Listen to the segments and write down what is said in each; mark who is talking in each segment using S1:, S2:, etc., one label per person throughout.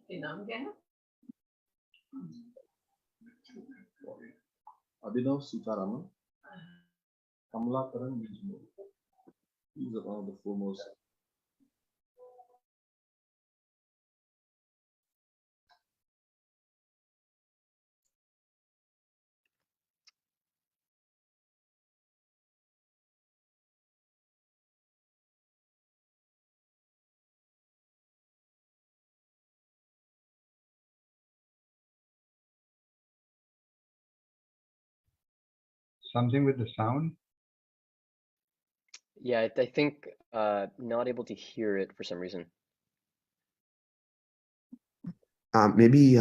S1: आपके नाम क्या है?
S2: Abhinav Sitaraman, Kamala Karan Vijnu. These are one of the foremost.
S3: Something with the sound?
S4: Yeah, I think not able to hear it for some reason.
S5: Maybe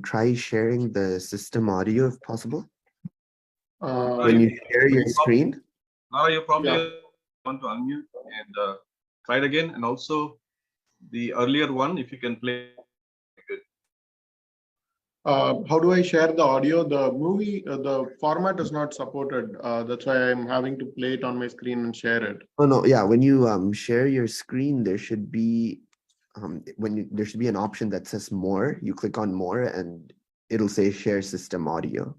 S5: try sharing the system audio if possible. When you share your screen.
S2: Now you probably want to unmute and try it again. And also the earlier one, if you can play.
S6: How do I share the audio? The movie, the format is not supported. That's why I'm having to play it on my screen and share it.
S5: Oh no, yeah. When you share your screen, there should be there should be an option that says more. You click on more, and it'll say share system audio.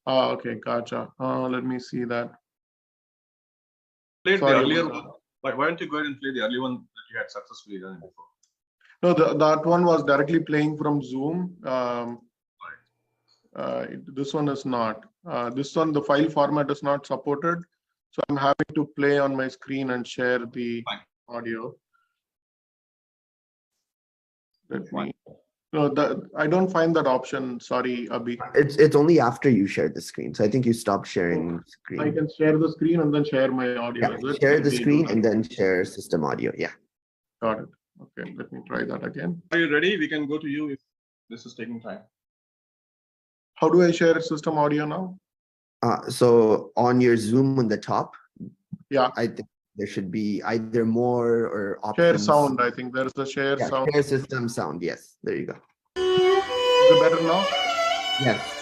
S6: Okay, gotcha. Let me see that.
S2: Play the earlier one. Why don't you go ahead and play the earlier one that you had successfully done before?
S6: No, that one was directly playing from Zoom. This one is not. This one, the file format is not supported. So I'm having to play on my screen and share the audio. No, I don't find that option. Sorry, Abhi.
S5: It's only after you share the screen. So I think you stopped sharing screen.
S6: I can share the screen and then share my audio.
S5: Yeah, share the screen and then share system audio. Yeah.
S6: Got it. Okay, let me try that again.
S2: Are you ready? We can go to you if this is taking time.
S6: How do I share system audio now?
S5: So on your Zoom on the top,
S6: yeah,
S5: I think there should be either more or options.
S6: Share sound. I think there's the share sound.
S5: Share system sound. Yes, there you go.
S6: Is it better now?
S5: Yes.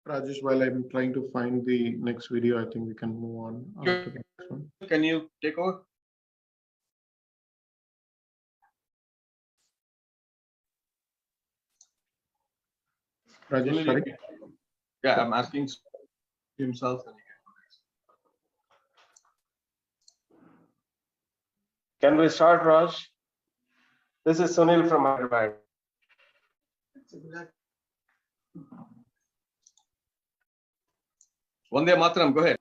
S6: Rajesh, while I'm trying to find the next video, I think we can move on after the next one.
S2: Can you take over?
S6: Rajesh, sorry.
S2: Yeah, I'm asking himself.
S1: Can we start, Raj? This is Sunil from Hyderabad.
S2: Vande Mataram, go ahead.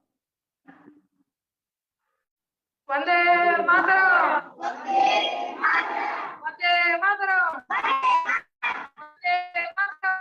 S7: Vande Mataram! Vande Mataram! Vande Mataram!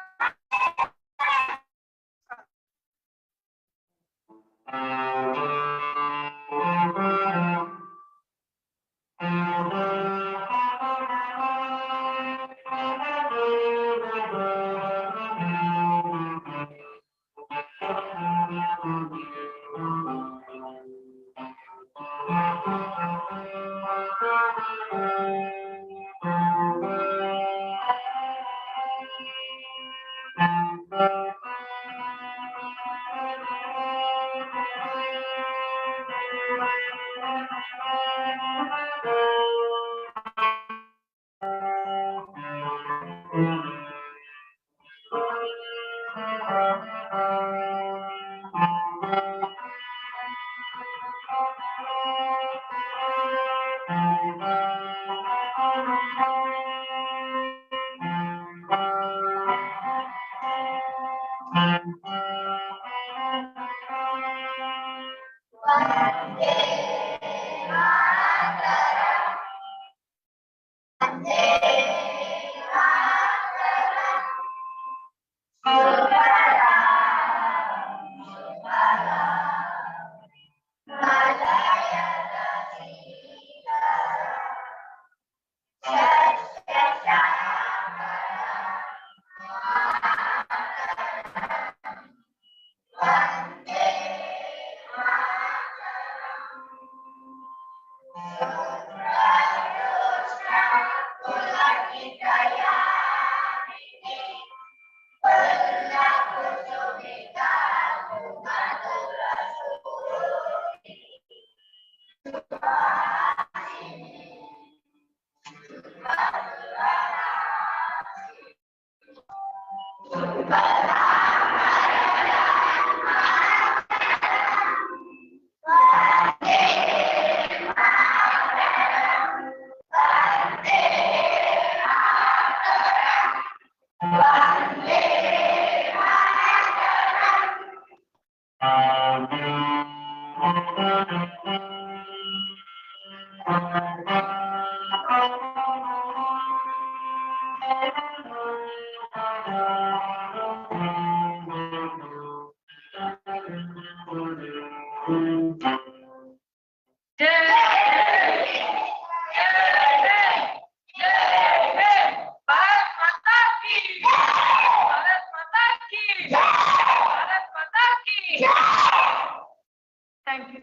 S7: Thank you.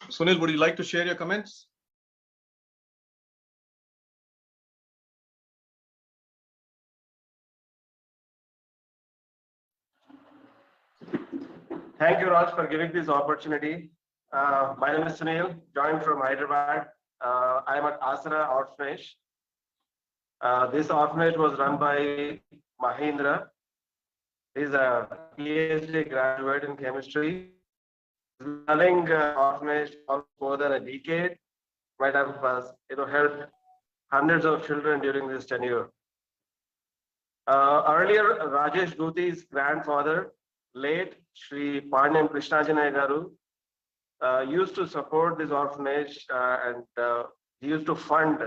S2: Sunil, would you like to share your comments?
S1: Thank you, Raj, for giving this opportunity. My name is Sunil, joined from Hyderabad. I am at Asana Orphanage. This orphanage was run by Mahindra. He's a PhD graduate in chemistry. Running orphanage for more than a decade. Might have helped hundreds of children during this tenure. Earlier, Rajesh Guti's grandfather, late Sri Pandyan Krishnajanaya Garu, used to support this orphanage and he used to fund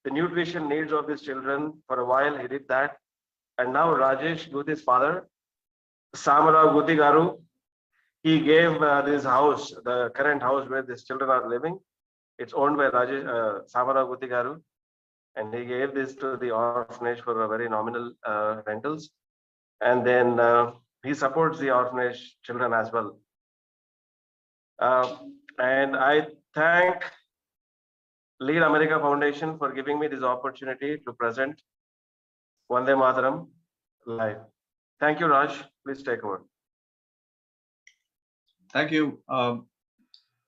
S1: the nutrition needs of these children. For a while, he did that. And now Rajesh Guti's father, Samarao Guti Garu, he gave this house, the current house where these children are living. It's owned by Rajesh Samarao Guti Garu. And he gave this to the orphanage for a very nominal rentals. And then he supports the orphanage children as well. And I thank Lead America Foundation for giving me this opportunity to present Vande Mataram live. Thank you, Raj. Please take over.
S2: Thank you.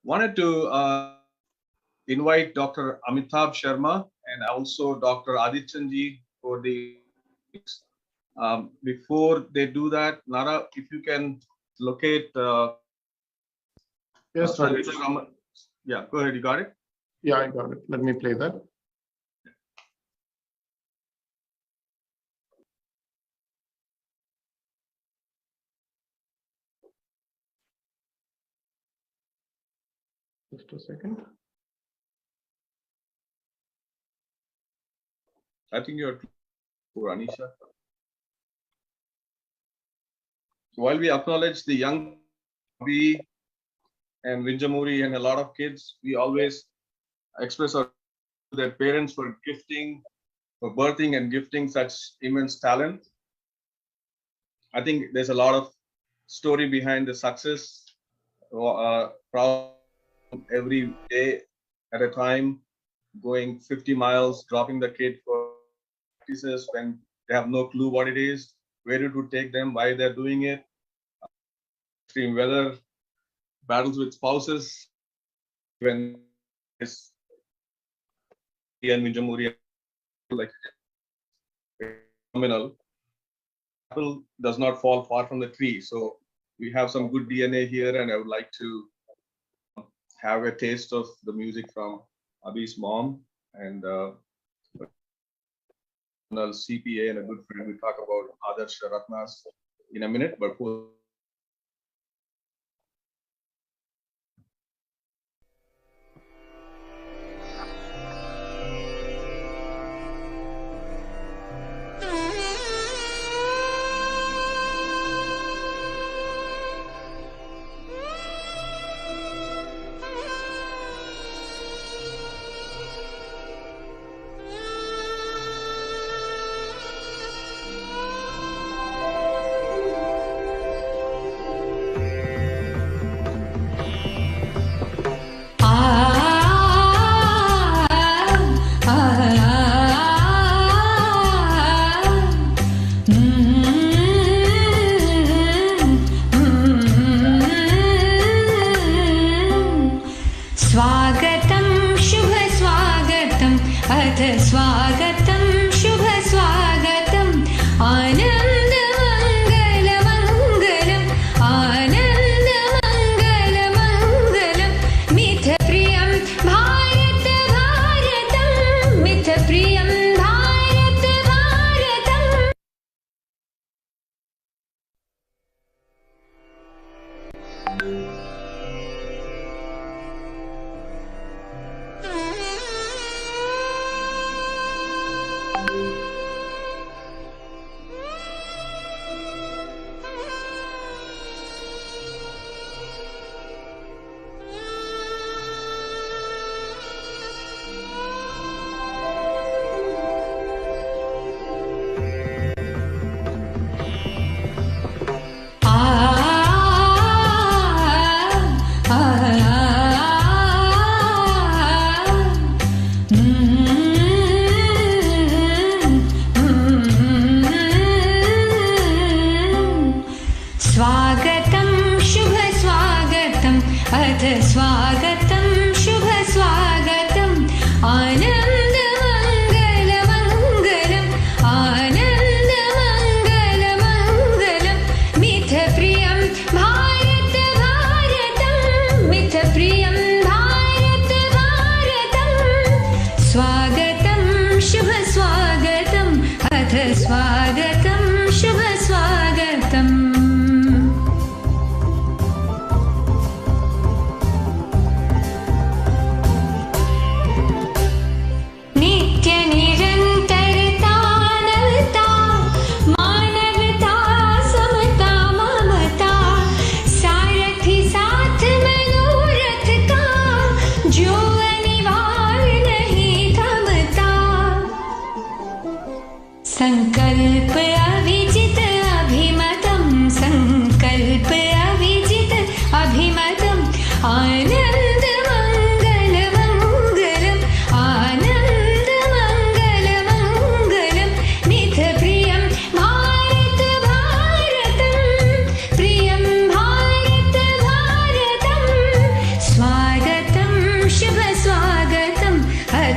S2: Wanted to invite Dr. Amitabh Sharma and also Dr. Adityanji for the. Before they do that, Nara, if you can locate.
S6: Yes, sir.
S2: Yeah, go ahead. You got it?
S6: Yeah, I got it. Let me play that. Just a second.
S2: I think you're for Anisha. So while we acknowledge the young Bobby and Vinjamuri and a lot of kids, we always express our their parents for gifting, for birthing and gifting such immense talent. I think there's a lot of story behind the success. Proud every day at a time, going 50 miles, dropping the kid for practices when they have no clue what it is, where it would take them, why they're doing it. Extreme weather, battles with spouses, when it's and Vinjamuri, like phenomenal. Apple does not fall far from the tree, so we have some good DNA here, and I would like to have a taste of the music from Abhi's mom and CPA and a good friend. We'll talk about Adarsh Ratnas in a minute, but for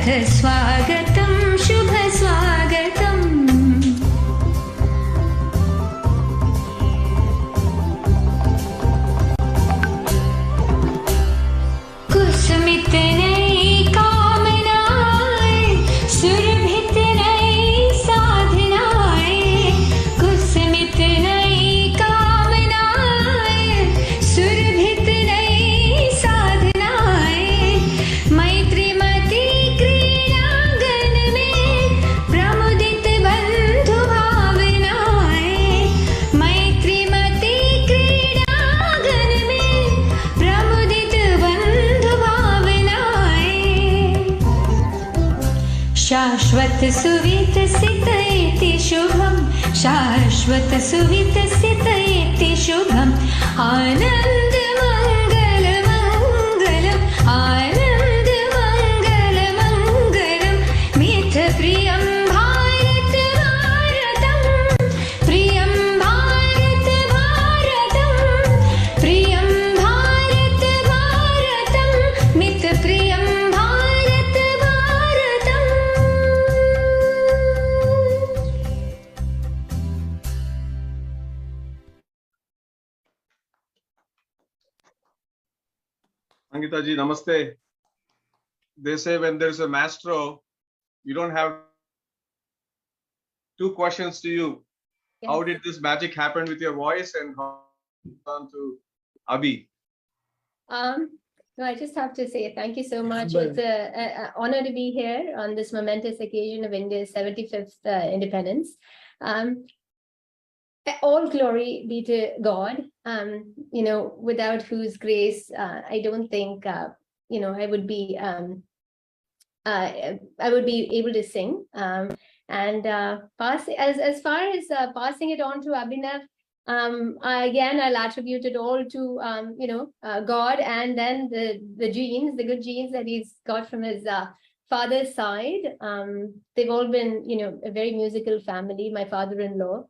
S8: अथ स्वागतं शुभ स्वागतम् कुसुमित नई कामनाएं सुरभित नई साधनाएं कुसुमित नई कामनाएं सुरभित नई साधनाएं मैत्रीमती क्रीड़ांगन में प्रमुदित बंधु भावनाएं मैत्रीमती क्रीड़ांगन में प्रमुदित बंधु भावनाएं शाश्वत सुविकसित इति शुभम् शाश्वत सुविकसित इति शुभम् आनन्द मङ्गल मङ्गलम् आनन्द मङ्गल मङ्गलम् मिथ प्रियं भारत भारतम् प्रियं भारत भारतम् प्रियं भारत भारतम् मिथ प्रियं भारत भारतम्
S2: Sangita ji, namaste. They say when there's a maestro, you don't have. Two questions to you. How did this magic happen with your voice, and how on to Abhi?
S9: No, I just have to say thank you so much. It's an honor to be here on this momentous occasion of India's 75th independence. All glory be to God, without whose grace, I don't think, I would be able to sing. As far as passing it on to Abhinav, again, I'll attribute it all to, God, and then the genes, the good genes that he's got from his father's side. They've all been, a very musical family, my father-in-law.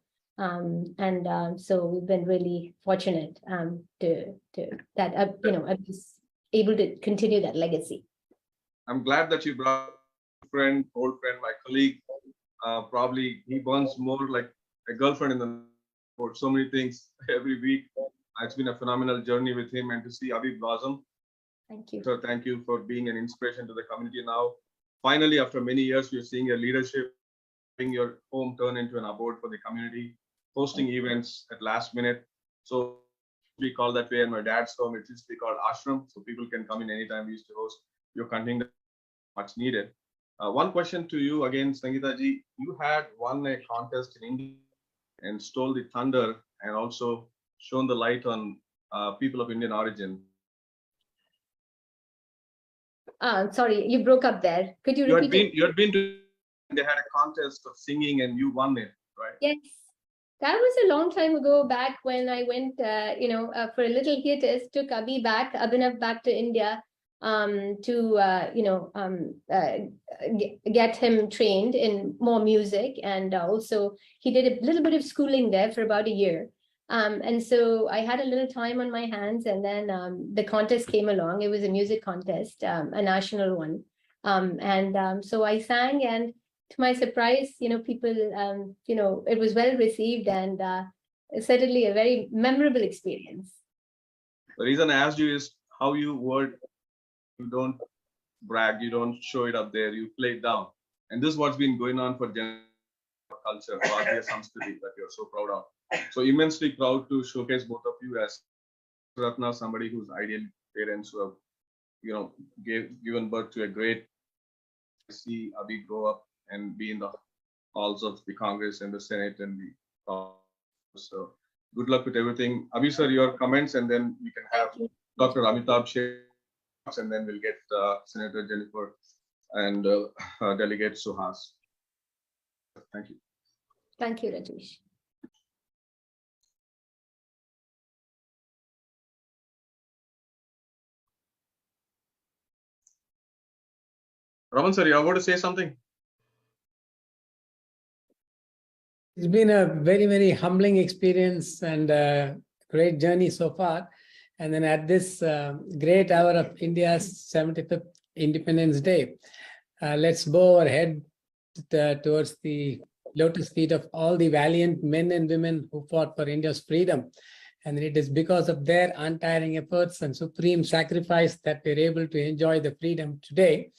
S9: So we've been really fortunate to that I was able to continue that legacy.
S2: I'm glad that you brought a friend, old friend, my colleague. Probably he burns more like a girlfriend in the for so many things every week. It's been a phenomenal journey with him, and to see Abhi blossom.
S9: Thank you.
S2: So thank you for being an inspiration to the community now. Finally, after many years, we're seeing your leadership, having your home turn into an abode for the community, hosting events at last minute. So we call that way, and my dad's home, it used to be called ashram. So people can come in anytime. We used to host your content much needed. One question to you again, Sangita ji. You had won a contest in India and stole the thunder, and also shown the light on people of Indian origin.
S9: Sorry, you broke up there. Could you repeat it?
S2: You had been to, they had a contest of singing and you won it, right?
S9: Yes. That was a long time ago, back when I went, for a little hiatus, took Abhinav back to India to get him trained in more music. And also he did a little bit of schooling there for about a year. And so I had a little time on my hands, and then the contest came along. It was a music contest, a national one. So I sang, and to my surprise, people, it was well received, and certainly a very memorable experience.
S2: The reason I asked you is how you word, you don't brag, you don't show it up there, you play it down. And this is what's been going on for culture, Bharatiya Samskriti, that you're so proud of. So immensely proud to showcase both of you as Ratna, somebody whose ideal parents who have, given birth to a great, see Abhi grow up and be in the halls of the Congress and the Senate and the so good luck with everything. Abhi sir, your comments, and then we can have Dr. Amitabh share, and then we'll get Senator Jennifer and Delegate Suhas. Thank you.
S9: Thank you, Rajesh.
S2: Raman sir, you are going to say something?
S10: It's been a very, very humbling experience and a great journey so far. And then at this great hour of India's 75th Independence Day, let's bow our head towards the lotus feet of all the valiant men and women who fought for India's freedom. And it is because of their untiring efforts and supreme sacrifice that we're able to enjoy the freedom today.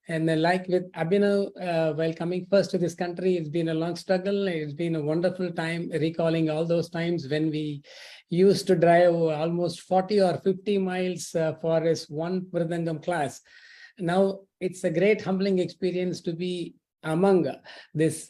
S10: And like with Abhinav, while coming first to this country, it's been a long struggle. It's been a wonderful time recalling all those times when we used to drive almost 40 or 50 miles for this one Mridangam class. Now, it's a great humbling experience to be among this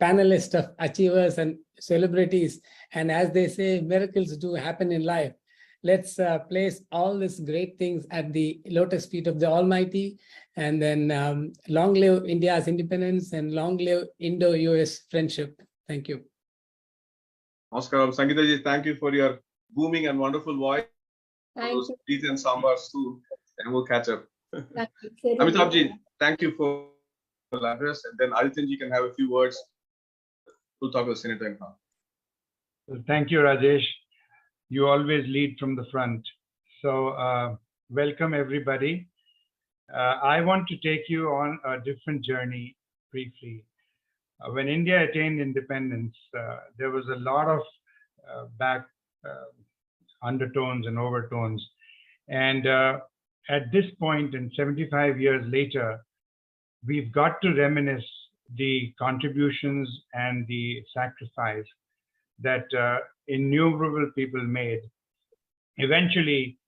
S10: panelist of achievers and celebrities. And as they say, miracles do happen in life. Let's place all these great things at the lotus feet of the Almighty. And then long live India's independence and long live Indo-US friendship. Thank you.
S2: Namaskaram. Sangeeta ji, thank you for your booming and wonderful voice.
S9: Thank
S2: Those
S9: you.
S2: please and sambars too, and we'll catch up.
S9: Thank you.
S2: Amitabh ji, thank you for the address, and then Adityan ji can have a few words. We'll talk with Senator now.
S3: Thank you, Rajesh. You always lead from the front. So welcome everybody. I want to take you on a different journey briefly. When India attained independence, there was a lot of undertones and overtones. And at this point, and 75 years later, we've got to reminisce the contributions and the sacrifice that innumerable people made. Eventually,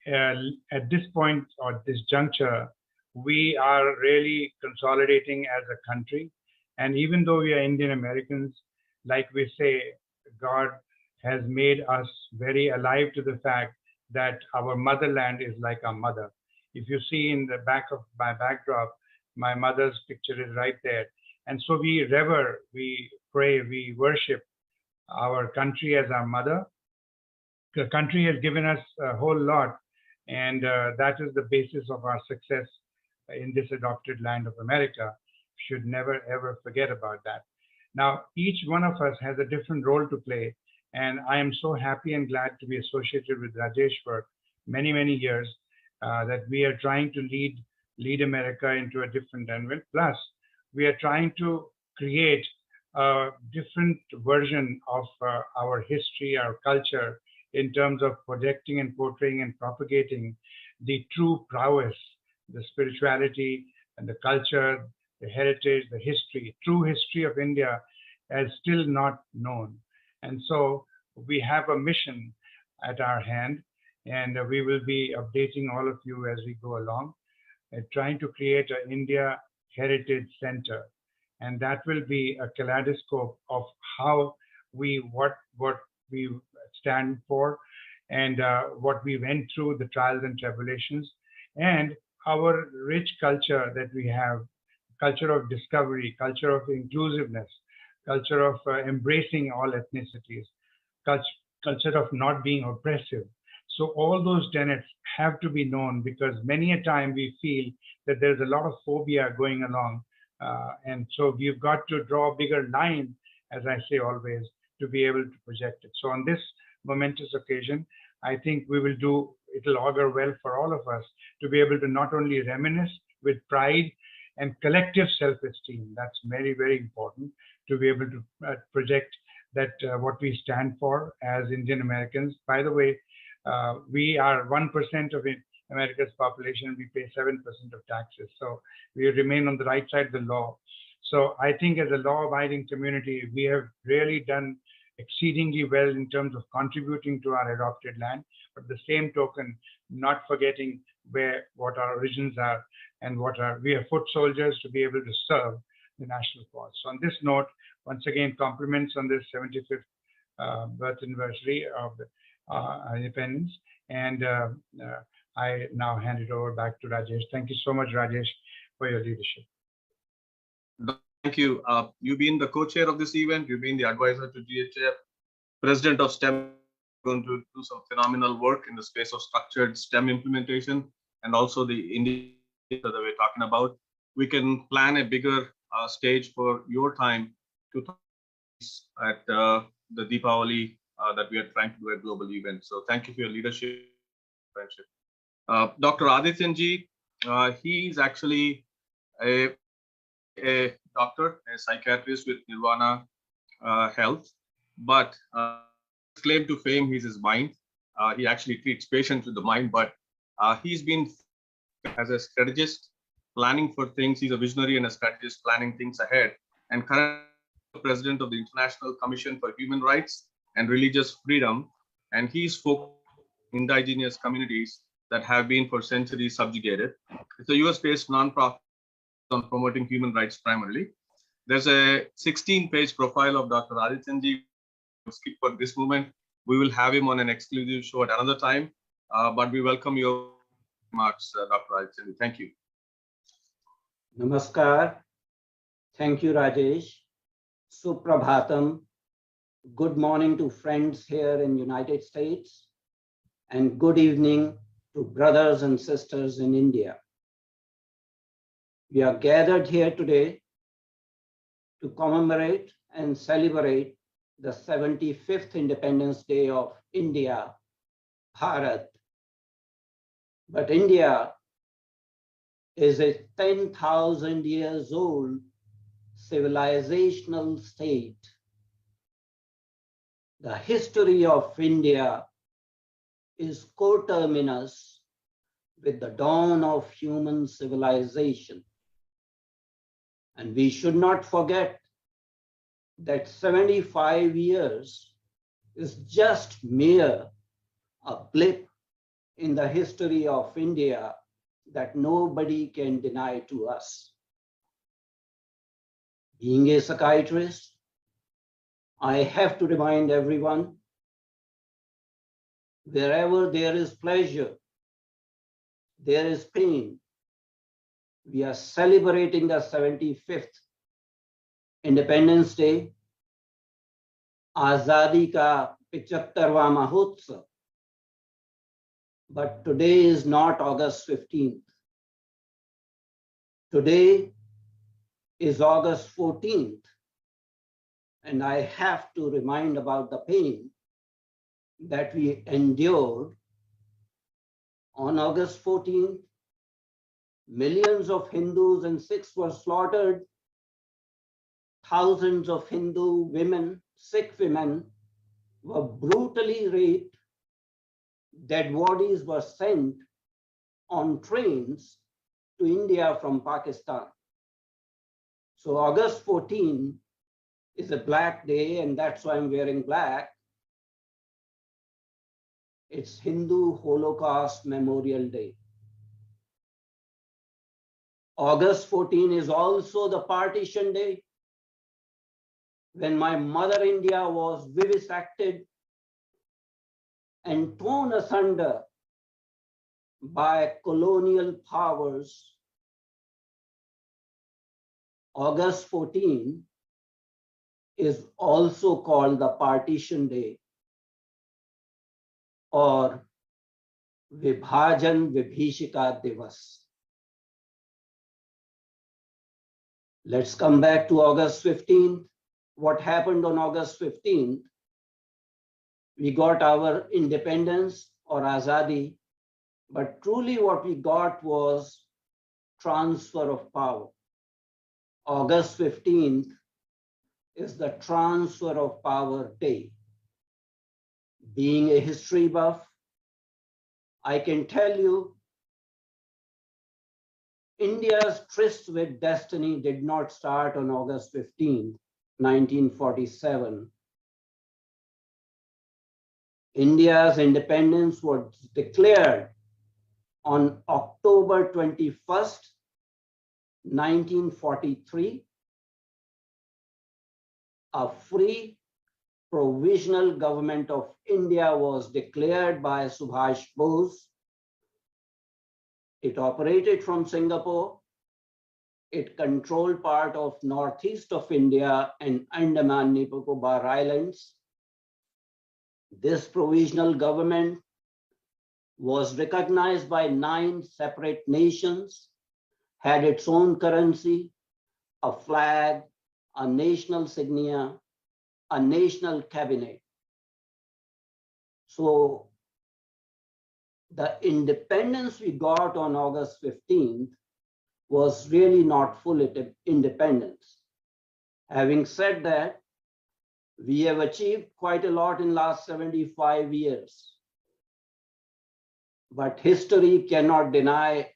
S3: at this point or this juncture, we are really consolidating as a country. And even though we are Indian Americans, like we say, God has made us very alive to the fact that our motherland is like our mother. If you see in the back of my backdrop, my mother's picture is right there. And so we revere, we pray, we worship our country as our mother. The country has given us a whole lot, and that is the basis of our success in this adopted land of America. Should never ever forget about that. Now, each one of us has a different role to play, and I am so happy and glad to be associated with Rajesh for many, many years, that we are trying to lead America into a different environment. Plus, we are trying to create a different version of our history, our culture, in terms of projecting and portraying and propagating the true prowess, the spirituality and the culture, the heritage, the history, true history of India as still not known. And so we have a mission at our hand, and we will be updating all of you as we go along, trying to create an India Heritage Center. And that will be a kaleidoscope of how what we stand for, and what we went through, the trials and tribulations, and our rich culture that we have, culture of discovery, culture of inclusiveness, culture of embracing all ethnicities, culture of not being oppressive. So all those tenets have to be known, because many a time we feel that there's a lot of phobia going along. And so we've got to draw a bigger line, as I say always, to be able to project it. So on this momentous occasion, I think it'll augur well for all of us to be able to not only reminisce with pride and collective self-esteem. That's very, very important, to be able to project that what we stand for as Indian Americans. By the way, we are 1% of America's population. We pay 7% of taxes. So we remain on the right side of the law. So I think as a law-abiding community, we have really done exceedingly well in terms of contributing to our adopted land, but at the same token, not forgetting what our origins are and we are foot soldiers to be able to serve the national cause. So on this note, once again, compliments on this 75th birth anniversary of the independence. And I now hand it over back to Rajesh. Thank you so much, Rajesh, for your leadership.
S2: Thank you. You've been the co-chair of this event. You've been the advisor to GHF, president of STEM, going to do some phenomenal work in the space of structured STEM implementation, and also the India that we're talking about. We can plan a bigger stage for your time to talk at the Deepavali that we are trying to do a global event. So thank you for your leadership, friendship. Dr. Adityan ji, he's actually a doctor, a psychiatrist with Nirvana Health, but his claim to fame is his mind. He actually treats patients with the mind, but he's been as a strategist planning for things. He's a visionary and a strategist planning things ahead. And currently president of the International Commission for Human Rights and Religious Freedom. And he's focused on indigenous communities that have been for centuries subjugated. It's a US-based nonprofit on promoting human rights primarily. There's a 16-page profile of Dr. Adityanji. Skip for this moment. We will have him on an exclusive show at another time. But we welcome your remarks, Dr. Adityanji. Thank you.
S11: Namaskar. Thank you, Rajesh. Suprabhatam. Good morning to friends here in United States, and good evening to brothers and sisters in India. We are gathered here today to commemorate and celebrate the 75th Independence Day of India, Bharat. But India is a 10,000 years old civilizational state. The history of India is coterminous with the dawn of human civilization. And we should not forget that 75 years is just mere a blip in the history of India that nobody can deny to us. Being a psychiatrist, I have to remind everyone, wherever there is pleasure, there is pain. We are celebrating the 75th Independence Day, Azadi ka 75वां Mahotsav. But today is not August 15th. Today is August 14th. And I have to remind about the pain that we endured on August 14th. Millions of Hindus and Sikhs were slaughtered. Thousands of Hindu women, Sikh women, were brutally raped. Dead bodies were sent on trains to India from Pakistan. So August 14 is a black day, and that's why I'm wearing black. It's Hindu Holocaust Memorial Day. August 14 is also the partition day, when my mother India was vivisected and torn asunder by colonial powers. August 14 is also called the Partition Day or Vibhajan Vibhishika Divas. Let's come back to August 15th. What happened on August 15th? We got our independence or Azadi, but truly what we got was transfer of power. August 15th is the transfer of power day. Being a history buff, I can tell you India's tryst with destiny did not start on August 15th, 1947. India's independence was declared on October 21st, 1943. A free provisional government of India was declared by Subhash Bose. It operated from Singapore. It controlled part of northeast of India and Andaman Nicobar Islands. This provisional government was recognized by 9 separate nations, had its own currency, a flag, a national signia, a national cabinet. So the independence we got on August 15th was really not full independence. Having said that, we have achieved quite a lot in last 75 years. But history cannot deny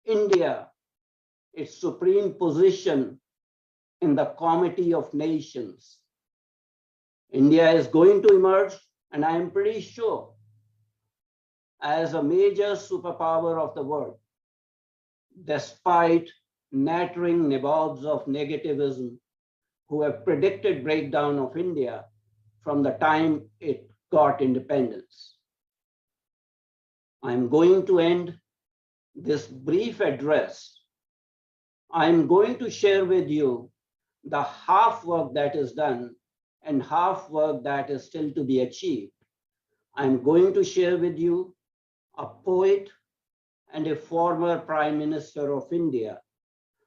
S11: India its supreme position in the Committee of Nations. India is going to emerge, and I am pretty sure, as a major superpower of the world, despite nattering nabobs of negativism who have predicted breakdown of India from the time it got independence. I'm going to end this brief address. I'm going to share with you the half work that is done and half work that is still to be achieved. I'm going to share with you a poet and a former Prime Minister of India.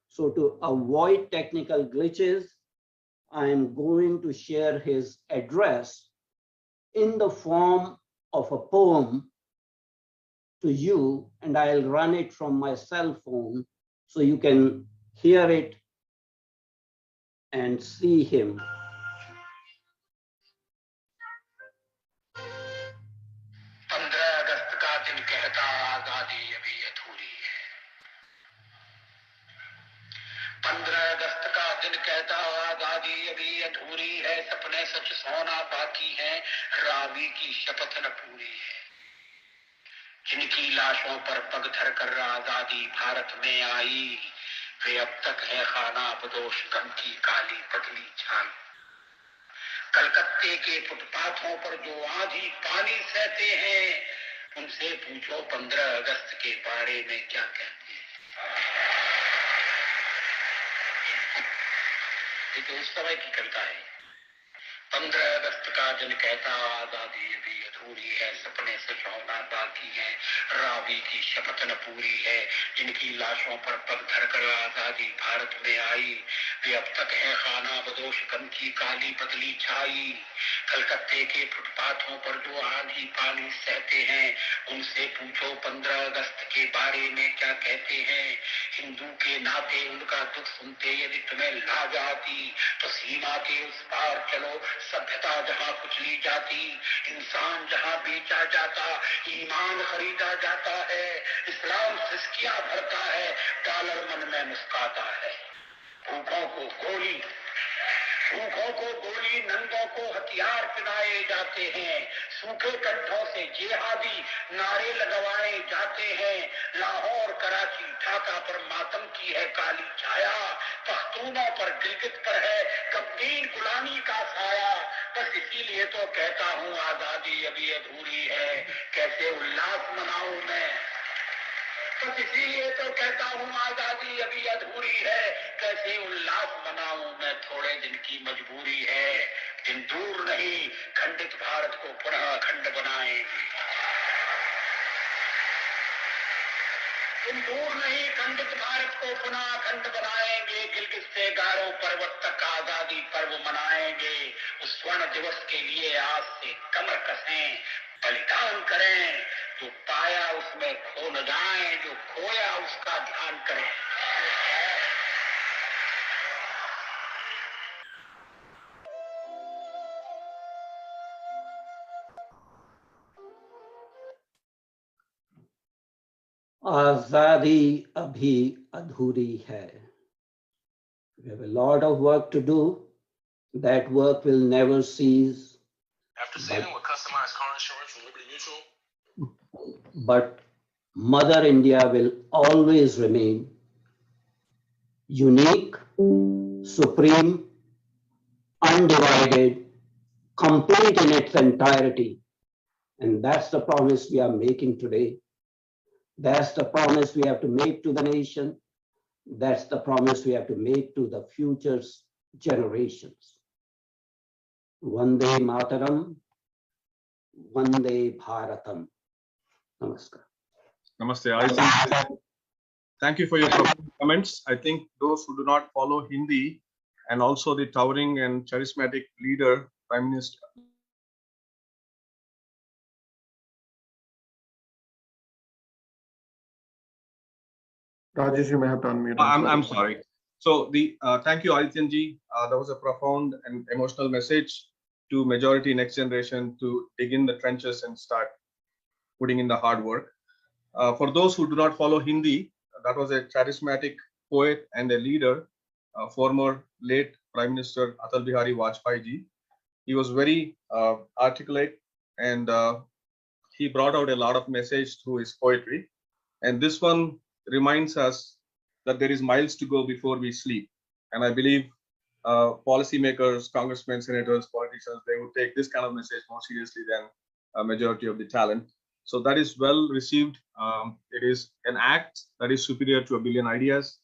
S11: So to avoid technical glitches, I'm going to share his address in the form of a poem to you, and I'll run it from my cell phone so you can hear it and see him.
S12: 15 अगस्त का दिन कहता आजादी अभी अधूरी है। 15 अगस्त का दिन कहता आजादी अभी अधूरी है। सपने सच सोना बाकी है, रावी की शपथ न पूरी है। जिनकी लाशों पर पग धर कर आजादी भारत में आई, वे अब तक है खाना बदोश गम की काली पतली छाई। कलकत्ते के फुटपाथों पर जो आंधी पानी सहते हैं, उनसे पूछो 15 अगस्त के बारे में क्या कहते हैं। ये तो उस समय की कविता है। 15 अगस्त का दिन कहता आजादी अभी अधूरी है। सपने सच होना बाकी है, रावी की शपथ न पूरी है। जिनकी लाशों पर पग धर कर आजादी भारत में आई, वे अब तक है खाना बदोश गम की काली पतली छाई। कलकत्ते के फुटपाथों पर जो आंधी पानी सहते हैं, उनसे पूछो 15 अगस्त के बारे में क्या कहते हैं। हिंदू के नाते उनका दुख सुनते यदि तुम्हें लाज आती, तो सीमा के उस पार चलो, सभ्यता जहां कुचली जाती, इंसान जहां बेचा जाता, ईमान खरीदा जाता है, इस्लाम सिस्कियां भरता है, डॉलर मन में मुस्काता है। भूखों को गोली, नंगों को हथियार पिनाए जाते हैं, सूखे कंठों से जिहादी नारे लगवाए जाते हैं। लाहौर, कराची, ढाका पर मातम की है काली छाया, पख्तूनों पर, गिलगित पर है गमगीन गुलामी का साया। बस इसीलिए तो कहता हूँ आजादी अभी अधूरी है, कैसे उल्लास मनाऊं मैं। बस इसीलिए तो कहता हूँ आजादी अभी अधूरी है, कैसे उल्लास मनाऊं मैं। थोड़े दिन की मजबूरी है, दिन दूर नहीं, खंडित भारत को पुनः अखंड बनाएंगे। दिन दूर नहीं, खंडित भारत को पुनः अखंड बनाएंगे। गिलगित से गारो पर्वत तक आजादी पर्व मनाएंगे। उस स्वर्ण दिवस के लिए आज से कमर कसें, बलिदान करें। जो पाया उसमें खो न जाए, जो खोया उसका ध्यान करें।
S11: आजादी अभी अधूरी है. We have a lot of work to do. That work will never cease.
S12: After saving with customized car insurance from Liberty Mutual.
S11: But Mother India will always remain unique, supreme, undivided, complete in its entirety. And that's the promise we are making today. That's the promise we have to make to the nation. That's the promise we have to make to the future generations. Vande Mataram, Vande Bharatam. Namaskar.
S2: Namaste. I think, thank you for your comments. I think those who do not follow Hindi and also the towering and charismatic leader, Prime Minister,
S6: Rajesh, you may have to unmute.
S2: I'm sorry. So thank you, Adityanji. That was a profound and emotional message to majority next generation to dig in the trenches and start putting in the hard work. For those who do not follow Hindi, that was a charismatic poet and a leader, former late Prime Minister Atal Bihari Vajpayee ji. He was very articulate, and he brought out a lot of message through his poetry. And this one reminds us that there is miles to go before we sleep. And I believe policymakers, congressmen, senators, politicians, they would take this kind of message more seriously than a majority of the talent. So that is well received. It is an act that is superior to a billion ideas.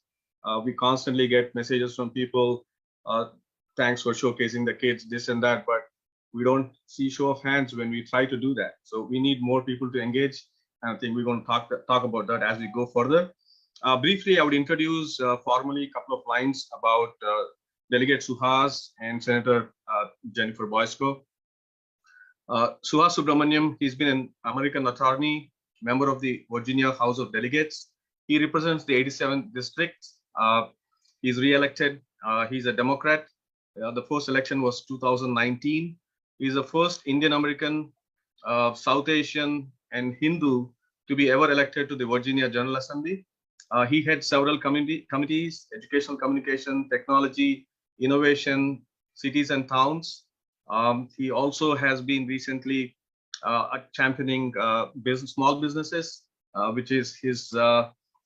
S2: We constantly get messages from people, thanks for showcasing the kids, this and that, but we don't see show of hands when we try to do that. So we need more people to engage. And I think we're going to talk about that as we go further. Briefly, I would introduce formally a couple of lines about Delegate Suhas and Senator Jennifer Boysko. Suhas Subramaniam, he's been an American attorney, member of the Virginia House of Delegates. He represents the 87th district. He's re-elected. He's a Democrat. The first election was 2019. He's the first Indian American, South Asian, and Hindu to be ever elected to the Virginia General Assembly. He heads several committees: educational, communication, technology, innovation, cities and towns. He also has been recently championing small businesses, which is his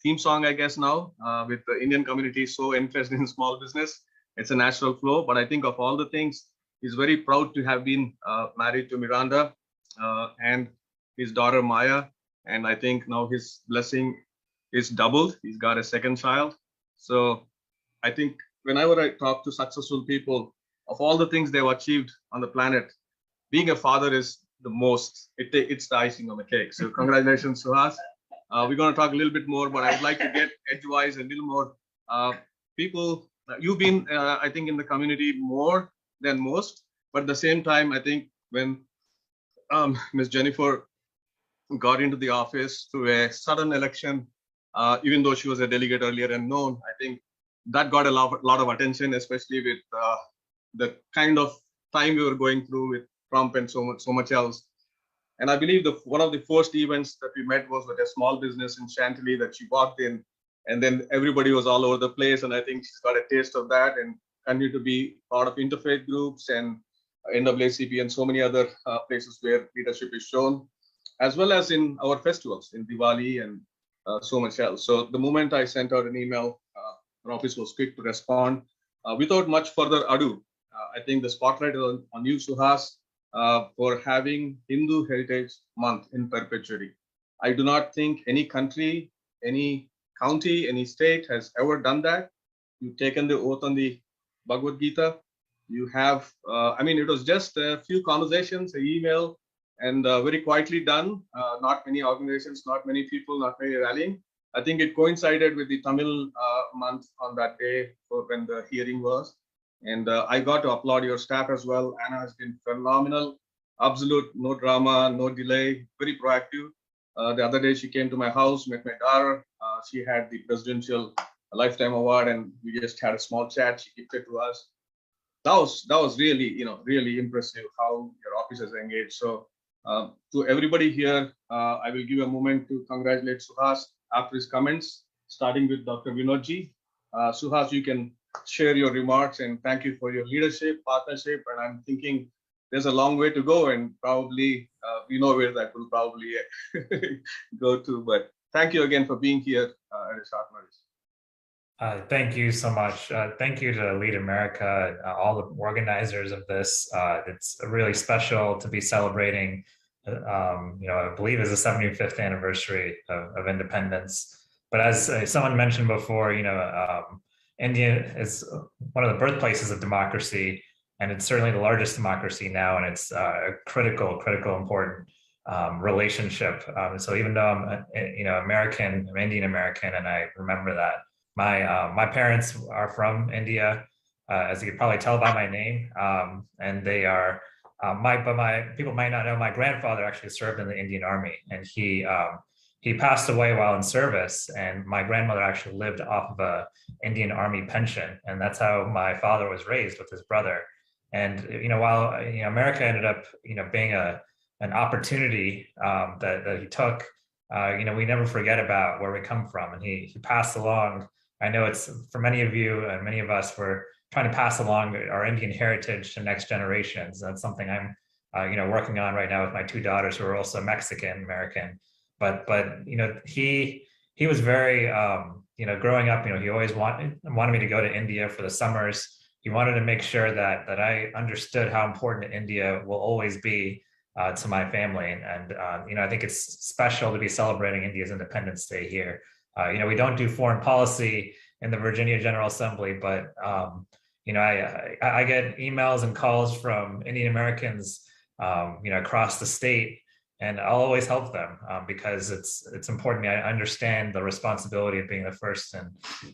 S2: theme song, I guess, now, with the Indian community so interested in small business. It's a natural flow. But I think of all the things, he's very proud to have been married to Miranda and his daughter Maya. And I think now his blessing is doubled. He's got a second child. So I think whenever I talk to successful people, of all the things they've achieved on the planet, being a father is the most, it's the icing on the cake. So congratulations, Suhas. We're going to talk a little bit more, but I would like to get edgewise a little more. People, you've been, I think, in the community more than most, but at the same time, I think when Ms. Jennifer got into the office through a sudden election, even though she was a delegate earlier and known, I think that got a lot of attention, especially with the kind of time we were going through with Trump and so much else. And I believe one of the first events that we met was with a small business in Chantilly that she walked in, and then everybody was all over the place. And I think she's got a taste of that and continued to be part of interfaith groups and NAACP and so many other places where leadership is shown, as well as in our festivals in Diwali and so much else. So the moment I sent out an email, our office was quick to respond. Without much further ado, I think the spotlight is on you, Suhas, for having Hindu Heritage Month in perpetuity. I do not think any country, any county, any state has ever done that. You've taken the oath on the Bhagavad Gita. You have, I mean, it was just a few conversations, an email, and very quietly done. Not many organizations, not many people, not many rallying. I think it coincided with the Tamil month on that day when the hearing was. And I got to applaud your staff as well. Anna has been phenomenal. Absolute, no drama, no delay, very proactive. The other day she came to my house, met my daughter. She had the Presidential Lifetime Award, and we just had a small chat. She gifted to us. That was really, really impressive how your office is engaged. So to everybody here, I will give a moment to congratulate Suhas after his comments, starting with Dr. Vinodji. Suhas, you can share your remarks, and thank you for your leadership, partnership. And I'm thinking there's a long way to go, and probably we know where that will probably go to. But thank you again for being here at a short notice.
S13: Thank you so much. Thank you to Lead America, all the organizers of this. It's really special to be celebrating, I believe it's the 75th anniversary of independence. But as someone mentioned before, India is one of the birthplaces of democracy, and it's certainly the largest democracy now, and it's a critical, important relationship. So even though I'm, American, I'm Indian American, and I remember that. My parents are from India, as you can probably tell by my name, and they are people might not know my grandfather actually served in the Indian Army, and he he passed away while in service, and my grandmother actually lived off of a Indian Army pension, and that's how my father was raised with his brother. And while America ended up being an opportunity that he took, we never forget about where we come from, and he passed along. I know it's for many of you and many of us, we're trying to pass along our Indian heritage to next generations. That's something I'm working on right now with my two daughters who are also Mexican American. But he was very growing up, he always wanted me to go to India for the summers. He wanted to make sure that I understood how important India will always be to my family. And I think it's special to be celebrating India's Independence Day here. We don't do foreign policy in the Virginia General Assembly, but I get emails and calls from Indian Americans across the state, and I'll always help them because it's important to me. I understand the responsibility of being the first, and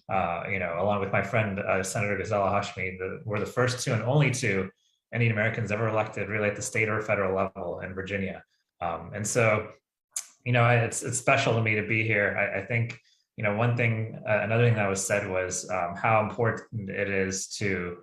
S13: along with my friend Senator Ghazala Hashmi, we're the first two and only two Indian Americans ever elected, really at the state or federal level in Virginia. And so, it's special to me to be here. I think another thing that was said was how important it is to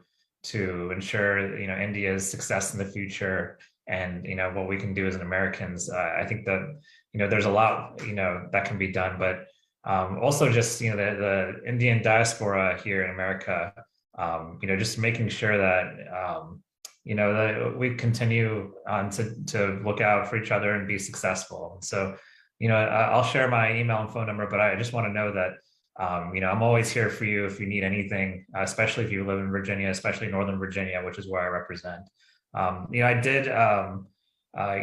S13: ensure India's success in the future, and what we can do as Americans. I think that there's a lot that can be done, but also just the Indian diaspora here in America, just making sure that that we continue on to look out for each other and be successful. So I'll share my email and phone number, but I just want to know that I'm always here for you if you need anything, especially if you live in Virginia, especially Northern Virginia, which is where I represent. I did, I'm a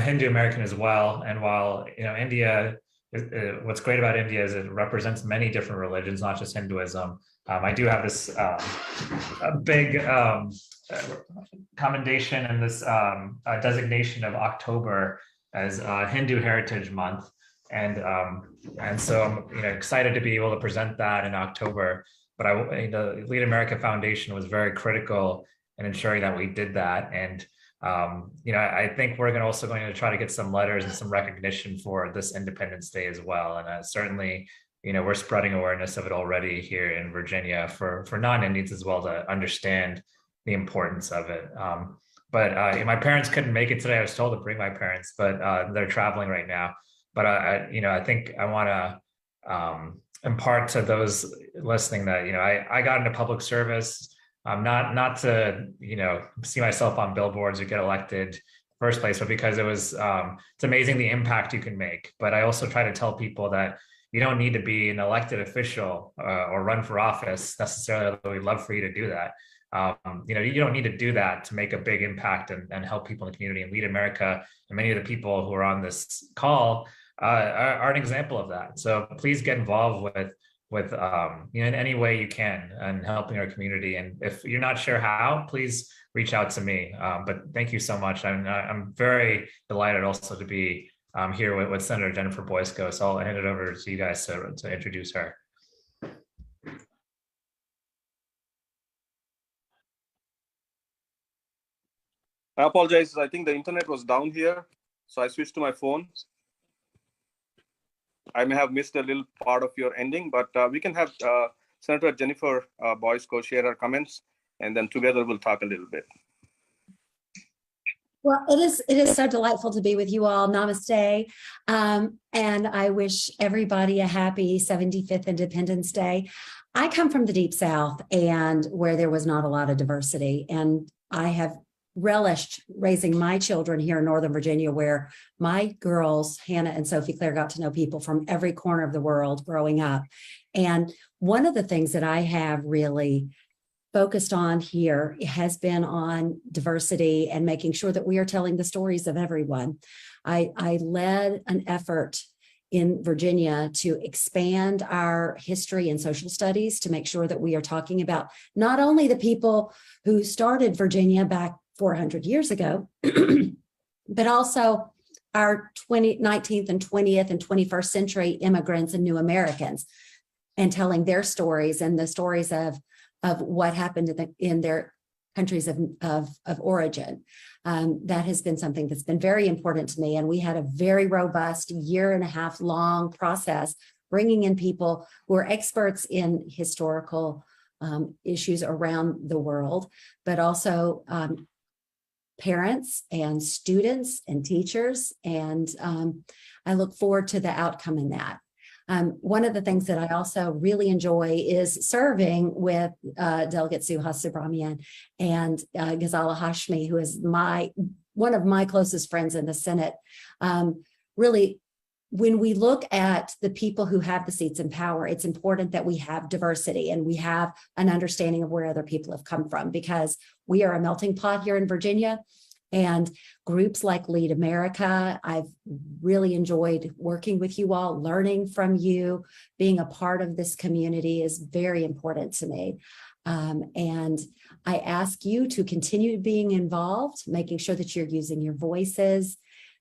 S13: Hindu American as well. And while, India, what's great about India is it represents many different religions, not just Hinduism. I do have this a big commendation and this designation of October as Hindu Heritage Month. And so I'm excited to be able to present that in October. But the Lead America Foundation was very critical in ensuring that we did that. And I think we're also going to try to get some letters and some recognition for this Independence Day as well. And certainly, we're spreading awareness of it already here in Virginia for non-Indians as well to understand the importance of it. But my parents couldn't make it today. I was told to bring my parents, but they're traveling right now. But I think I want to impart to those listening that I got into public service, not to see myself on billboards or get elected first place, but because it's amazing the impact you can make. But I also try to tell people that you don't need to be an elected official or run for office necessarily, although we'd love for you to do that. You don't need to do that to make a big impact and help people in the community. And Lead America and many of the people who are on this call are an example of that. So please get involved with in any way you can and helping our community. And if you're not sure how, please reach out to me. But thank you so much. I'm very delighted also to be here with Senator Jennifer Boysko. So I'll hand it over to you guys to introduce her.
S2: I apologize. I think the internet was down here, so I switched to my phone. I may have missed a little part of your ending, but we can have Senator Jennifer Boysko share her comments, and then together we'll talk a little bit.
S14: Well, it is so delightful to be with you all. Namaste. And I wish everybody a happy 75th Independence Day. I come from the Deep South, and where there was not a lot of diversity. And I have relished raising my children here in Northern Virginia, where my girls, Hannah and Sophie Claire, got to know people from every corner of the world growing up. And one of the things that I have really focused on here has been on diversity and making sure that we are telling the stories of everyone. I led an effort in Virginia to expand our history and social studies to make sure that we are talking about not only the people who started Virginia back 400 years ago, but also our 19th and 20th and 21st century immigrants and new Americans, and telling their stories and the stories of what happened in their countries of origin. That has been something that's been very important to me. And we had a very robust 1.5 year long process, bringing in people who are experts in historical issues around the world, but also parents and students and teachers. And I look forward to the outcome in that. One of the things that I also really enjoy is serving with Delegate Suhas Subramanian and Ghazala Hashmi, who is one of my closest friends in the Senate. Really, when we look at the people who have the seats in power, it's important that we have diversity and we have an understanding of where other people have come from, because we are a melting pot here in Virginia. And groups like Lead America, I've really enjoyed working with you all, learning from you, being a part of this community is very important to me. And I ask you to continue being involved, making sure that you're using your voices,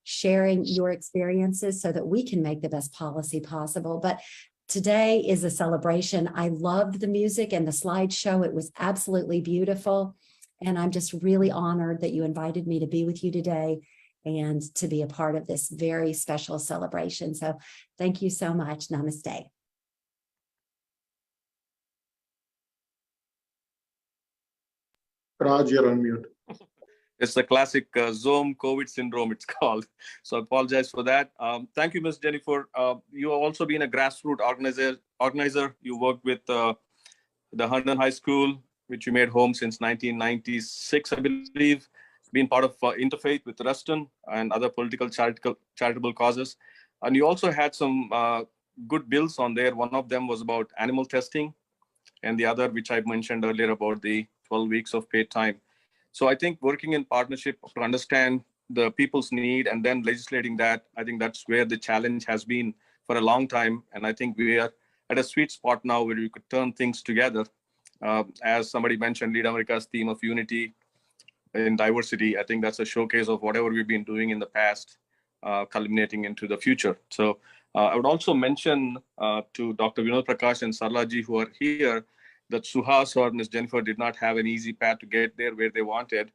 S14: sharing your experiences so that we can make the best policy possible. But today is a celebration. I loved the music and the slideshow. It was absolutely beautiful. And I'm just really honored that you invited me to be with you today and to be a part of this very special celebration. So thank you so much. Namaste.
S6: Raj, you're on mute.
S2: It's the classic Zoom COVID syndrome, it's called. So I apologize for that. Thank you, Ms. Jennifer. You have also been a grassroots organizer. You worked with the Herndon High School, which you made home since 1996, I believe. Been part of Interfaith with Ruston and other political charitable causes. And you also had some good bills on there. One of them was about animal testing, and the other, which I mentioned earlier, about the 12 weeks of paid time. So I think working in partnership to understand the people's need and then legislating that, I think that's where the challenge has been for a long time. And I think we are at a sweet spot now where we could turn things together. As somebody mentioned, Lead America's theme of unity in diversity, I think that's a showcase of whatever we've been doing in the past, culminating into the future. So I would also mention to Dr. Vinod Prakash and Sarlaji, who are here, that Suhas or Ms. Jennifer did not have an easy path to get there where they wanted,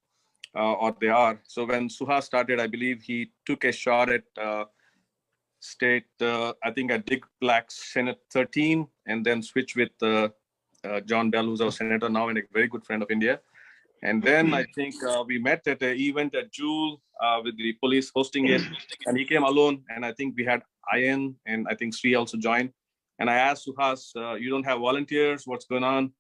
S2: or they are. So when Suhas started, I believe he took a shot at state, I think at Dick Black's Senate 13, and then switched with John Bell, who's our senator now and a very good friend of India. And then I think we met at an event at Jewel with the police hosting it, and he came alone. And I think we had Ayan and I think Sri also joined. And I asked Suhas, you don't have volunteers, what's going on?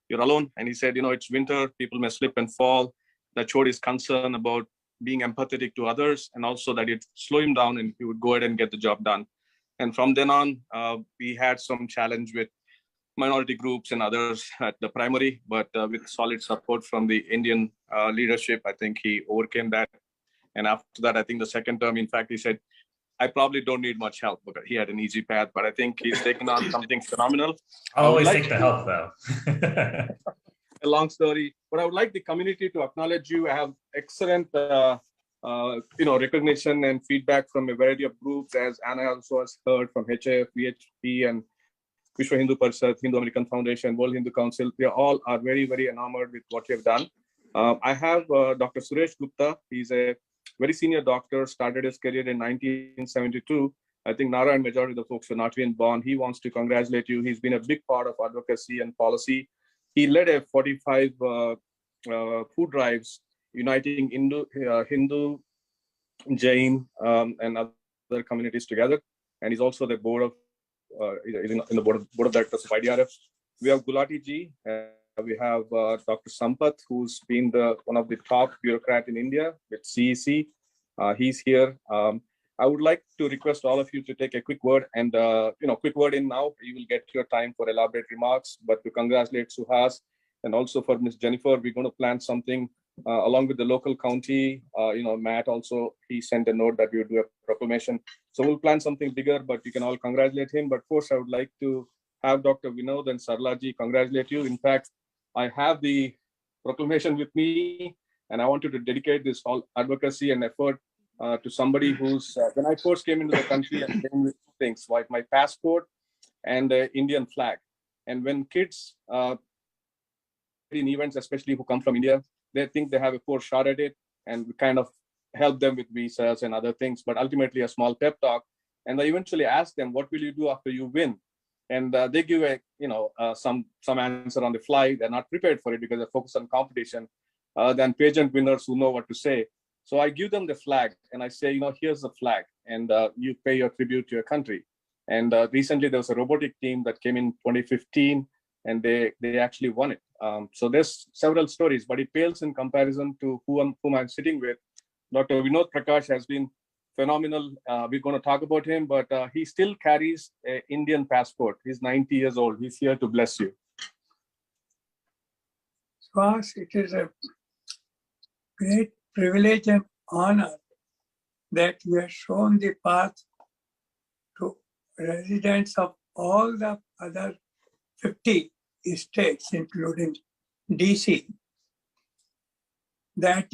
S2: You're alone. And he said, it's winter, people may slip and fall. That showed his concern about being empathetic to others, and also that it slow him down and he would go ahead and get the job done. And from then on, we had some challenge with minority groups and others at the primary, but with solid support from the Indian leadership, I think he overcame that. And after that, I think the second term, in fact, he said, I probably don't need much help, because he had an easy path, but I think he's taken on something phenomenal.
S13: I'll always take the help, though.
S2: A long story, but I would like the community to acknowledge you. I have excellent recognition and feedback from a variety of groups, as Anna also has heard from HAF, VHP, and Vishwa Hindu Parishad, Hindu American Foundation, World Hindu Council. They all are very, very enamored with what you have done. I have Dr. Suresh Gupta. He's a very senior doctor, started his career in 1972. I think Nara and majority of the folks were not even born. He wants to congratulate you. He's been a big part of advocacy and policy. He led a 45 food drives uniting Hindu, Jain, and other communities together. And he's also the board of in the board of directors of IDRF. We have Gulati ji. We have Dr. Sampath, who's been one of the top bureaucrat in India with CEC. He's here. I would like to request all of you to take a quick word, and quick word in now. You will get your time for elaborate remarks, but to congratulate Suhas and also for Ms. Jennifer, we're going to plan something along with the local county. Matt also, he sent a note that we would do a proclamation. So we'll plan something bigger, but you can all congratulate him. But first, I would like to have Dr. Vinod and Sarlaji congratulate you. In fact, I have the proclamation with me, and I wanted to dedicate this whole advocacy and effort to somebody who's, when I first came into the country, I came with two things, like my passport and the Indian flag. And when kids in events, especially who come from India, they think they have a poor shot at it, and we kind of help them with visas and other things, but ultimately a small pep talk. And I eventually ask them, what will you do after you win? And they give a, some answer on the fly. They're not prepared for it because they focus on competition than pageant winners who know what to say. So I give them the flag and I say, here's the flag, and you pay your tribute to your country. And recently there was a robotic team that came in 2015, and they actually won it. So there's several stories, but it pales in comparison to whom I'm sitting with. Dr. Vinod Prakash has been phenomenal. We're going to talk about him, but he still carries an Indian passport. He's 90 years old. He's here to bless you.
S15: Swaz, it is a great privilege and honor that you have shown the path to residents of all the other 50 states, including DC, that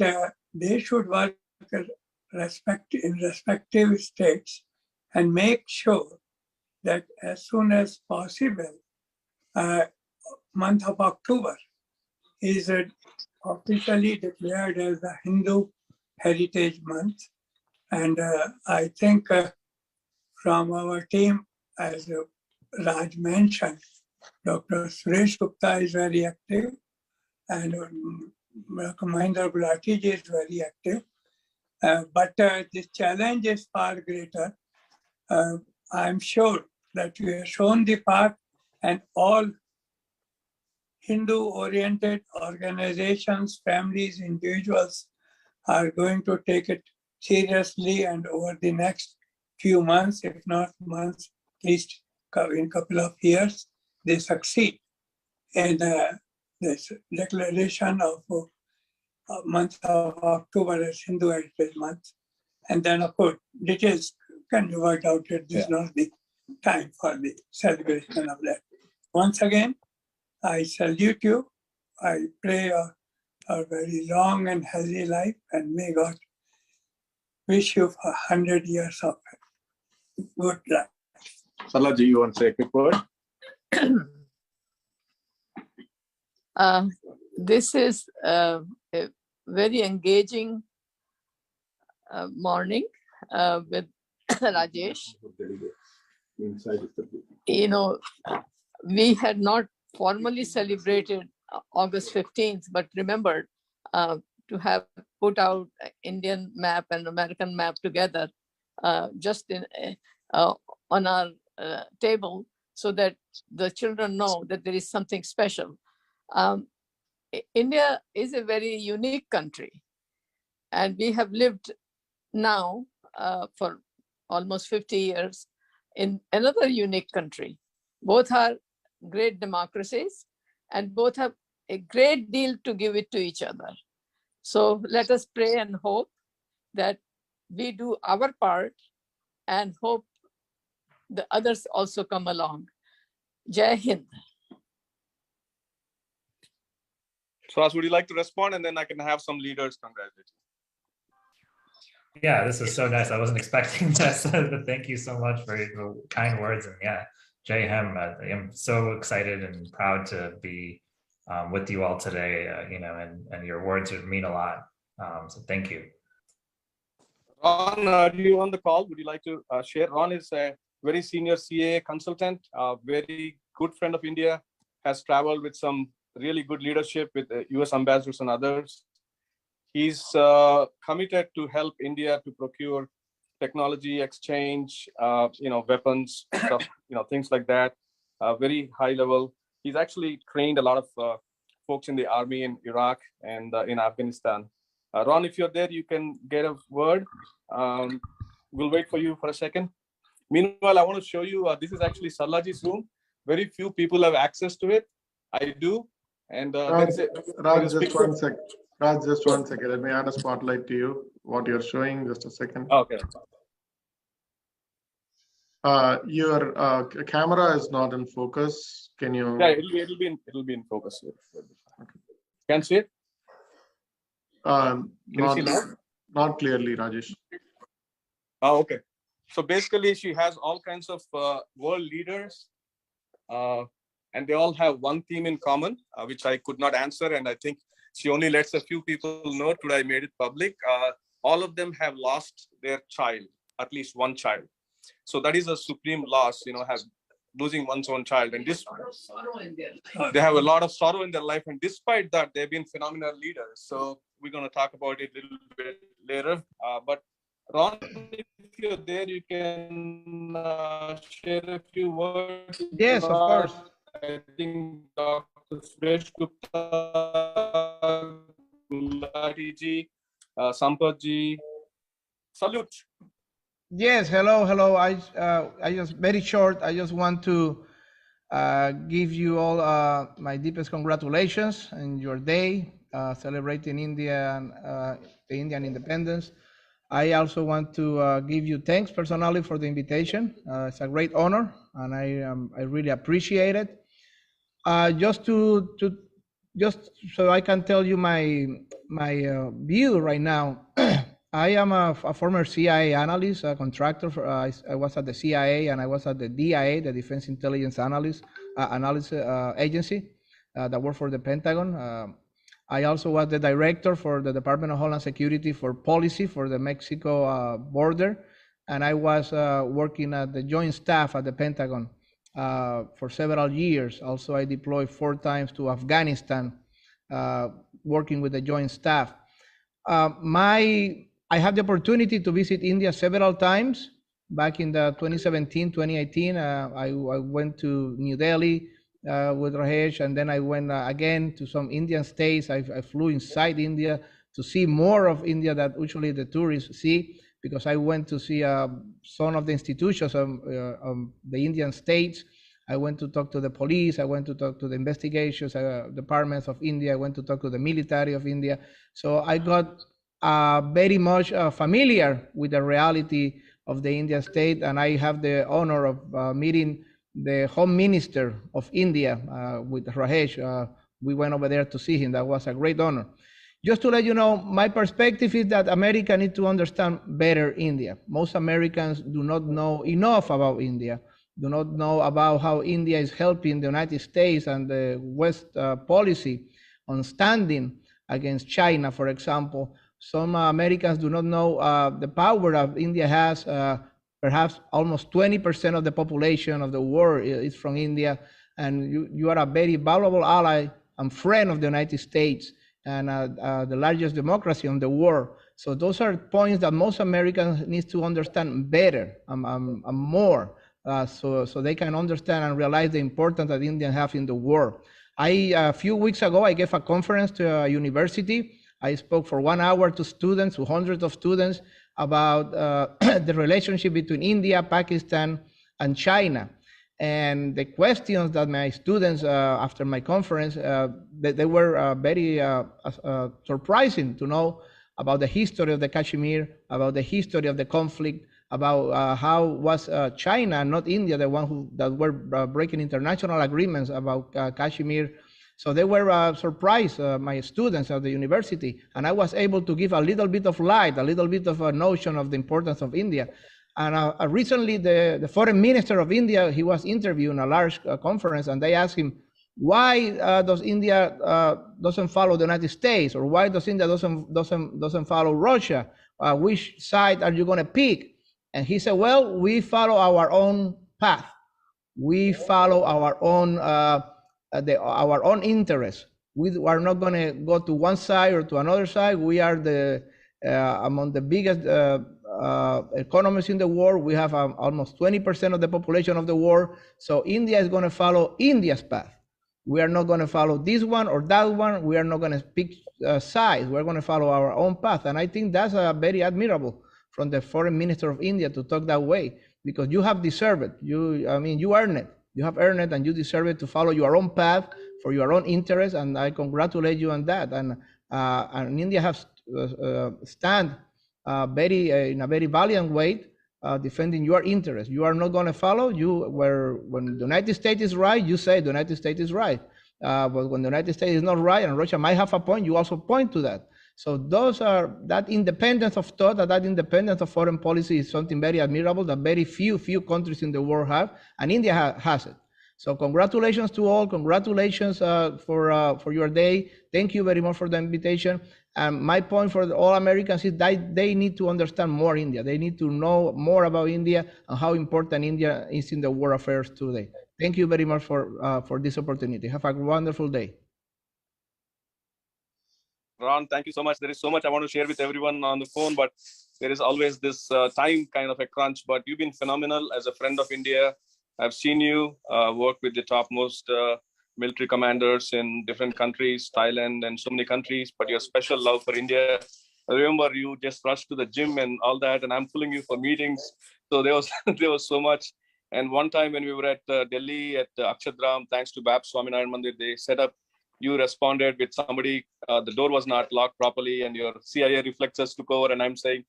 S15: they should work in respective states and make sure that as soon as possible, month of October is officially declared as the Hindu Heritage Month. And I think from our team, as Raj mentioned, Dr. Suresh Gupta is very active, and Mahendra Gulati is very active. But the challenge is far greater. I'm sure that you have shown the path, and all Hindu-oriented organizations, families, individuals are going to take it seriously, and over the next few months, if not months, at least in a couple of years, they succeed in this declaration of month of October as Hindu Heritage Month. And then, of course, details can be worked out. This is not the time for the celebration of that. Once again, I salute you. I pray a very long and healthy life, and may God wish you for 100 years of good life.
S2: Sarlaji, you want to say a quick word?
S16: This is a very engaging morning with Rajesh. We had not formally celebrated August 15th, but remembered to have put out Indian map and American map together just on our table, so that the children know that there is something special. India is a very unique country, and we have lived now for almost 50 years in another unique country. Both are great democracies, and both have a great deal to give it to each other. So let us pray and hope that we do our part, and hope the others also come along. Jai Hind.
S2: Swaz, would you like to respond, and then I can have some leaders congratulate you?
S13: Yeah, this is so nice. I wasn't expecting this, but thank you so much for your kind words. And yeah, Jai Hind, I'm so excited and proud to be with you all today, and your words mean a lot. So thank you.
S2: Ron, are you on the call? Would you like to share? Ron is a very senior CA consultant, a very good friend of India, has traveled with some really good leadership with the US ambassadors and others. He's committed to help India to procure technology exchange, weapons, stuff, things like that, very high level. He's actually trained a lot of folks in the army in Iraq and in Afghanistan. Ron, if you're there, you can get a word. We'll wait for you for a second. Meanwhile, I want to show you, this is actually Sarlaji's room. Very few people have access to it. I do. And
S6: Raj, just one sec. Raj, just one second. Let me add a spotlight to you. What you're showing, just a second.
S2: Okay.
S6: Your camera is not in focus. Can you?
S2: Yeah, it'll be in focus here. Okay. Can you see it? Can you see now?
S6: Not clearly, Rajesh.
S2: Oh, okay. So basically, she has all kinds of world leaders and they all have one theme in common, which I could not answer. And I think she only lets a few people know. Today I made it public. All of them have lost their child, at least one child. So that is a supreme loss, have losing one's own child. And this, they have a lot of sorrow in their life. And despite that, they've been phenomenal leaders. So we're going to talk about it a little bit later. But Ron, if you're there, you can share a few words.
S17: Yes, of course.
S2: I think Dr. Suresh Gupta, Gulati ji, Sampath ji, salute.
S17: Yes, hello. I just very short. I just want to give you all my deepest congratulations on your day celebrating the Indian independence. I also want to give you thanks personally for the invitation. It's a great honor, and I really appreciate it. Just so I can tell you my view right now. I am a former CIA analyst, a contractor. I was at the CIA and I was at the DIA, the Defense Intelligence Analysis Agency that worked for the Pentagon. I also was the director for the Department of Homeland Security for policy for the Mexico border. And I was working at the Joint Staff at the Pentagon for several years. Also, I deployed 4 times to Afghanistan, working with the Joint Staff. I had the opportunity to visit India several times. Back in the 2017, 2018, I went to New Delhi with Rajesh, and then I went again to some Indian states. I flew inside India to see more of India that usually the tourists see, because I went to see some of the institutions of the Indian states. I went to talk to the police. I went to talk to the investigations departments of India. I went to talk to the military of India. So I got very much familiar with the reality of the Indian state, and I have the honor of meeting the Home Minister of India with Rajesh. We went over there to see him. That was a great honor. Just to let you know, my perspective is that America needs to understand better India. Most Americans do not know enough about India, do not know about how India is helping the United States and the West policy on standing against China, for example. Some Americans do not know the power that India has. Perhaps almost 20% of the population of the world is from India, and you are a very valuable ally and friend of the United States, and the largest democracy in the world. So those are points that most Americans need to understand better and more, so they can understand and realize the importance that India have in the world. A few weeks ago, I gave a conference to a university. I spoke for 1 hour to students, to hundreds of students, about the relationship between India, Pakistan, and China. And the questions that my students, after my conference, they were very surprising to know about the history of the Kashmir, about the history of the conflict, about how was China, not India, the one that were breaking international agreements about Kashmir. So they were surprised, my students at the university, and I was able to give a little bit of light, a little bit of a notion of the importance of India. And recently, the foreign minister of India, he was interviewing a large conference, and they asked him, why does India doesn't follow the United States, or why does India doesn't follow Russia? Which side are you going to pick? And he said, well, we follow our own path. We follow our own interests. We are not going to go to one side or to another side. We are among the biggest economies in the world. We have almost 20% of the population of the world. So India is going to follow India's path. We are not going to follow this one or that one. We are not going to pick sides. We're going to follow our own path. And I think that's very admirable from the foreign minister of India to talk that way, because you have deserved it. You earned it. You have earned it, and you deserve it to follow your own path for your own interests. And I congratulate you on that. And India has stand in a very valiant way, defending your interests. You are not going to follow when the United States is right, you say the United States is right. But when the United States is not right, and Russia might have a point, you also point to that. So that independence of thought, that independence of foreign policy is something very admirable that very few countries in the world have, and India has it. So congratulations to all. Congratulations for your day. Thank you very much for the invitation. And my point for all Americans is that they need to understand more India. They need to know more about India and how important India is in the world affairs today. Thank you very much for this opportunity. Have a wonderful day.
S2: Ron, thank you so much. There is so much I want to share with everyone on the phone, but there is always this time kind of a crunch. But you've been phenomenal as a friend of India. I've seen you work with the topmost military commanders in different countries, Thailand and so many countries, but your special love for India. I remember you just rushed to the gym and all that, and I'm pulling you for meetings. So there was there was so much. And one time when we were at Delhi at Akshadram, thanks to BAP Swaminarayan Mandir, they set up, you responded with somebody, the door was not locked properly and your CIA reflexes took over. And I'm saying,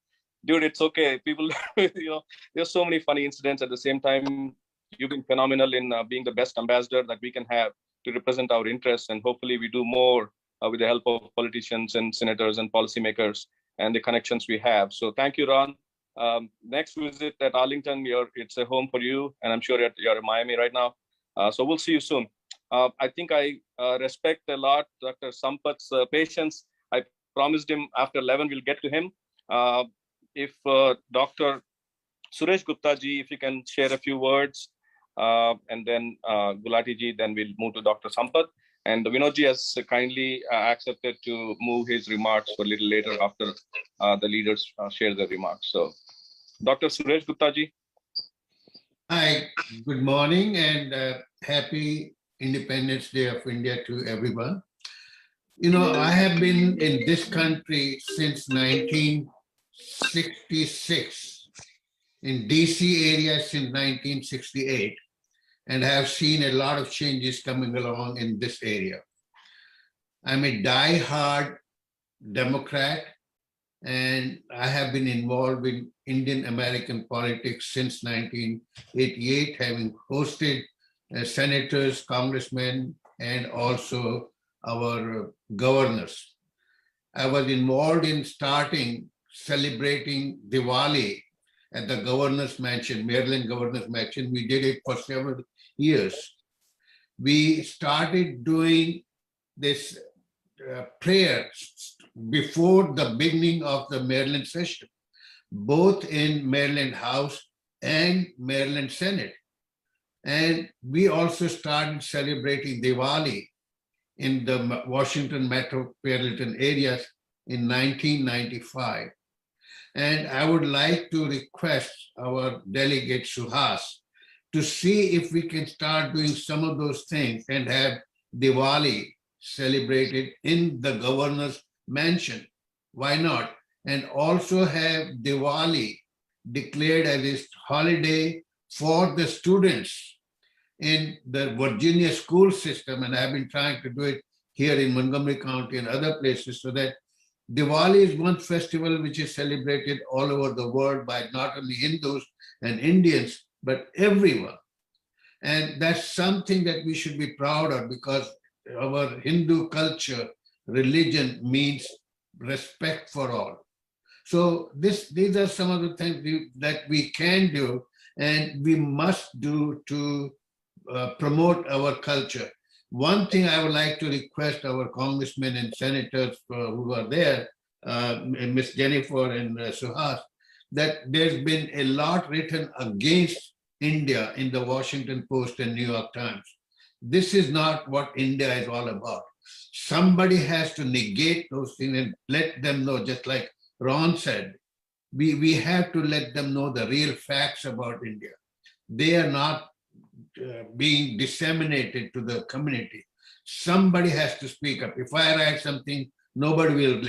S2: dude, it's okay. People, there's so many funny incidents. At the same time, you've been phenomenal in being the best ambassador that we can have to represent our interests. And hopefully we do more with the help of politicians and senators and policymakers and the connections we have. So thank you, Ron. Next visit at Arlington, it's a home for you. And I'm sure you're in Miami right now. So we'll see you soon. I think I respect a lot Dr. Sampath's patience. I promised him after 11 we'll get to him. If Dr. Suresh Gupta ji, if you can share a few words, and then Gulati ji, then we'll move to Dr. Sampath. And Vinod ji has kindly accepted to move his remarks for a little later after the leaders share their remarks. So, Dr. Suresh Gupta ji.
S18: Hi, good morning and happy Independence Day of India to everyone. You know, I have been in this country since 1966, in DC area since 1968, and have seen a lot of changes coming along in this area. I'm a die-hard Democrat, and I have been involved in Indian American politics since 1988, having hosted senators, congressmen, and also our governors. I was involved in celebrating Diwali at the governor's mansion, Maryland governor's mansion. We did it for several years. We started doing this prayer before the beginning of the Maryland session, both in Maryland House and Maryland Senate. And we also started celebrating Diwali in the Washington metropolitan areas in 1995. And I would like to request our delegate Suhas to see if we can start doing some of those things and have Diwali celebrated in the governor's mansion. Why not? And also have Diwali declared as a holiday for the students in the Virginia school system, and I've been trying to do it here in Montgomery County and other places, so that Diwali is one festival which is celebrated all over the world by not only Hindus and Indians, but everyone. And that's something that we should be proud of, because our Hindu culture, religion means respect for all. So these are some of the things that we can do and we must do to promote our culture. One thing I would like to request our congressmen and senators who are there, Ms. Jennifer and Suhas, that there's been a lot written against India in the Washington Post and New York Times. This is not what India is all about. Somebody has to negate those things and let them know, just like Ron said, we have to let them know the real facts about India. They are not being disseminated to the community. Somebody has to speak up. If I write something, nobody will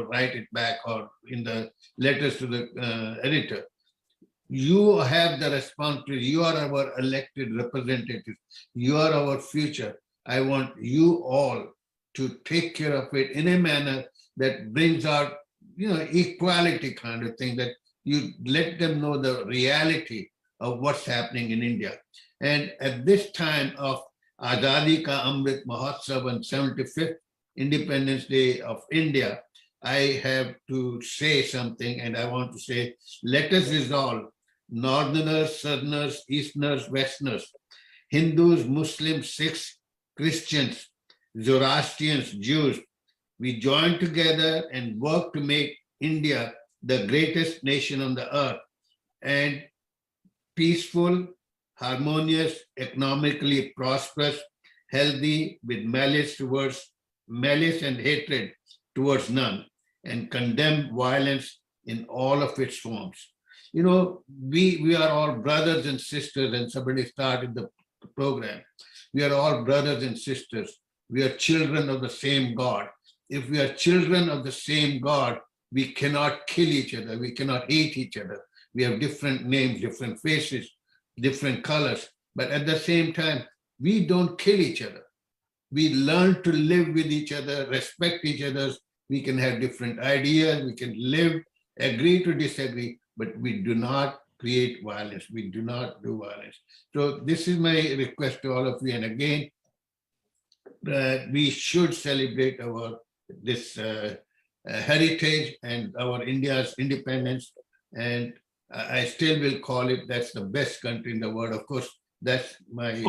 S18: write it back or in the letters to the editor. You have the responsibility. You are our elected representatives. You are our future. I want you all to take care of it in a manner that brings out, equality kind of thing, that you let them know the reality of what's happening in India. And at this time of Azadi Ka Amrit Mahotsav and 75th Independence Day of India, I have to say something, and I want to say, let us resolve, Northerners, Southerners, Easterners, Westerners, Hindus, Muslims, Sikhs, Christians, Zoroastrians, Jews, we join together and work to make India the greatest nation on the earth, and peaceful, harmonious, economically prosperous, healthy, with malice and hatred towards none, and condemn violence in all of its forms. You know, we are all brothers and sisters, and somebody started the program. We are all brothers and sisters. We are children of the same God. If we are children of the same God, we cannot kill each other. We cannot hate each other. We have different names, different faces, different colors. But at the same time, we don't kill each other. We learn to live with each other, respect each other. We can have different ideas. We can live, agree to disagree, but we do not create violence. We do not do violence. So this is my request to all of you. And again, we should celebrate this heritage and our India's independence. And I still will call it, that's the best country in the world. Of course, that's my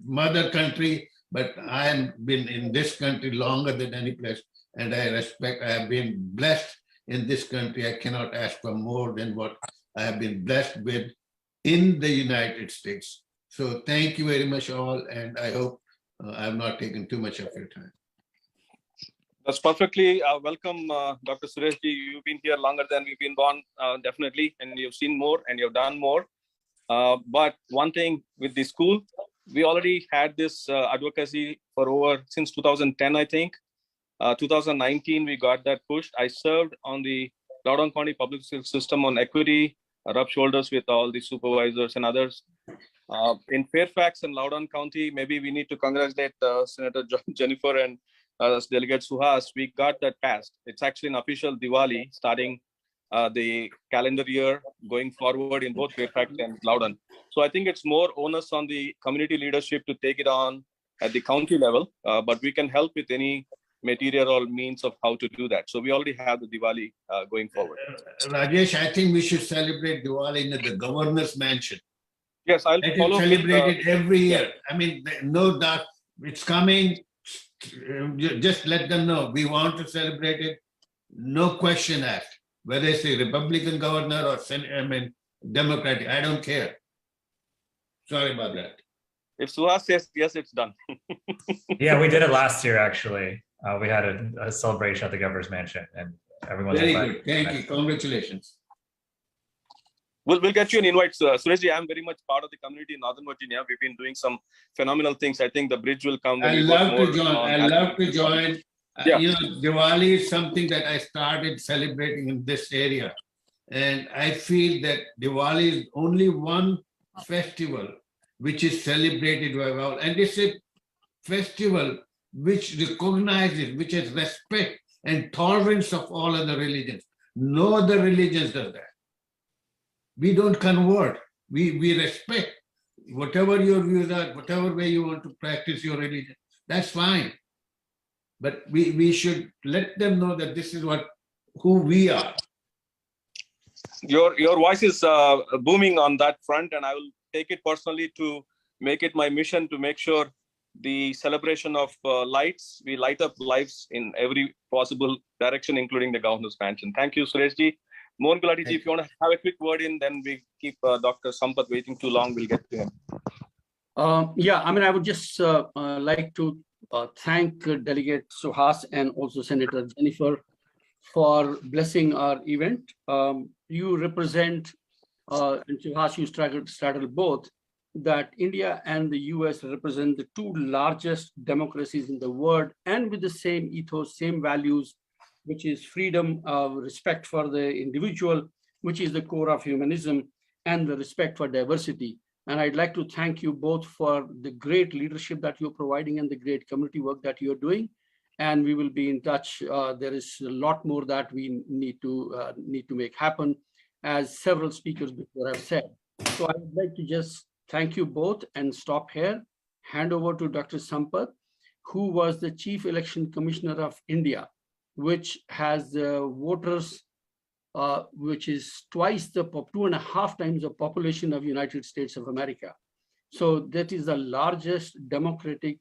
S18: mother country, but I have been in this country longer than any place. And I have been blessed in this country. I cannot ask for more than what I have been blessed with in the United States. So thank you very much all. And I hope I have not taken too much of your time.
S19: That's perfectly welcome, Dr. Sureshji. You've been here longer than we've been born, definitely, and you've seen more and you've done more. But one thing with the school, we already had this advocacy for since 2010, I think. 2019, we got that pushed. I served on the Loudoun County Public School System on equity, rubbed shoulders with all the supervisors and others. In Fairfax and Loudoun County, maybe we need to congratulate Senator Jennifer and Delegate Suhas. We got that passed. It's actually an official Diwali starting the calendar year going forward in both Fairfax and Loudoun. So I think it's more onus on the community leadership to take it on at the county level, but we can help with any material or means of how to do that. So we already have the Diwali going forward.
S18: Rajesh, I think we should celebrate Diwali in the governor's mansion.
S19: Yes, I'll follow.
S18: Celebrate it every year. I mean, no doubt it's coming. Just let them know we want to celebrate it. No question asked. Whether it's a Republican governor or Democratic, I don't care. Sorry about that.
S19: If Suhas says yes, it's done.
S13: Yeah, we did it last year, actually. We had a celebration at the governor's mansion, and everyone's
S18: very
S13: invited.
S18: good. Thank you. Congratulations.
S19: We'll get you an invite, Sureshji. I'm very much part of the community in Northern Virginia. We've been doing some phenomenal things. I think the bridge will come.
S18: I love to join. I love to join.
S19: Yeah.
S18: You know, Diwali is something that I started celebrating in this area. And I feel that Diwali is only one festival which is celebrated by all. And it's a festival which recognizes, which has respect and tolerance of all other religions. No other religions does that. We don't convert. We respect whatever your views are, whatever way you want to practice your religion. That's fine. But we should let them know that this is who we are.
S19: Your voice is booming on that front, and I will take it personally to make it my mission to make sure the celebration of lights, we light up lives in every possible direction, including the governor's mansion. Thank you, Sureshji. Mohan Gulati ji, if you want to have a quick word in, then we keep Dr. Sampath waiting too long, we'll get to him.
S20: Yeah, I mean, I would just like to thank Delegate Suhas and also Senator Jennifer for blessing our event. You represent, and Suhas, you straddle both, that India and the US represent the two largest democracies in the world, and with the same ethos, same values, which is freedom, respect for the individual, which is the core of humanism, and the respect for diversity. And I'd like to thank you both for the great leadership that you're providing and the great community work that you're doing. And we will be in touch. There is a lot more that we need to make happen, as several speakers before have said. So I would like to just thank you both and stop here. Hand over to Dr. Sampath, who was the Chief Election Commissioner of India, which has voters, which is 2.5 times the population of United States of America. So that is the largest democratic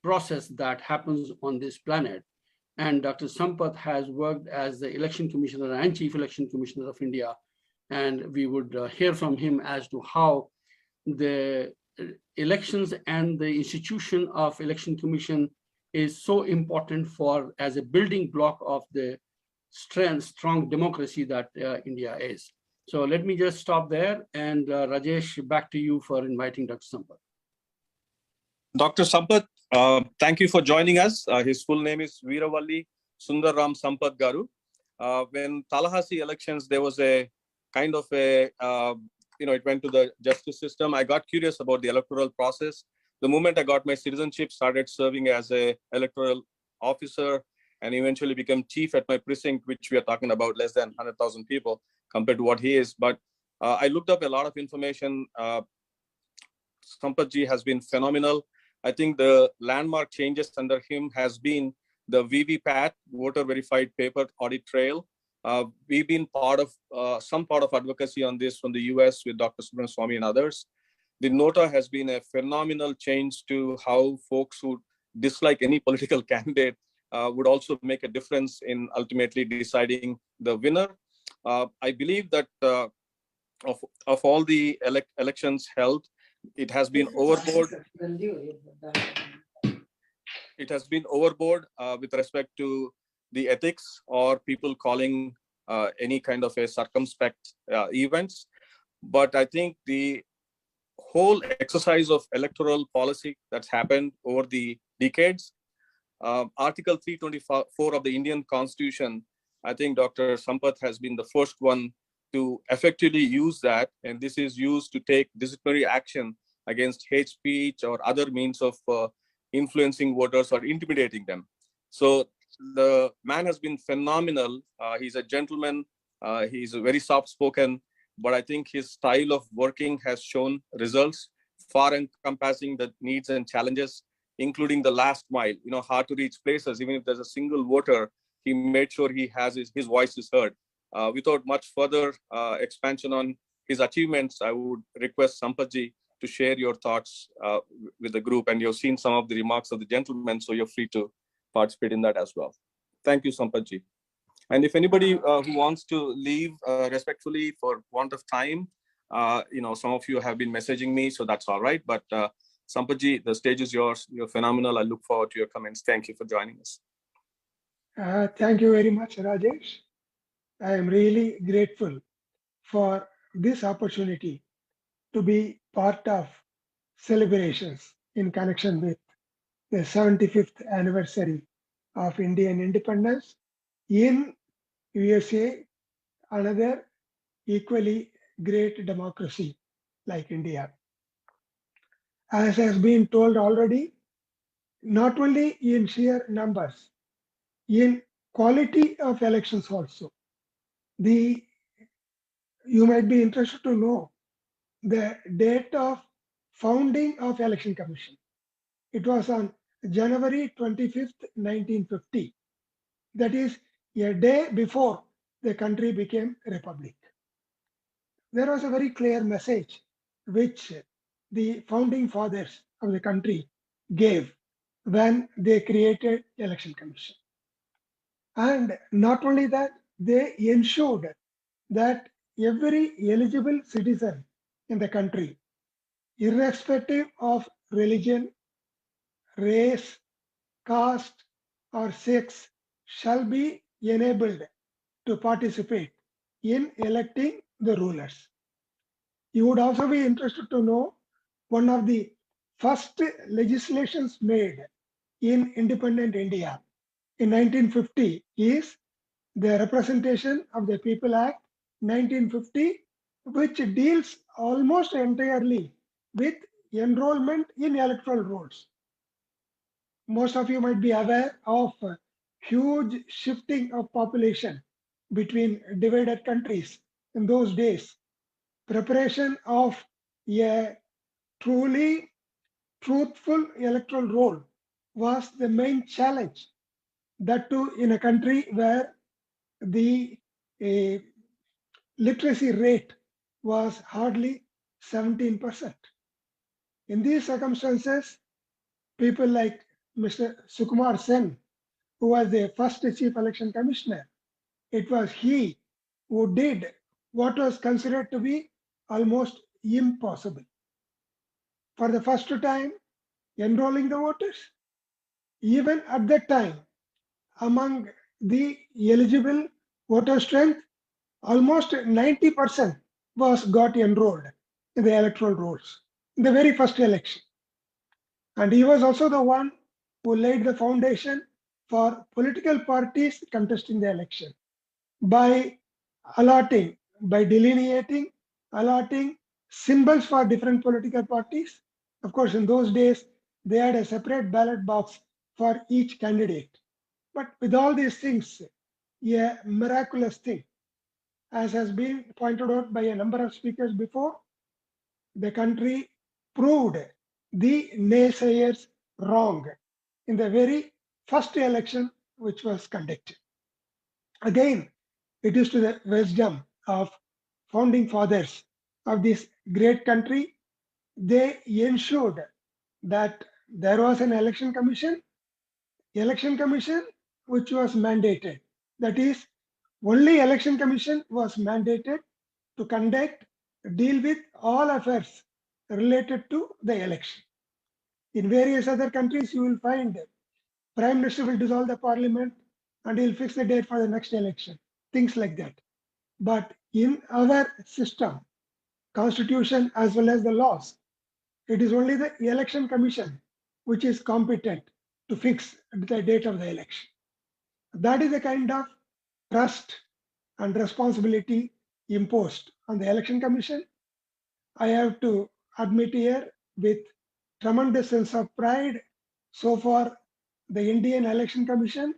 S20: process that happens on this planet. And Dr. Sampath has worked as the election commissioner and chief election commissioner of India. And we would hear from him as to how the elections and the institution of election commission is so important for as a building block of the strong democracy that India is. So let me just stop there, and Rajesh, back to you for inviting Dr. Sampath.
S19: Dr. Sampath, thank you for joining us. His full name is Veeravalli Sundaram Sampath Garu. When Tallahassee elections, there was a kind of a, it went to the justice system. I got curious about the electoral process. The moment I got my citizenship, started serving as a electoral officer, and eventually became chief at my precinct, which we are talking about less than 100,000 people compared to what he is. But I looked up a lot of information. Sampathji has been phenomenal. I think the landmark changes under him has been the VVPAT, voter verified paper audit trail. We've been part of some part of advocacy on this from the US with Dr. Subramanian Swamy and others. The NOTA has been a phenomenal change to how folks who dislike any political candidate would also make a difference in ultimately deciding the winner. I believe that of all the elections held, it has been overboard. It has been overboard with respect to the ethics or people calling any kind of a circumspect events. But I think the whole exercise of electoral policy that's happened over the decades, Article 324 of the Indian Constitution, I think Dr. Sampath has been the first one to effectively use that. And this is used to take disciplinary action against hate speech or other means of influencing voters or intimidating them. So the man has been phenomenal. He's a gentleman. He's very soft-spoken, but I think his style of working has shown results far encompassing the needs and challenges, including the last mile, hard to reach places. Even if there's a single voter, he made sure he has his voice is heard. Without much further expansion on his achievements, I would request Sampathji to share your thoughts with the group. And you've seen some of the remarks of the gentleman, so you're free to participate in that as well. Thank you, Sampathji. And if anybody who wants to leave respectfully for want of time, some of you have been messaging me, so that's all right. But Sampathji, the stage is yours. You're phenomenal. I look forward to your comments. Thank you for joining us.
S21: Thank you very much, Rajesh. I am really grateful for this opportunity to be part of celebrations in connection with the 75th anniversary of Indian independence in USA, another equally great democracy like India. As has been told already, not only in sheer numbers, in quality of elections also. You might be interested to know the date of founding of Election Commission. It was on January 25th, 1950. That is a day before the country became a republic. There was a very clear message which the founding fathers of the country gave when they created Election Commission. And not only that, they ensured that every eligible citizen in the country, irrespective of religion, race, caste, or sex, shall be enabled to participate in electing the rulers. You would also be interested to know one of the first legislations made in independent India in 1950 is the Representation of the People Act 1950, which deals almost entirely with enrollment in electoral rolls. Most of you might be aware of huge shifting of population between divided countries in those days. Preparation of a truly truthful electoral roll was the main challenge, that too in a country where the literacy rate was hardly 17%. In these circumstances, people like Mr. Sukumar Sen, who was the first chief election commissioner, it was he who did what was considered to be almost impossible. For the first time, enrolling the voters. Even at that time, among the eligible voter strength, almost 90% was got enrolled in the electoral rolls in the very first election. And he was also the one who laid the foundation for political parties contesting the election by allotting, by delineating, allotting symbols for different political parties. Of course, in those days, they had a separate ballot box for each candidate. But with all these things, a miraculous thing, as has been pointed out by a number of speakers before, the country proved the naysayers wrong in the very first election which was conducted. Again, it is to the wisdom of founding fathers of this great country. They ensured that there was an election commission which was mandated. That is, only election commission was mandated to conduct, deal with all affairs related to the election. In various other countries, you will find Prime Minister will dissolve the parliament and he'll fix the date for the next election, things like that. But in our system, constitution as well as the laws, it is only the election commission which is competent to fix the date of the election. That is the kind of trust and responsibility imposed on the election commission. I have to admit here with tremendous sense of pride, so far the Indian Election Commission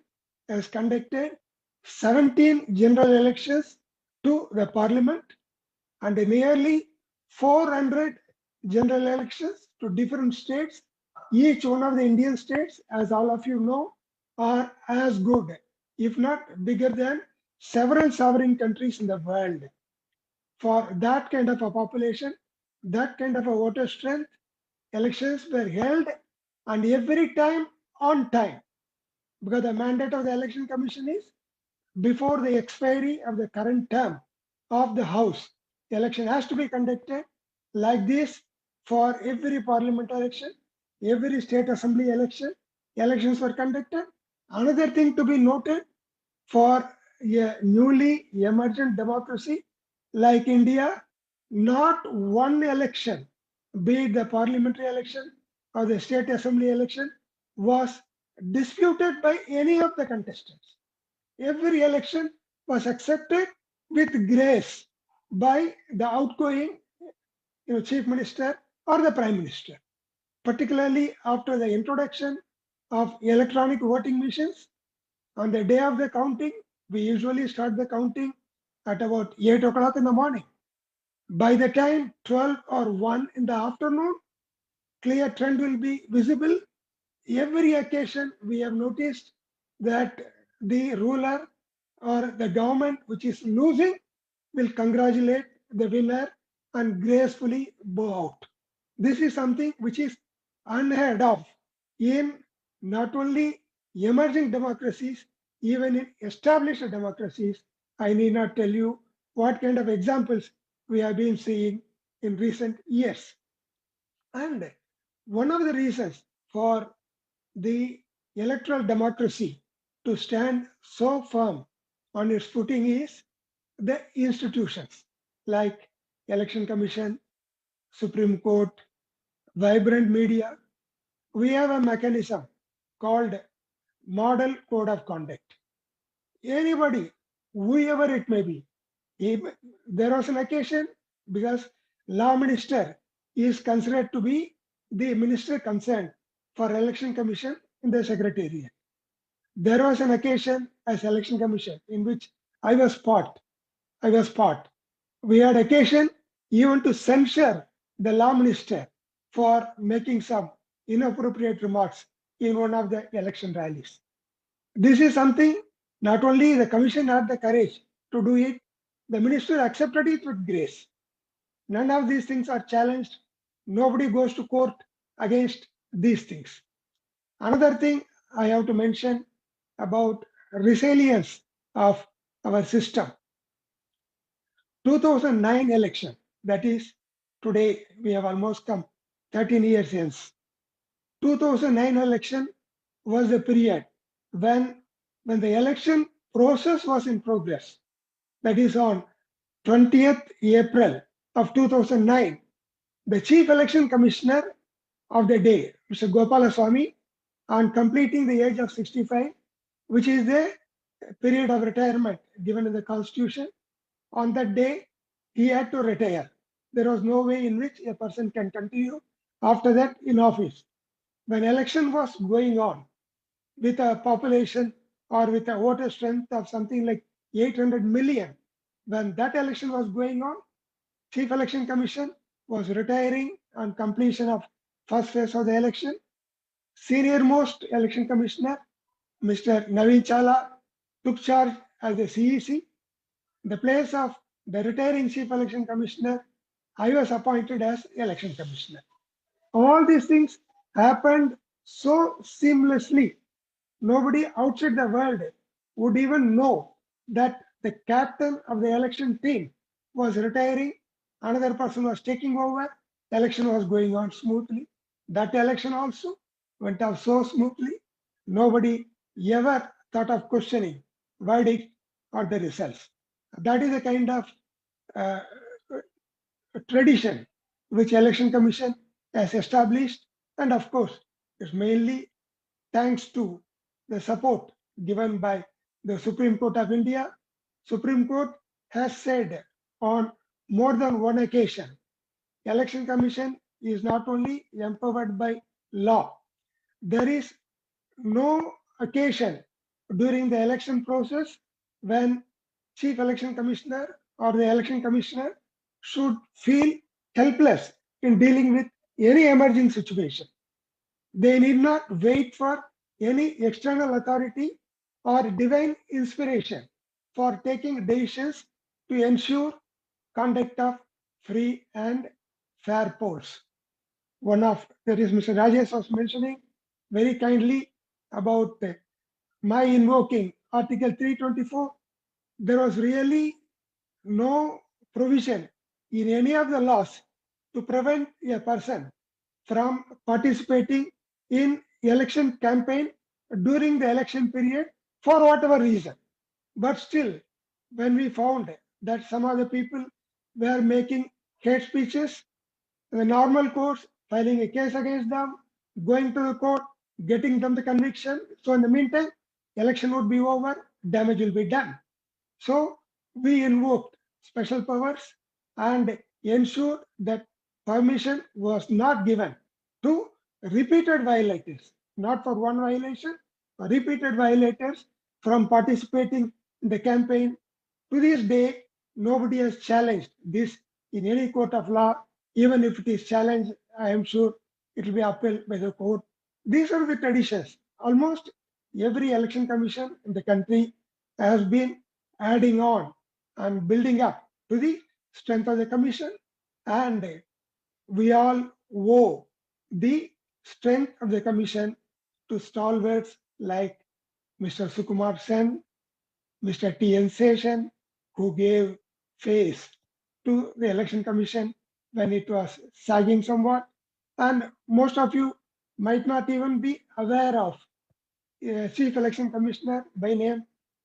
S21: has conducted 17 general elections to the parliament and nearly 400 general elections to different states. Each one of the Indian states, as all of you know, are as good, if not bigger than several sovereign countries in the world. For that kind of a population, that kind of a voter strength, elections were held and every time on time, because the mandate of the election commission is before the expiry of the current term of the House, the election has to be conducted like this for every parliament election, every state assembly election, elections were conducted. Another thing to be noted, for a newly emergent democracy like India, not one election, be it the parliamentary election or the state assembly election, was disputed by any of the contestants. Every election was accepted with grace by the outgoing chief minister or the prime minister, particularly after the introduction of electronic voting machines. On the day of the counting, we usually start the counting at about 8 o'clock in the morning. By the time 12 or 1 in the afternoon, clear trend will be visible. Every occasion we have noticed that the ruler or the government which is losing will congratulate the winner and gracefully bow out. This is something which is unheard of in not only emerging democracies, even in established democracies. I need not tell you what kind of examples we have been seeing in recent years. And one of the reasons for the electoral democracy to stand so firm on its footing is the institutions like Election Commission, Supreme Court, vibrant media. We have a mechanism called Model Code of Conduct. Anybody, whoever it may be, there was an occasion because law minister is considered to be the minister concerned for election commission in the secretariat. There was an occasion as election commission in which I was part. We had occasion even to censure the law minister for making some inappropriate remarks in one of the election rallies. This is something not only the commission had the courage to do it, the minister accepted it with grace. None of these things are challenged. Nobody goes to court against these things. Another thing I have to mention about resilience of our system. 2009 election, that is today we have almost come 13 years since. 2009 election was the period when the election process was in progress. That is on 20th April of 2009. The Chief Election Commissioner of the day, Mr. Gopalaswamy, on completing the age of 65, which is the period of retirement given in the Constitution, on that day, he had to retire. There was no way in which a person can continue after that in office. When election was going on with a population or with a voter strength of something like 800 million, when that election was going on, Chief Election Commission was retiring on completion of first phase of the election. Senior most election commissioner, Mr. Naveen Chala, took charge as the CEC. In the place of the retiring Chief Election Commissioner, I was appointed as Election Commissioner. All these things happened so seamlessly. Nobody outside the world would even know that the captain of the election team was retiring, another person was taking over, the election was going on smoothly. That election also went off so smoothly, nobody ever thought of questioning verdict or the results. That is a kind of tradition which Election Commission has established, and of course, it's mainly thanks to the support given by the Supreme Court of India. Supreme Court has said on more than one occasion, Election Commission is not only empowered by law. There is no occasion during the election process when Chief Election Commissioner or the Election Commissioner should feel helpless in dealing with any emerging situation. They need not wait for any external authority or divine inspiration for taking decisions to ensure conduct of free and fair polls. There is Mr. Rajesh was mentioning very kindly about my invoking Article 324. There was really no provision in any of the laws to prevent a person from participating in election campaign during the election period for whatever reason. But still, when we found that some of the people were making hate speeches, the normal course, filing a case against them, going to the court, getting them the conviction. So in the meantime, election would be over, damage will be done. So we invoked special powers and ensured that permission was not given to repeated violators, not for one violation, but repeated violators from participating in the campaign. To this day, nobody has challenged this in any court of law. Even if it is challenged, I am sure it will be upheld by the court. These are the traditions. Almost every election commission in the country has been adding on and building up to the strength of the commission, and we all owe the strength of the commission to stalwarts like Mr. Sukumar Sen, Mr. T.N. Seshan, who gave face to the election commission when it was sagging somewhat. And most of you might not even be aware of Chief Election Commissioner by name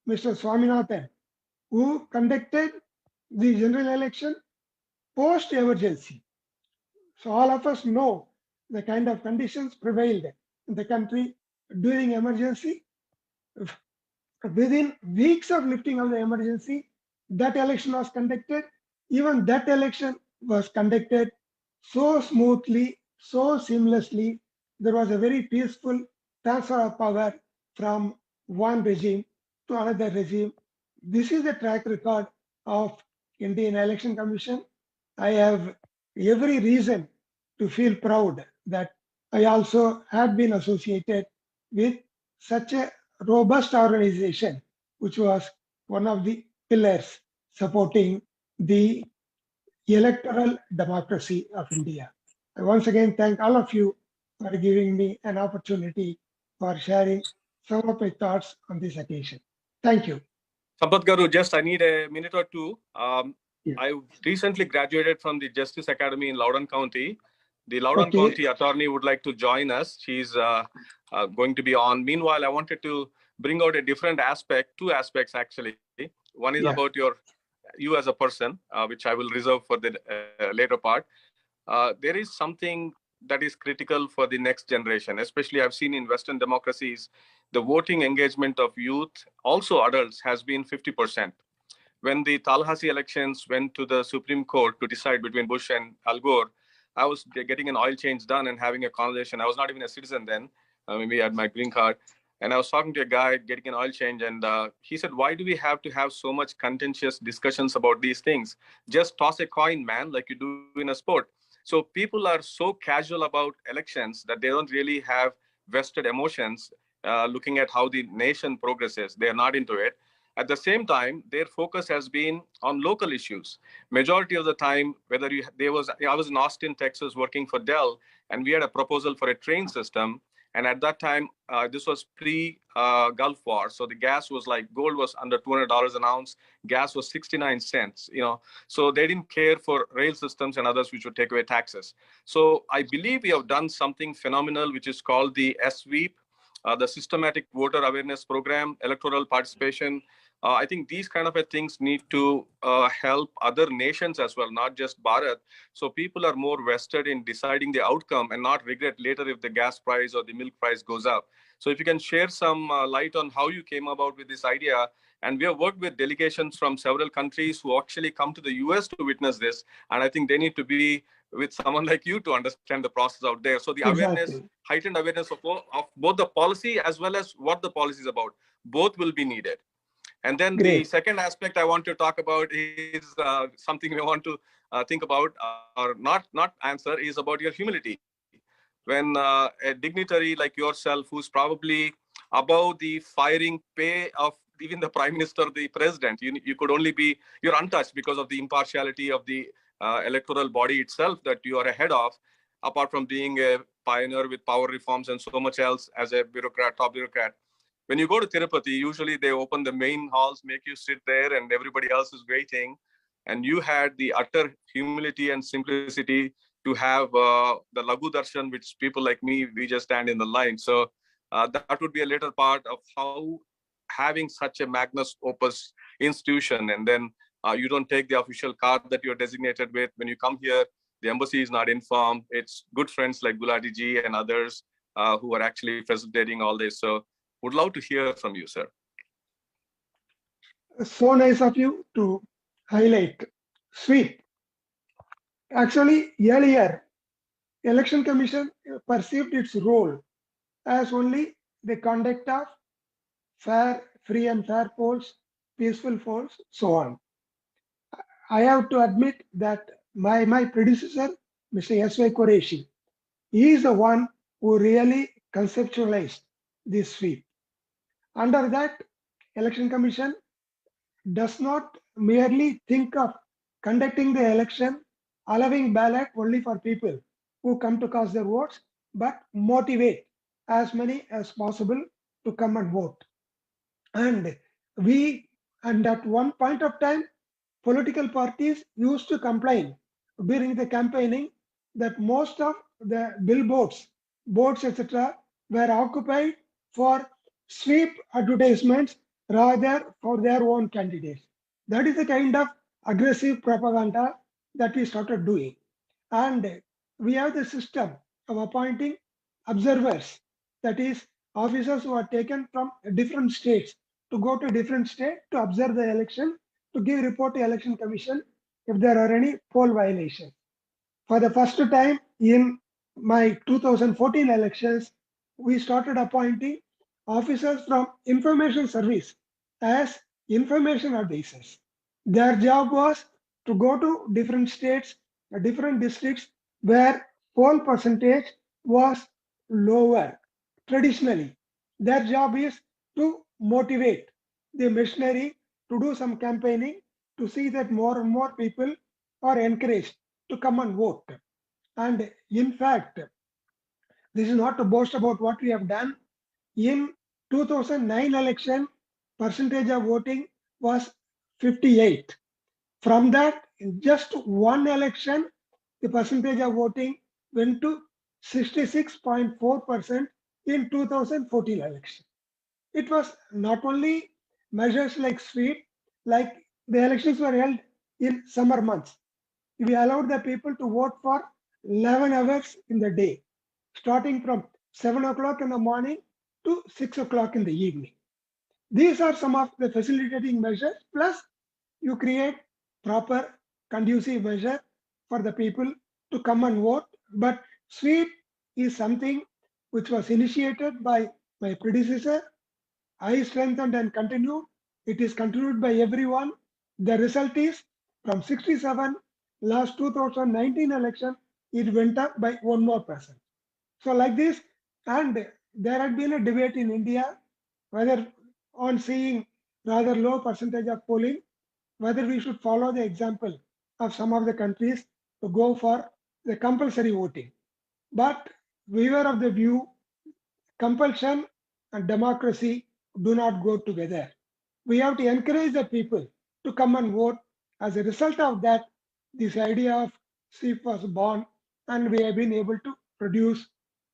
S21: Mr. Swaminathan, who conducted the general election post-emergency. So all of us know the kind of conditions prevailed in the country during emergency. Within weeks of lifting of the emergency, that election was conducted. Even that election was conducted so smoothly, so seamlessly. There was a very peaceful transfer of power from one regime to another regime. This is the track record of Indian Election Commission. I have every reason to feel proud that I also have been associated with such a robust organization, which was one of the pillars supporting the electoral democracy of India. I once again thank all of you for giving me an opportunity for sharing some of my thoughts on this occasion. Thank you.
S19: Sampath Garu, just I need a minute or two.
S21: Yeah.
S19: I recently graduated from the Justice Academy in Loudoun County. The Loudoun
S21: Okay.
S19: County attorney would like to join us. She's going to be on. Meanwhile, I wanted to bring out a different aspect, two aspects actually. One is
S21: Yeah.
S19: about you as a person, which I will reserve for the later part. There is something that is critical for the next generation, especially I've seen in Western democracies, the voting engagement of youth, also adults, has been 50%. When the Tallahassee elections went to the Supreme Court to decide between Bush and Al Gore, I was getting an oil change done and having a conversation. I was not even a citizen then, maybe I had my green card. And I was talking to a guy getting an oil change, and he said, "Why do we have to have so much contentious discussions about these things? Just toss a coin, man, like you do in a sport." So people are so casual about elections that they don't really have vested emotions looking at how the nation progresses. They are not into it. At the same time, their focus has been on local issues. Majority of the time, I was in Austin, Texas, working for Dell, and we had a proposal for a train system. And at that time, this was pre-Gulf War, so the gas was like gold was under $200 an ounce, gas was 69 cents. So they didn't care for rail systems and others which would take away taxes. So I believe we have done something phenomenal, which is called the SWEEP, the Systematic Voter Awareness Program, electoral participation. I think these kind of things need to help other nations as well, not just Bharat. So people are more vested in deciding the outcome and not regret later if the gas price or the milk price goes up. So if you can share some light on how you came about with this idea. And we have worked with delegations from several countries who actually come to the US to witness this. And I think they need to be with someone like you to understand the process out there. So the awareness,
S21: Exactly.
S19: heightened awareness of both the policy as well as what the policy is about, both will be needed. And then the
S21: Great.
S19: second aspect I want to talk about is something we want to think about or not answer is about your humility. When a dignitary like yourself, who's probably above the firing pay of even the prime minister, the president, you could only be, you're untouched because of the impartiality of the electoral body itself that you are ahead of, apart from being a pioneer with power reforms and so much else as a bureaucrat, top bureaucrat. When you go to Tirupati, usually they open the main halls, make you sit there, and everybody else is waiting. And you had the utter humility and simplicity to have the Lagu Darshan, which people like me, we just stand in the line. So that would be a little part of how having such a magnus opus institution, and then you don't take the official card that you're designated with. When you come here, the embassy is not informed. It's good friends like Gulati ji and others who are actually facilitating all this. So would love to hear from you, sir.
S21: So nice of you to highlight sweep. Actually, earlier, Election Commission perceived its role as only the conduct of fair, free and fair polls, peaceful polls, so on. I have to admit that my predecessor, Mr. S.Y. Qureshi, he is the one who really conceptualized this sweep. Under that, Election Commission does not merely think of conducting the election, allowing ballot only for people who come to cast their votes, but motivate as many as possible to come and vote. And at one point of time, political parties used to complain during the campaigning that most of the billboards, boards, etc., were occupied for sweep advertisements rather for their own candidates. That is the kind of aggressive propaganda that we started doing. And we have the system of appointing observers, that is, officers who are taken from different states to go to different state to observe the election, to give report to Election Commission if there are any poll violations. For the first time in my 2014 elections, we started appointing officers from information service as information advisors. Their job was to go to different states, different districts where poll percentage was lower. Traditionally, their job is to motivate the machinery to do some campaigning to see that more and more people are encouraged to come and vote. And in fact, this is not to boast about what we have done. In 2009 election, percentage of voting was 58. From that, in just one election, the percentage of voting went to 66.4% in 2014 election. It was not only measures like sweep, like the elections were held in summer months. We allowed the people to vote for 11 hours in the day, starting from 7 o'clock in the morning to 6 o'clock in the evening. These are some of the facilitating measures, plus you create proper conducive measure for the people to come and vote. But sweep is something which was initiated by my predecessor. I strengthened and continued. It is continued by everyone. The result is from 67 last 2019 election, it went up by 1 more percent. So like this, and there had been a debate in India whether on seeing rather low percentage of polling, whether we should follow the example of some of the countries to go for the compulsory voting. But we were of the view compulsion and democracy do not go together. We have to encourage the people to come and vote. As a result of that, this idea of sweep was born, and we have been able to produce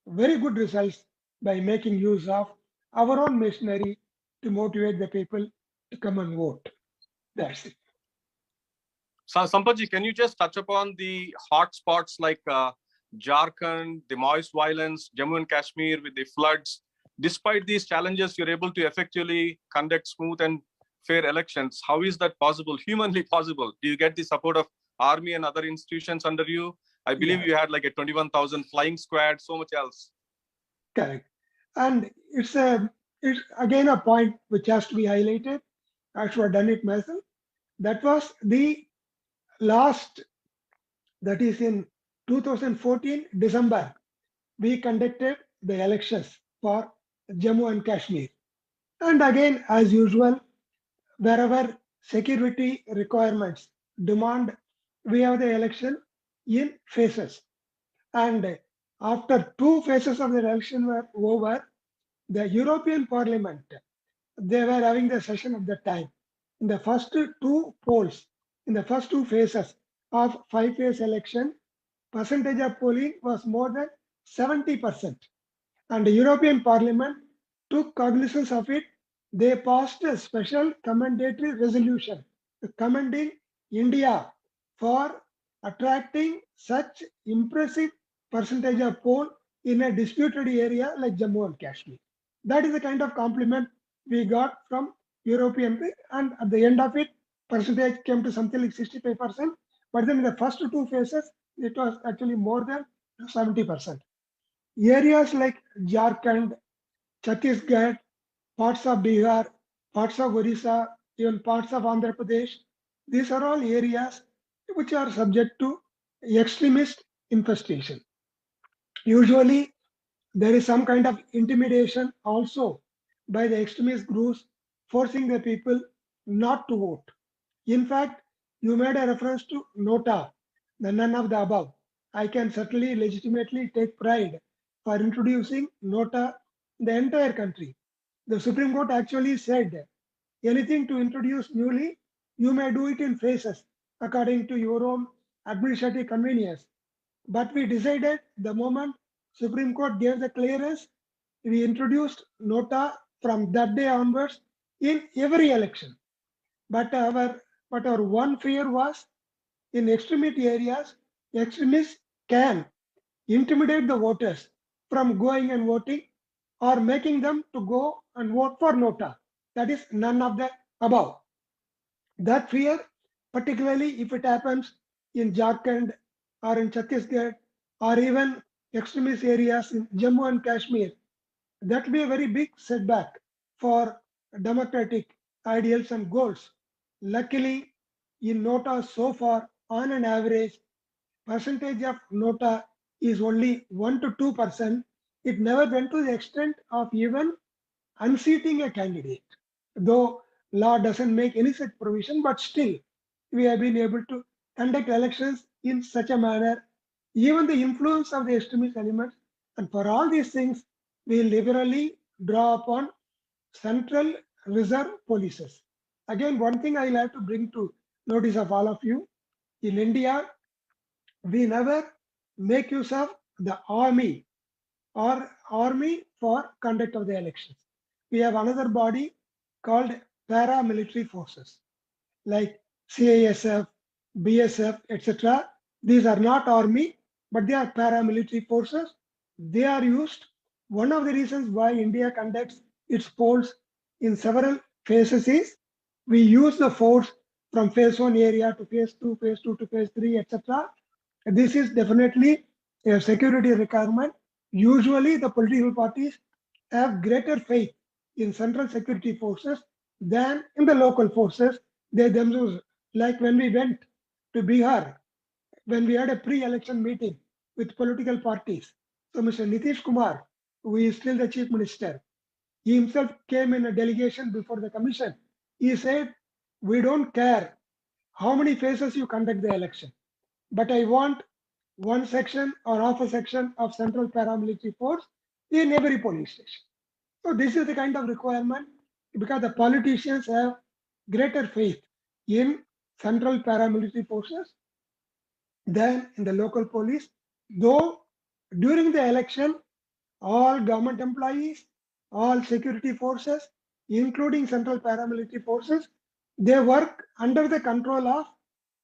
S21: very good results by making use of our own machinery to motivate the people to come and vote. That's it.
S19: So, Sampathji, can you just touch upon the hot spots like Jharkhand, the Maoist violence, Jammu and Kashmir with the floods? Despite these challenges, you're able to effectively conduct smooth and fair elections. How is that possible, humanly possible? Do you get the support of army and other institutions under you? I believe you had like a 21,000 flying squad, so much else.
S21: Correct. And it's again a point which has to be highlighted. I should have done it myself. That was the last, that is in 2014 December, we conducted the elections for Jammu and Kashmir. And again, as usual, wherever security requirements demand, we have the election in phases. And after 2 phases of the election were over, the European Parliament, they were having the session at that time. In the first 2 polls, in the first 2 phases of 5-phase election, percentage of polling was more than 70%. And the European Parliament took cognizance of it. They passed a special commendatory resolution commending India for attracting such impressive percentage of poll in a disputed area like Jammu and Kashmir. That is the kind of compliment we got from European, and at the end of it, percentage came to something like 65%. But then in the first 2 phases, it was actually more than 70%. Areas like Jharkhand, Chhattisgarh, parts of Bihar, parts of Orissa, even parts of Andhra Pradesh, these are all areas which are subject to extremist infestation. Usually, there is some kind of intimidation also by the extremist groups forcing the people not to vote. In fact, you made a reference to Nota, the none of the above. I can certainly legitimately take pride for introducing Nota in the entire country. The Supreme Court actually said anything to introduce newly, you may do it in phases according to your own administrative convenience. But we decided the moment Supreme Court gave the clearance, we introduced Nota from that day onwards in every election. But our one fear was, in extremity areas, extremists can intimidate the voters from going and voting or making them to go and vote for Nota. That is none of the above. That fear, particularly if it happens in Jharkhand or in Chhattisgarh or even extremist areas in Jammu and Kashmir, that will be a very big setback for democratic ideals and goals. Luckily, in Nota so far, on an average, percentage of Nota is only 1 to 2%. It never went to the extent of even unseating a candidate, though law doesn't make any such provision, but still we have been able to conduct elections in such a manner even the influence of the extremist elements. And for all these things, we liberally draw upon central reserve polices. Again, one thing I'll have to bring to notice of all of you, in India, we never make use of the army or army for conduct of the elections. We have another body called paramilitary forces like CISF, BSF, etc. These are not army, but they are paramilitary forces. They are used. One of the reasons why India conducts its polls in several phases is we use the force from phase 1 area to phase 2, phase 2 to phase 3, etc. This is definitely a security requirement. Usually, the political parties have greater faith in central security forces than in the local forces. They themselves, like when we went to Bihar, when we had a pre-election meeting with political parties. So Mr. Nitish Kumar, who is still the chief minister, he himself came in a delegation before the commission. He said, we don't care how many phases you conduct the election, but I want one section or half a section of central paramilitary force in every police station. So this is the kind of requirement because the politicians have greater faith in central paramilitary forces than in the local police. Though during the election, all government employees, all security forces, including central paramilitary forces, they work under the control of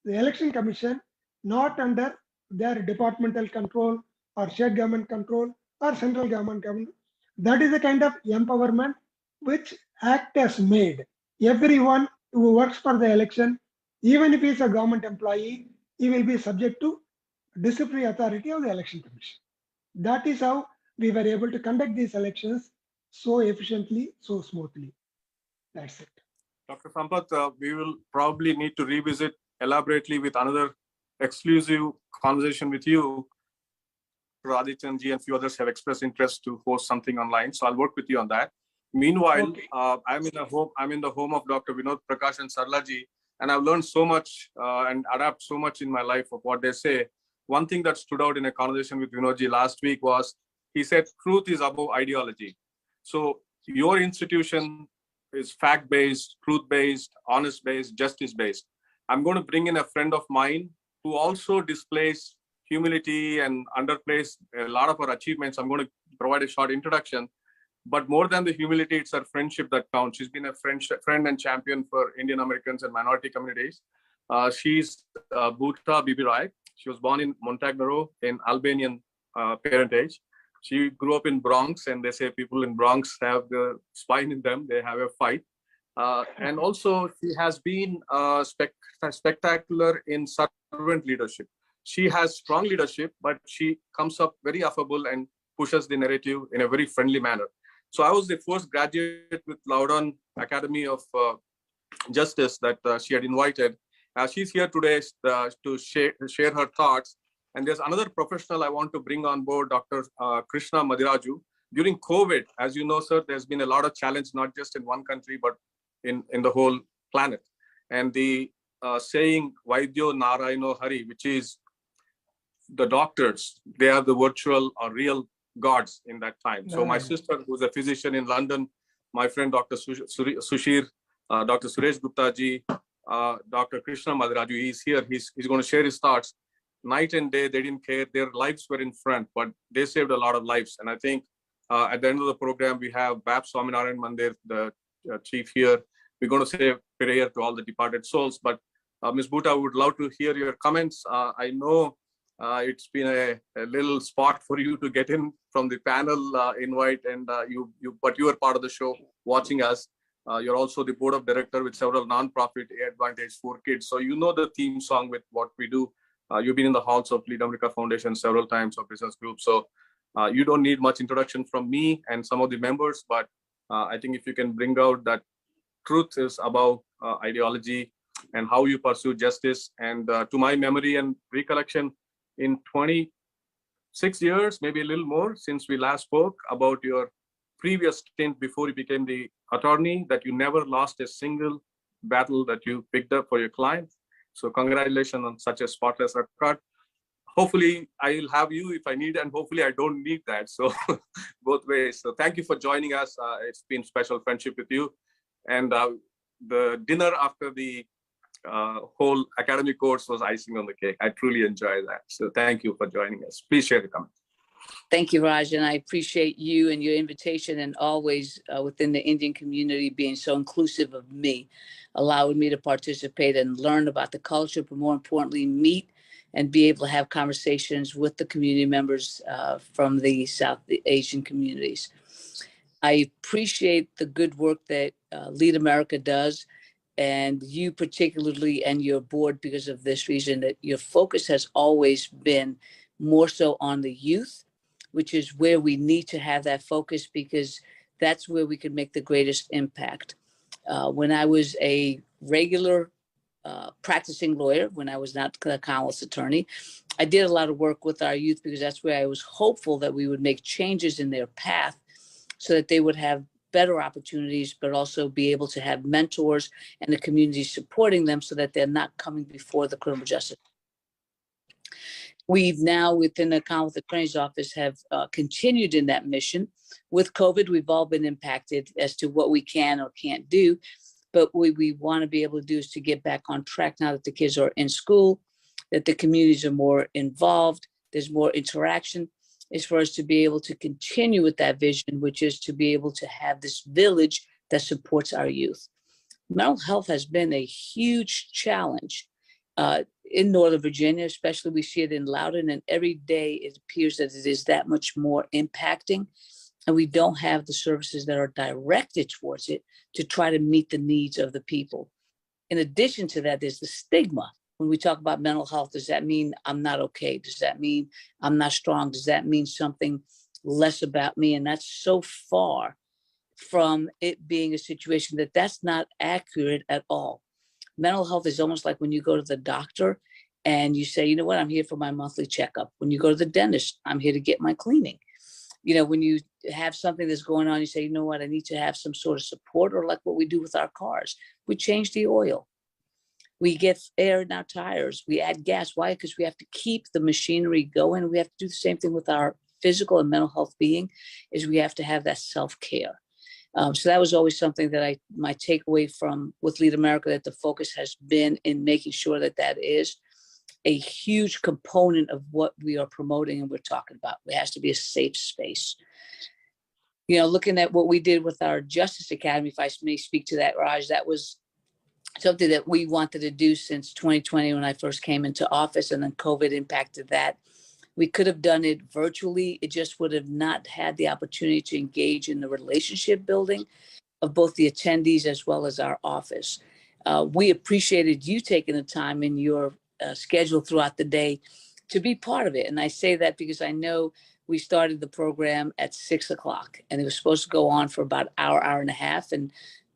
S21: the election commission, not under their departmental control or state government control or central government control. That is the kind of empowerment which Act has made. Everyone who works for the election, even if he is a government employee, he will be subject to disciplinary authority of the election commission. That is how we were able to conduct these elections so efficiently, so smoothly. That's it.
S19: Dr. Sampath, we will probably need to revisit elaborately with another exclusive conversation with you. Radhichan ji and few others have expressed interest to host something online, so I'll work with you on that. Meanwhile,
S21: Okay.
S19: I'm in the home of Dr. Vinod Prakash and Sarla ji, and I've learned so much and adapt so much in my life of what they say. One thing that stood out in a conversation with Vinod ji last week was he said truth is above ideology. So your institution is fact-based, truth-based, honest-based, justice-based. I'm going to bring in a friend of mine who also displays humility and underplays a lot of our achievements. I'm going to provide a short introduction. But more than the humility, it's her friendship that counts. She's been a friend and champion for Indian Americans and minority communities. She's Bhuta Bibi Rai. She was born in Montenegro in Albanian parentage. She grew up in Bronx, and they say people in Bronx have the spine in them. They have a fight. And also, she has been spectacular in servant leadership. She has strong leadership, but she comes up very affable and pushes the narrative in a very friendly manner. So I was the first graduate with Loudon Academy of Justice that she had invited. She's here today to share her thoughts. And there's another professional I want to bring on board, Dr. Krishna Madiraju. During COVID, as you know, sir, there's been a lot of challenge, not just in one country, but in the whole planet. And the saying, Vaidyo Narayano Hari, which is the doctors, they are the virtual or real gods in that time. So my sister, who's a physician in London, my friend, Dr. Sushir, Dr. Suresh Gupta ji, Dr. Krishna Madiraju, he's here. He's going to share his thoughts. Night and day, they didn't care. Their lives were in front, but they saved a lot of lives. And I think at the end of the program, we have Bab Swaminarayan Mandir, the chief here. We're going to say a prayer to all the departed souls. But Ms. Bhuta, I would love to hear your comments. I know it's been a little spot for you to get in from the panel invite, and but you are part of the show watching us. You're also the board of director with several non-profit Advantage for Kids. So you know the theme song with what we do. You've been in the halls of Lead America Foundation several times of business groups. So you don't need much introduction from me and some of the members, but I think if you can bring out that truth is above ideology and how you pursue justice. And to my memory and recollection, in 26 years, maybe a little more since we last spoke about your previous stint before you became the attorney, that you never lost a single battle that you picked up for your client. So congratulations on such a spotless record. hopefully I'll have you if I need, and hopefully I don't need that. So both ways. So thank you for joining us. It's been special friendship with you. And the dinner after the whole academic course was icing on the cake. I truly enjoyed that. So thank you for joining us. Please share the comment.
S16: Thank you, Raj, and I appreciate you and your invitation, and always within the Indian community being so inclusive of me, allowing me to participate and learn about the culture, but more importantly, meet and be able to have conversations with the community members from the South Asian communities. I appreciate the good work that Lead America does, and you particularly and your board, because of this reason, that your focus has always been more so on the youth, which is where we need to have that focus, because that's where we can make the greatest impact. When I was a regular practicing lawyer, when I was not a Commonwealth attorney, I did a lot of work with our youth, because that's where I was hopeful that we would make changes in their path so that they would have better opportunities, but also be able to have mentors and the community supporting them so that they're not coming before the criminal justice. We've now, within the Commonwealth Attorney's Office, have continued in that mission. With COVID, we've all been impacted as to what we can or can't do. But what we want to be able to do is to get back on track now that the kids are in school, that the communities are more involved, there's more interaction, is for us to be able to continue with that vision, which is to be able to have this village that supports our youth. Mental health has been a huge challenge in Northern Virginia, especially we see it in Loudoun, and every day it appears that it is that much more impacting, and we don't have the services that are directed towards it to try to meet the needs of the people. In addition to that, there's the stigma. When we talk about mental health, does that mean I'm not okay? Does that mean I'm not strong? Does that mean something less about me? And that's so far from it being a situation that that's not accurate at all. Mental health is almost like when you go to the doctor and you say, you know what, I'm here for my monthly checkup. When you go to the dentist, I'm here to get my cleaning. You know, when you have something that's going on, you say, you know what, I need to have some sort of support, or like what we do with our cars. We change the oil. We get air in our tires. We add gas. Why? Because we have to keep the machinery going. We have to do the same thing with our physical and mental health being, is we have to have that self-care. So that was always something that my takeaway from with Lead America, that the focus has been in making sure that that is a huge component of what we are promoting and we're talking about. It has to be a safe space. You know, looking at what we did with our Justice Academy, if I may speak to that, Raj, that was something that we wanted to do since 2020 when I first came into office, and then COVID impacted that. We could have done it virtually. It just would have not had the opportunity to engage in the relationship building of both the attendees as well as our office. We appreciated you taking the time in your schedule throughout the day to be part of it. And I say that because I know we started the program at 6 o'clock, and it was supposed to go on for about an hour and a half. And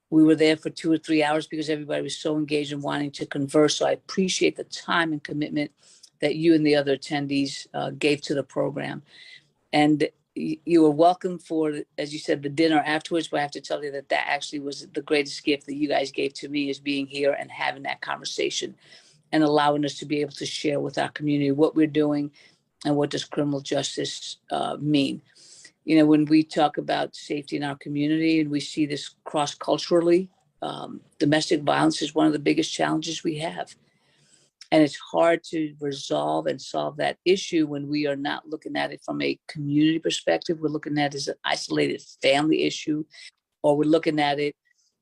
S16: we were there for 2 or 3 hours because everybody was so engaged in wanting to converse. So I appreciate the time and commitment that you and the other attendees gave to the program. And you were welcome for, as you said, the dinner afterwards, but I have to tell you that that actually was the greatest gift that you guys gave to me, is being here and having that conversation and allowing us to be able to share with our community what we're doing and what does criminal justice mean. You know, when we talk about safety in our community and we see this cross-culturally, domestic violence is one of the biggest challenges we have. And it's hard to resolve and solve that issue when we are not looking at it from a community perspective. We're looking at it as an isolated family issue, or we're looking at it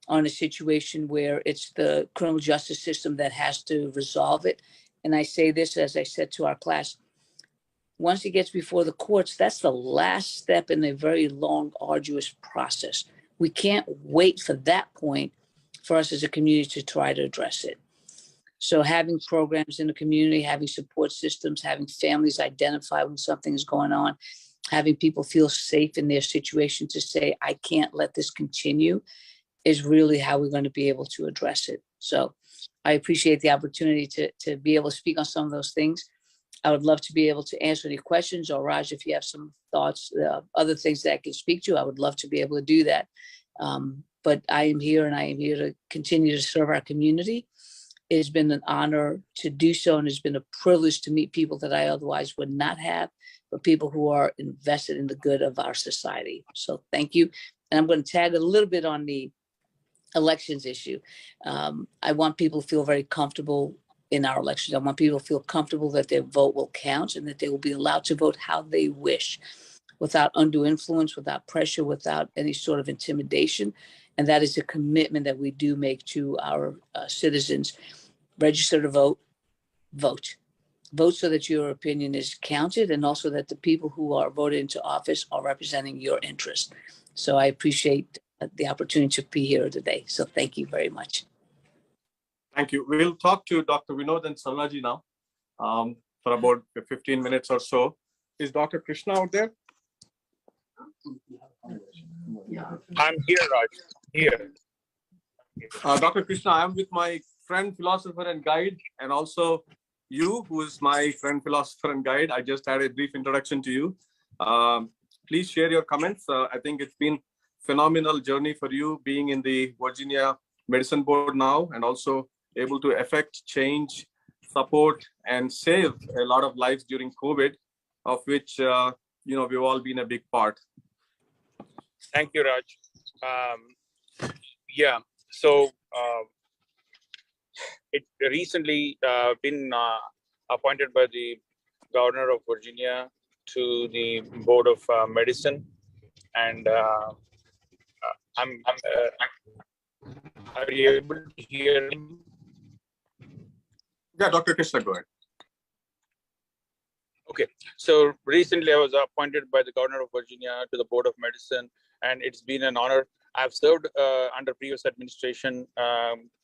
S16: on a situation where it's the criminal justice system that has to resolve it. And I say this, as I said to our class, once it gets before the courts, that's the last step in a very long, arduous process. We can't wait for that point for us as a community to try to address it. So having programs in the community, having support systems, having families identify when something is going on, having people feel safe in their situation to say, I can't let this continue, is really how we're going to be able to address it. So I appreciate the opportunity to be able to speak on some of those things. I would love to be able to answer any questions, or Raj, if you have some thoughts, other things that I can speak to, I would love to be able to do that. But I am here, and I am here to continue to serve our community
S4: It's been an honor to do so, and it's been a privilege to meet people that I otherwise would not have, but people who are invested in the good of our society. So thank you. And I'm going to tag a little bit on the elections issue. I want people to feel very comfortable in our elections. I want people to feel comfortable that their vote will count and that they will be allowed to vote how they wish, without undue influence, without pressure, without any sort of intimidation. And that is a commitment that we do make to our citizens. Register to vote, vote. Vote so that your opinion is counted, and also that the people who are voted into office are representing your interest. So I appreciate the opportunity to be here today. So thank you very much.
S19: Thank you. We'll talk to Dr. Vinod and Sarnaji now for about 15 minutes or so. Is Dr. Krishna out there?
S22: I'm here, Raj. Here.
S19: Dr. Krishna, I'm with my friend, philosopher and guide, and also you, who is my friend, philosopher and guide. I just had a brief introduction to you. Please share your comments. I think it's been phenomenal journey for you being in the Virginia Medicine Board now, and also able to affect change, support, and save a lot of lives during COVID, of which we've all been a big part.
S22: Thank you, Raj. Yeah, so it recently been appointed by the Governor of Virginia to the Board of Medicine, and are you able to hear me?
S19: Yeah, Dr. Krishna, go ahead.
S22: Okay, so recently I was appointed by the Governor of Virginia to the Board of Medicine, and it's been an honor. I've served under previous administration.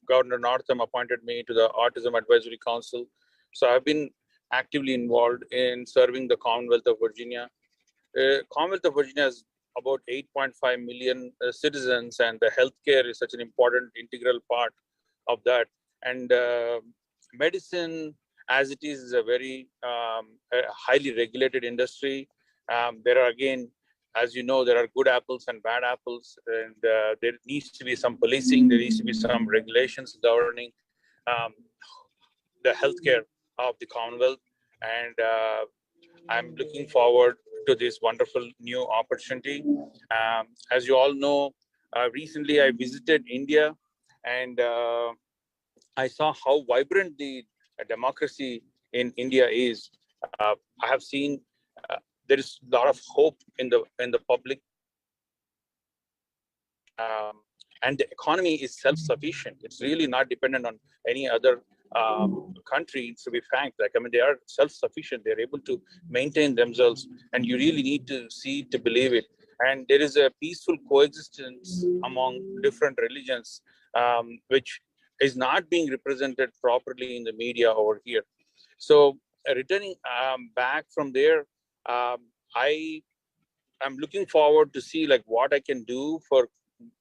S22: Governor Northam appointed me to the Autism Advisory Council. So I've been actively involved in serving the Commonwealth of Virginia. Commonwealth of Virginia has about 8.5 million citizens, and the healthcare is such an important integral part of that. And medicine, as it is a very highly regulated industry. There are, again, as you know, there are good apples and bad apples, and there needs to be some policing, there needs to be some regulations governing the healthcare of the Commonwealth. And I'm looking forward to this wonderful new opportunity. As you all know, recently I visited India, and I saw how vibrant the democracy in India is. I have seen there is a lot of hope in the public, and the economy is self-sufficient. It's really not dependent on any other country. To be frank, they are self-sufficient. They're able to maintain themselves, and you really need to see to believe it. And there is a peaceful coexistence among different religions, which is not being represented properly in the media over here. So returning back from there, I am looking forward to see what I can do for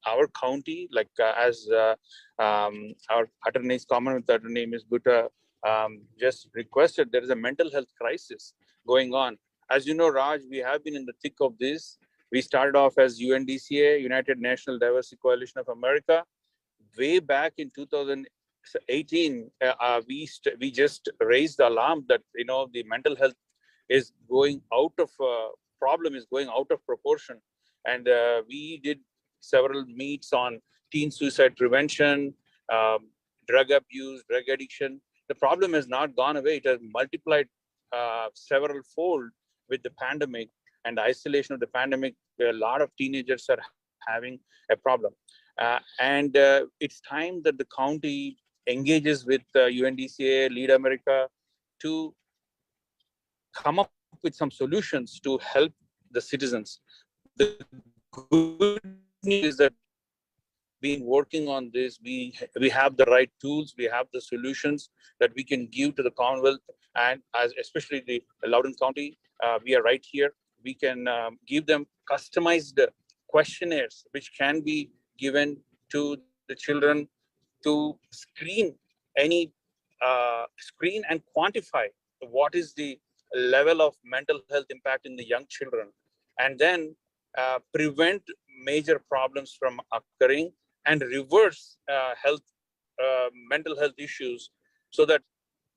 S22: our county, as our attorney's Commonwealth attorney, Ms. Butta, just requested. There is a mental health crisis going on. As you know, Raj, we have been in the thick of this. We started off as UNDCA, United National Diversity Coalition of America. Way back in 2018, we just raised the alarm that the mental health is going out of problem is going out of proportion, and we did several meets on teen suicide prevention, drug abuse, drug addiction. The problem has not gone away; it has multiplied several fold with the pandemic and the isolation of the pandemic, where a lot of teenagers are having a problem. And it's time that the county engages with UNDCA, Lead America, to come up with some solutions to help the citizens. The good news is that been working on this, we have the right tools, we have the solutions that we can give to the Commonwealth, and especially the Loudoun County, we are right here. We can give them customized questionnaires which can be given to the children to screen and quantify what is the level of mental health impact in the young children, and then prevent major problems from occurring and reverse health mental health issues so that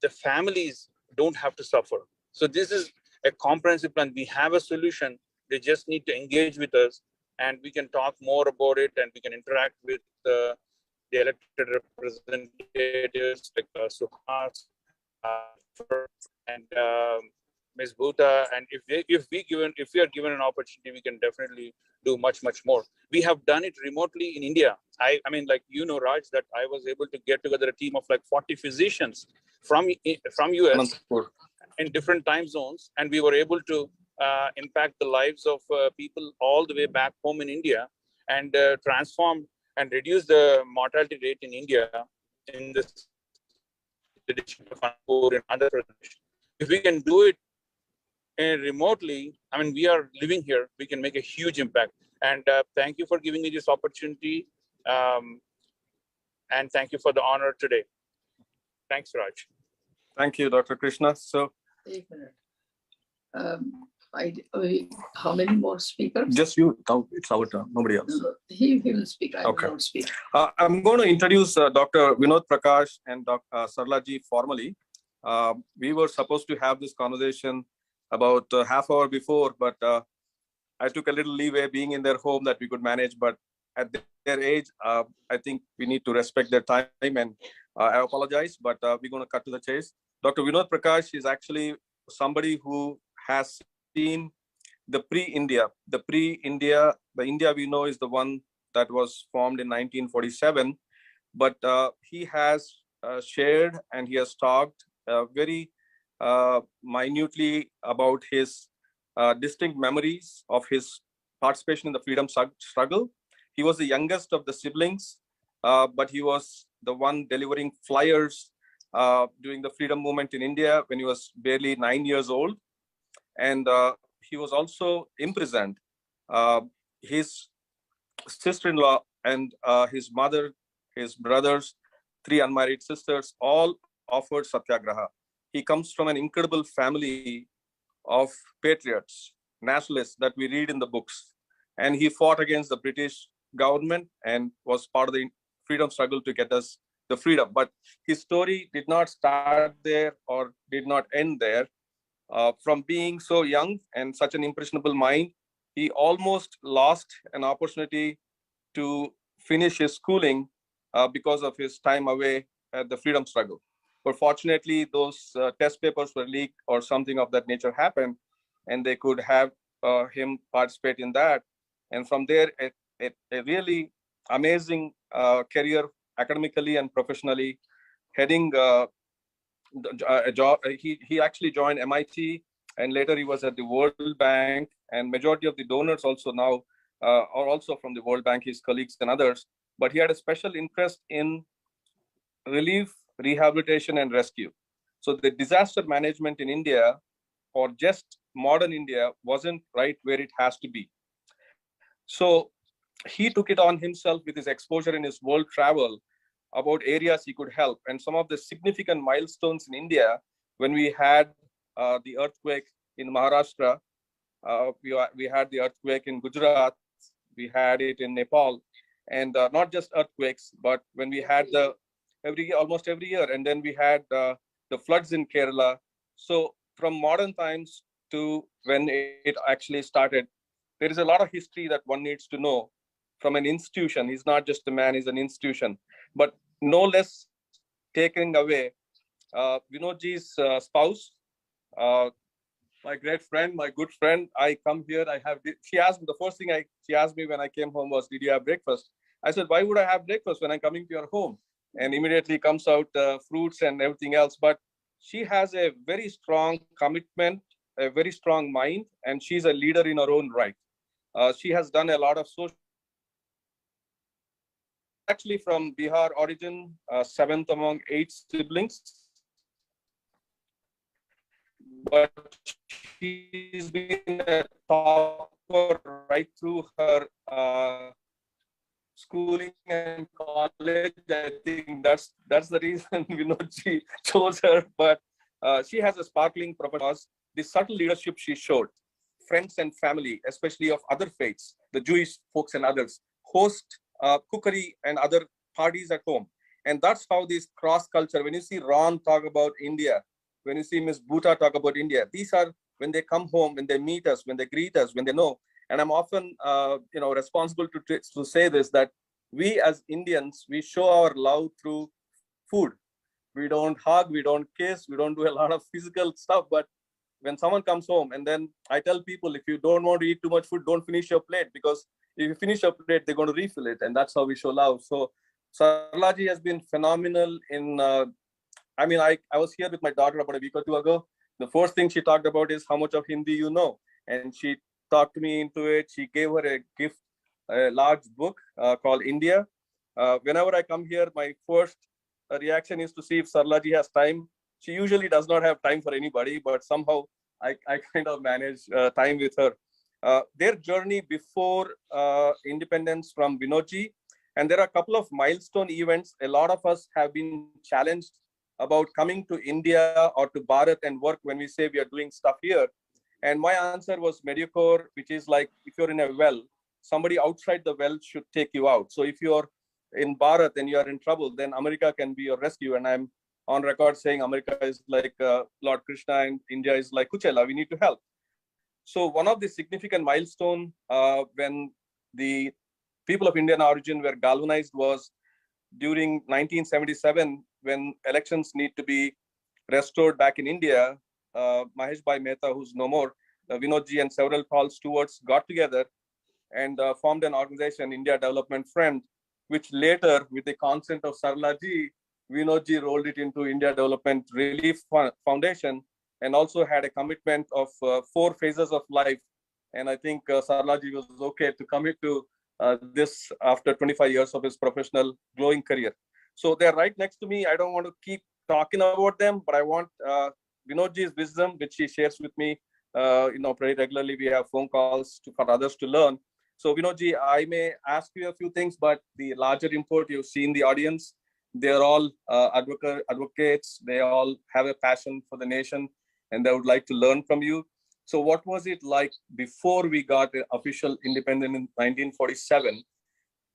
S22: the families don't have to suffer. So this is a comprehensive plan. We have a solution. They just need to engage with us, and we can talk more about it, and we can interact with the elected representatives like Suhas and Ms. Bhuta. And if we are given an opportunity, we can definitely do much more. We have done it remotely in India. I mean, like, you know, Raj, that I was able to get together a team of like 40 physicians from US in different time zones, and we were able to impact the lives of people all the way back home in India, and transform and reduce the mortality rate in India in this district of Kanpur in Andhra Pradesh. If we can do it remotely, I mean, we are living here, we can make a huge impact. And thank you for giving me this opportunity. And thank you for the honor today. Thanks, Raj.
S19: Thank you, Dr. Krishna. So,
S16: how many more speakers?
S19: just you. Now it's our turn. Nobody else.
S16: He will speak. I
S19: Okay.
S16: will not speak.
S19: I'm going to introduce Dr. Vinod Prakash and Dr. Sarlaji formally. We were supposed to have this conversation about half hour before, but I took a little leeway being in their home that we could manage. But at their age, I think we need to respect their time, and I apologize, but we're going to cut to the chase. Dr. Vinod Prakash is actually somebody who has seen the pre-India. The India we know is the one that was formed in 1947, but he has shared and he has talked very minutely about his distinct memories of his participation in the freedom struggle. He was the youngest of the siblings, but he was the one delivering flyers during the freedom movement in India when he was barely 9 years old. And he was also imprisoned. His sister-in-law and his mother, his brothers, 3 unmarried sisters, all offered satyagraha. He comes from an incredible family of patriots, nationalists that we read in the books. And he fought against the British government and was part of the freedom struggle to get us the freedom. But his story did not start there or did not end there. From being so young and such an impressionable mind, he almost lost an opportunity to finish his schooling because of his time away at the freedom struggle. But fortunately, those test papers were leaked or something of that nature happened, and they could have him participate in that. And from there, a really amazing career academically and professionally, heading a job. He actually joined MIT, and later he was at the World Bank, and majority of the donors also now are also from the World Bank, his colleagues and others. But he had a special interest in relief, rehabilitation, and rescue. So the disaster management in India, or just modern India, wasn't right where it has to be. So he took it on himself with his exposure in his world travel about areas he could help. And some of the significant milestones in India, when we had the earthquake in Maharashtra, we had the earthquake in Gujarat, we had it in Nepal, and not just earthquakes, but when we had almost every year, and then we had the floods in Kerala. So from modern times to when it actually started, there is a lot of history that one needs to know from an institution. He's not just a man, he's an institution. But no less taking away Vinodji's spouse, my great friend, my good friend. I come here, she asked me, the first thing she asked me when I came home was, did you have breakfast? I said, why would I have breakfast when I'm coming to your home? And immediately comes out fruits and everything else. But she has a very strong commitment, a very strong mind, and she's a leader in her own right. She has done a lot of social. Actually from Bihar origin, 7th among 8 siblings. But she's been a topper right through her schooling and college. I think that's the reason she chose her. But she has a sparkling profession. The subtle leadership she showed, friends and family, especially of other faiths, the Jewish folks and others, host cookery and other parties at home. And that's how this cross culture, when you see Ron talk about India, when you see Ms. Bhuta talk about India, these are when they come home, when they meet us, when they greet us, when they know. And I'm often, responsible to say this, that we as Indians, we show our love through food. We don't hug, we don't kiss, we don't do a lot of physical stuff. But when someone comes home, and then I tell people, if you don't want to eat too much food, don't finish your plate, because if you finish your plate, they're going to refill it. And that's how we show love. So Sarlaji has been phenomenal in, I was here with my daughter about a week or two ago. The first thing she talked about is how much of Hindi you know. And she talked me into it. She gave her a gift, a large book called India. Whenever I come here, my first reaction is to see if Sarlaji has time. She usually does not have time for anybody, but somehow I kind of manage time with her. Their journey before independence from Vinodji, and there are a couple of milestone events. A lot of us have been challenged about coming to India or to Bharat and work when we say we are doing stuff here. And my answer was Mediocre, which is like, if you're in a well, somebody outside the well should take you out. So if you're in Bharat and you are in trouble, then America can be your rescue. And I'm on record saying America is like Lord Krishna and India is like Kuchela. We need to help. So one of the significant milestone when the people of Indian origin were galvanized was during 1977, when elections need to be restored back in India. Mahesh Bhai Mehta, who's no more, Vinodji and several tall stewards got together and formed an organization, India Development Front, which later, with the consent of Sarlaji, Vinodji rolled it into India Development Relief Foundation, and also had a commitment of 4 phases of life. And I think Sarlaji was okay to commit to this after 25 years of his professional glowing career. So they're right next to me. I don't want to keep talking about them, but I want Vinodji's wisdom, which he shares with me, pretty regularly. We have phone calls for others to learn. So Vinodji, I may ask you a few things, but the larger import you've seen the audience, they're all advocates. They all have a passion for the nation, and they would like to learn from you. So what was it like before we got official independence in 1947?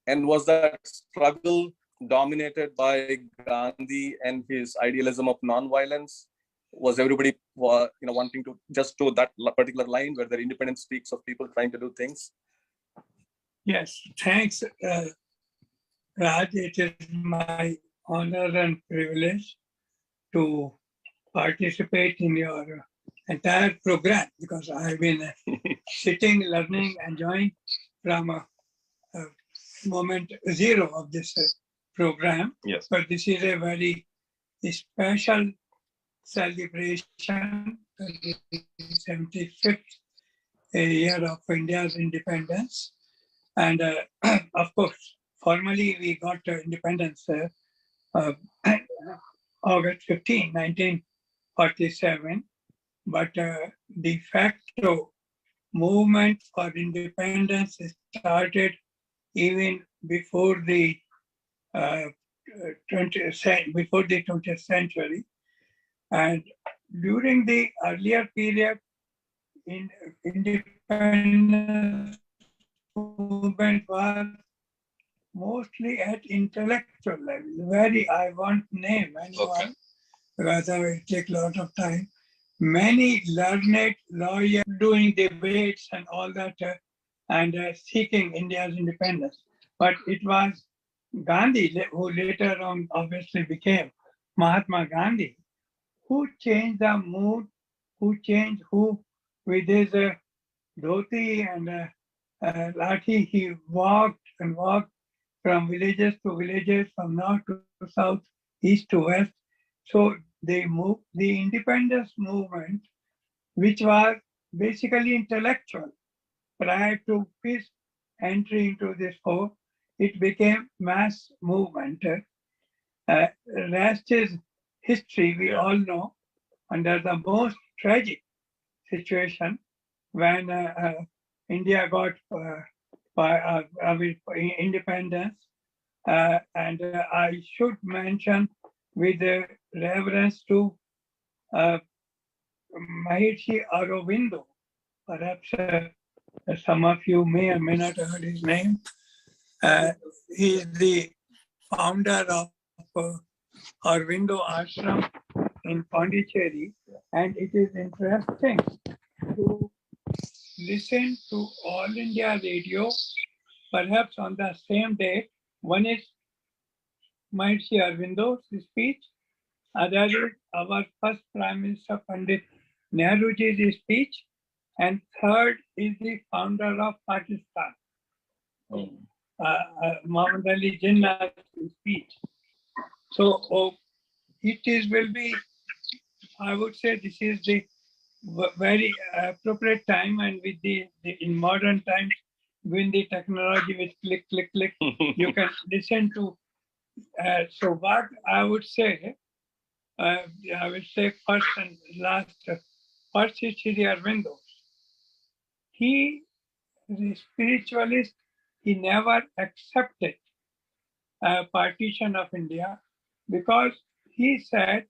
S19: And was that struggle dominated by Gandhi and his idealism of non-violence? Was everybody wanting to just toe that particular line where the independence speaks of people trying to do things?
S15: Yes, thanks, Raj. It is my honor and privilege to participate in your entire program, because I've been sitting, learning, enjoying from moment zero of this program.
S19: Yes.
S15: But this is a very special celebration, the 75th year of India's independence. And of course, formally we got independence August 15, 1947. But de facto movement for independence started even before the 20th century. And during the earlier period, independence movement was mostly at intellectual level. I won't name anyone because I will take a lot of time. Many learned lawyers doing debates and all that and seeking India's independence. But it was Gandhi, who later on obviously became Mahatma Gandhi, who changed the mood, who with his dhoti and lathi, he walked and walked from villages to villages, from north to south, east to west. So they moved the independence movement, which was basically intellectual. Prior to his entry into this war, it became mass movement. Rest is history, we all know, under the most tragic situation when India got independence. And I should mention with reference to Maharishi Aurobindo. Perhaps some of you may or may not have heard his name. He is the founder of Aurobindo Ashram in Pondicherry, and it is interesting to listen to All India Radio, perhaps on the same day. One is Maharishi Aurobindo's speech, other is our first Prime Minister Pandit Nehruji's speech, and third is the founder of Pakistan, Muhammad Ali Jinnah's speech. So will be, I would say this is the very appropriate time, and with the in modern times, with the technology with click, click, click, you can listen to. So what I would say, I will say first and last, first is Sri Aurobindo. He, the spiritualist, he never accepted a partition of India because he said,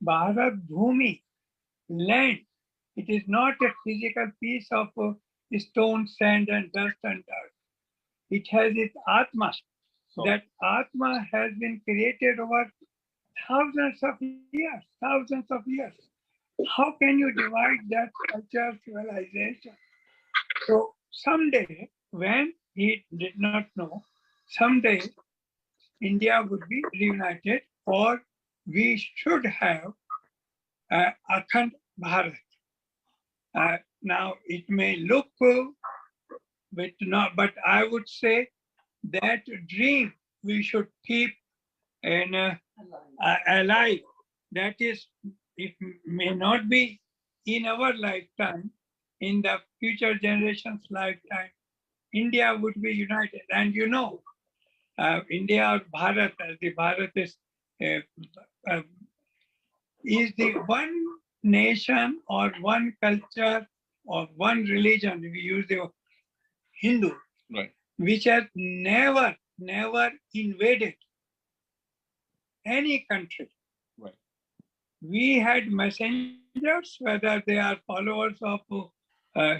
S15: Bharat Bhumi, land, it is not a physical piece of stone, sand, and dust and dirt. It has its Atma. That Atma has been created over thousands of years, thousands of years. How can you divide that culture, civilization? So someday, when he did not know, someday India would be reunited, or we should have Akhand Bharat. Now it may look but I would say that dream we should keep alive. That is, it may not be in our lifetime, in the future generations' lifetime, India would be united. And India or Bharat, as the Bharat is the one nation or one culture or one religion, we use the Hindu,
S2: Right.
S15: which has never invaded any country.
S2: Right.
S15: We had messengers, whether they are followers of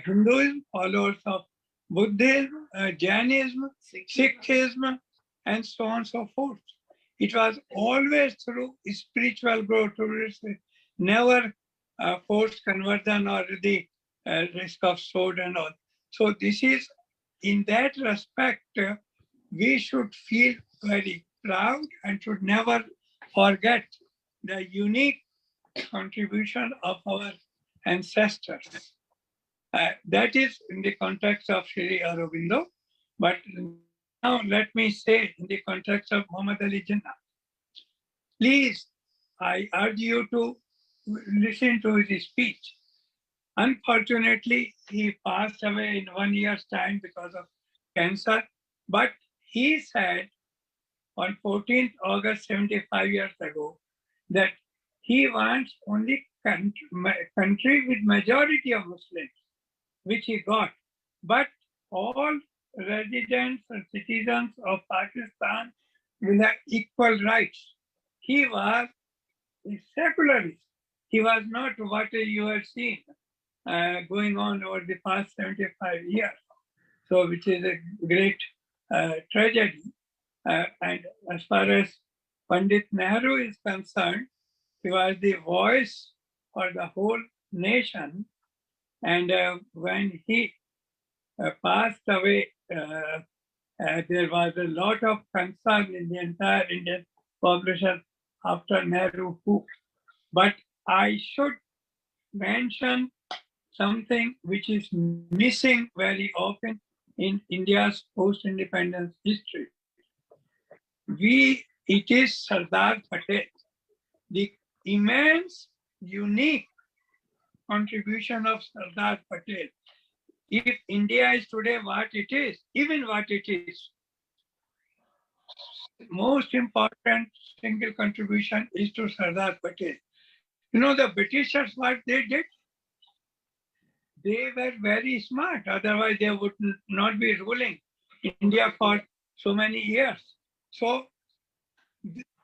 S15: Hinduism, followers of Buddhism, Jainism, Sikhism, and so on and so forth. It was always through spiritual growth, never forced conversion or the risk of sword and all. So this is, in that respect, we should feel very proud and should never forget the unique contribution of our ancestors. That is in the context of Sri Aurobindo. But now let me say in the context of Muhammad Ali Jinnah. Please, I urge you to listen to his speech. Unfortunately, he passed away in 1 year's time because of cancer. But he said on 14th August 75 years ago that he wants only country with majority of Muslims, which he got. But all residents and citizens of Pakistan will have equal rights. He was a secularist. He was not what you have seen going on over the past 75 years. So, which is a great tragedy. And as far as Pandit Nehru is concerned, he was the voice for the whole nation. And when he passed away, there was a lot of concern in the entire Indian population after Nehru coup. But I should mention something which is missing very often in India's post-independence history. It is Sardar Patel, the immense, unique contribution of Sardar Patel. If India is today what it is, even what it is, most important single contribution is to Sardar Patel. The Britishers, what they did? They were very smart. Otherwise, they would not be ruling India for so many years. So,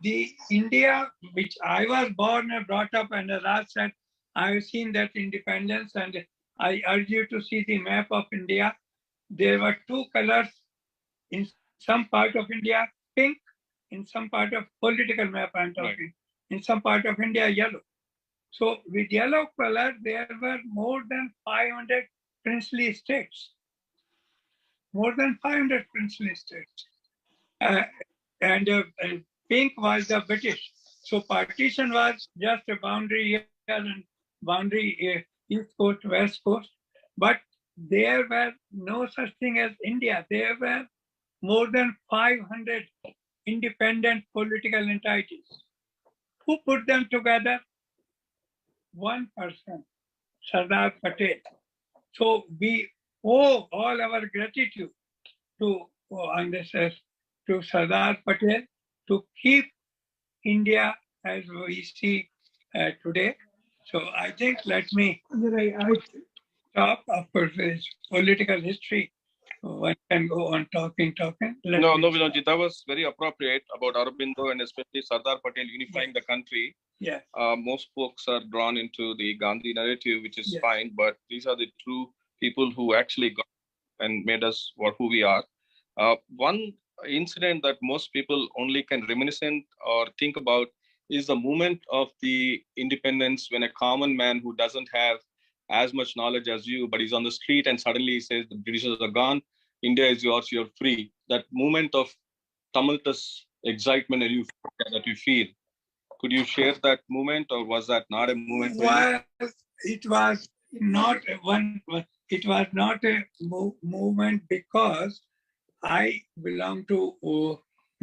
S15: the India which I was born and brought up, and as I said, I have seen that independence, and I urge you to see the map of India. There were two colors in some part of India, pink in some part of political map I'm talking, in some part of India, yellow. So with yellow color, there were more than 500 princely states. More than 500 princely states. And pink was the British. So partition was just a boundary here and boundary east coast, west coast. But there were no such thing as India. There were more than 500 independent political entities. Who put them together? One person, Sardar Patel. So we owe all our gratitude to to Sardar Patel to keep India as we see today. So I think let me stop. Of course, it's political history. One can go on talking.
S19: No, Vinodji, that was very appropriate about Aurobindo and especially Sardar Patel unifying the country.
S15: Yeah.
S19: Most folks are drawn into the Gandhi narrative, which is
S15: Yes.
S19: fine, but these are the true people who actually got and made us who we are. One incident that most people only can reminiscent or think about is the moment of the independence when a common man who doesn't have as much knowledge as you, but he's on the street and suddenly he says the Britishers are gone, India is yours, you're free. That moment of tumultuous excitement that you feel. Could you share that moment, or was that not a moment for you?
S15: Well, it was not a movement because I belong to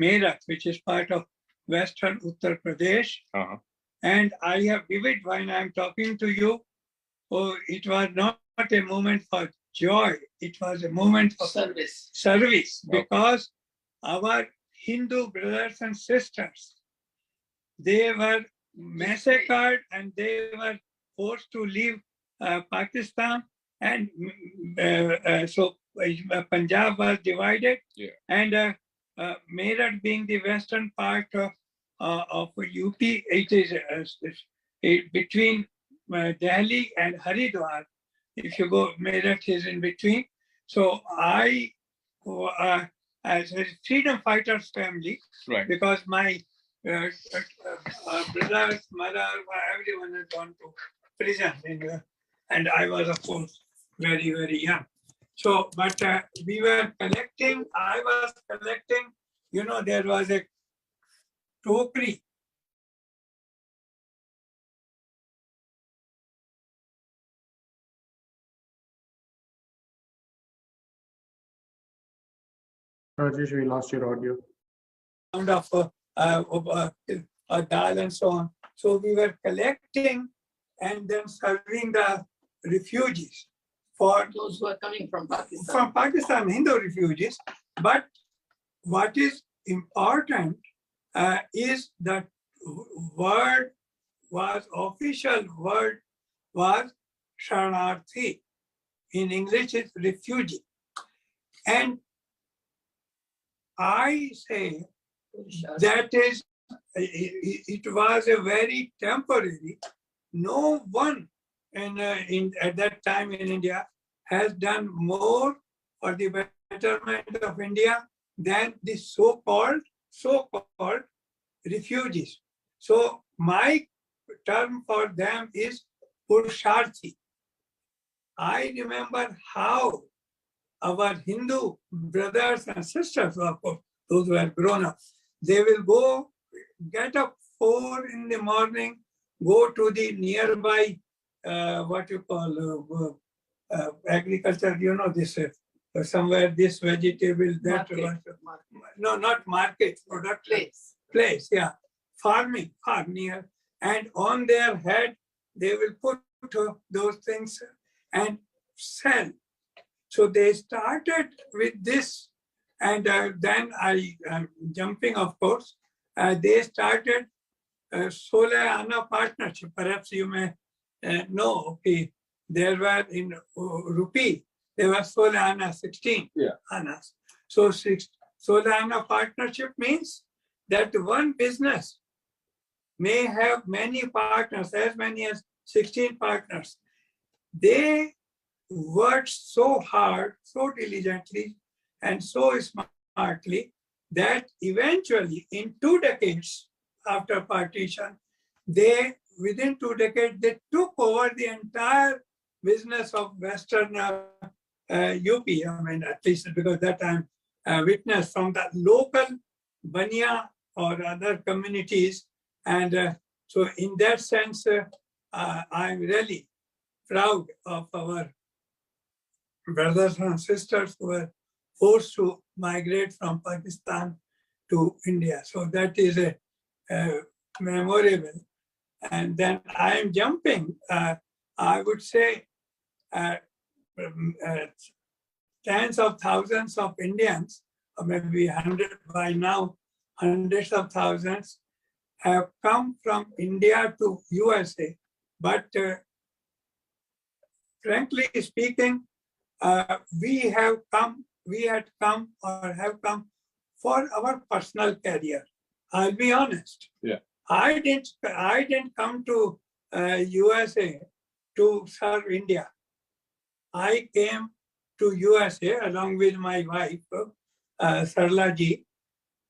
S15: Meerut, which is part of Western Uttar Pradesh. And I have vivid when I'm talking to you. Oh, it was not a moment for joy. It was a moment for service because our Hindu brothers and sisters, they were massacred and they were forced to leave Pakistan. And so Punjab was divided. And Meerut being the western part of UP, it is between Delhi and Haridwar. If you go, Meerut is in between. So I, as a freedom fighters family, because my brothers, mother, everyone had gone to prison, and I was, of course, very, very young. So, but we were collecting, I was collecting, there was a tokri.
S6: Rajesh, we lost your audio.
S15: Of dal and so on. So we were collecting and then serving the refugees for
S16: those who are coming from Pakistan.
S15: From Pakistan, Hindu refugees. But what is important is that official word was Sharanarthi. In English, it's refugee. And I say that it was a very temporary. No one at that time in India has done more for the betterment of India than the so-called refugees. So my term for them is Purusharthi. I remember how our Hindu brothers and sisters, of course, those who are grown up, they will go, get up 4 in the morning, go to the nearby, what you call agriculture, this, somewhere this vegetable, that, no, not market, product. Place, yeah. Farm near. And on their head, they will put those things and sell. So they started with this, and then I'm jumping, of course. They started Solar partnership. Perhaps you may know. Okay, there were in rupee, there were Solar 16 annas. So Solar partnership means that one business may have many partners, as many as 16 partners. They worked so hard, so diligently, and so smartly that eventually in 2 decades after partition, within 2 decades, they took over the entire business of Western UP. I mean, at least because that time witnessed from the local Bania or other communities. And so in that sense, I'm really proud of our brothers and sisters who were forced to migrate from Pakistan to India. So that is a memorable. And then I am jumping, I would say tens of thousands of Indians, or maybe 100 by now, hundreds of thousands have come from India to USA. But frankly speaking, we had come for our personal career. I'll be honest.
S2: Yeah.
S15: I didn't come to USA to serve India. I came to USA along with my wife, Sarla ji,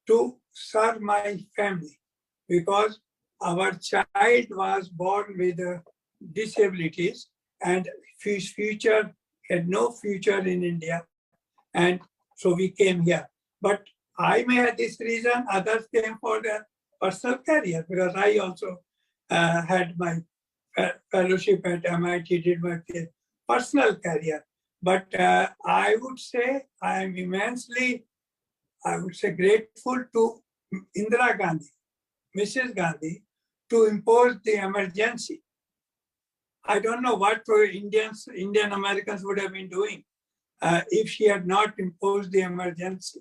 S15: to serve my family because our child was born with disabilities and his future had no future in India. And so we came here. But I may have this reason, others came for their personal career because I also had my fellowship at MIT, did my personal career. But I would say I am immensely, grateful to Indira Gandhi, Mrs. Gandhi, to impose the emergency. I don't know what Indian Americans would have been doing if she had not imposed the emergency.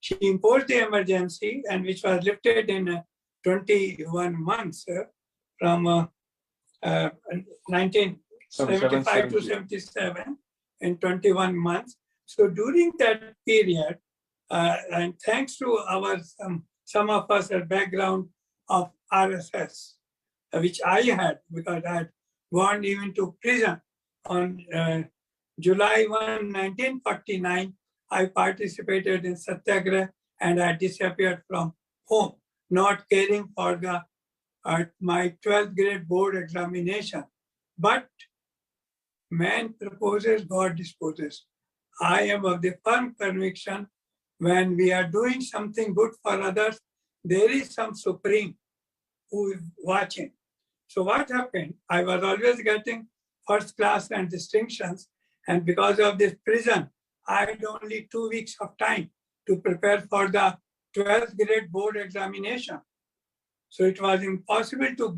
S15: She imposed the emergency, and which was lifted in 21 months from 1975 to 77 in 21 months. So during that period, and thanks to our some of us a background of RSS, which I had because I had gone even to prison on July 1, 1949. I participated in Satyagraha and I disappeared from home, not caring for my 12th grade board examination. But man proposes, God disposes. I am of the firm conviction when we are doing something good for others, there is some supreme who is watching. So what happened? I was always getting first class and distinctions. And because of this prison, I had only 2 weeks of time to prepare for the 12th grade board examination. So it was impossible to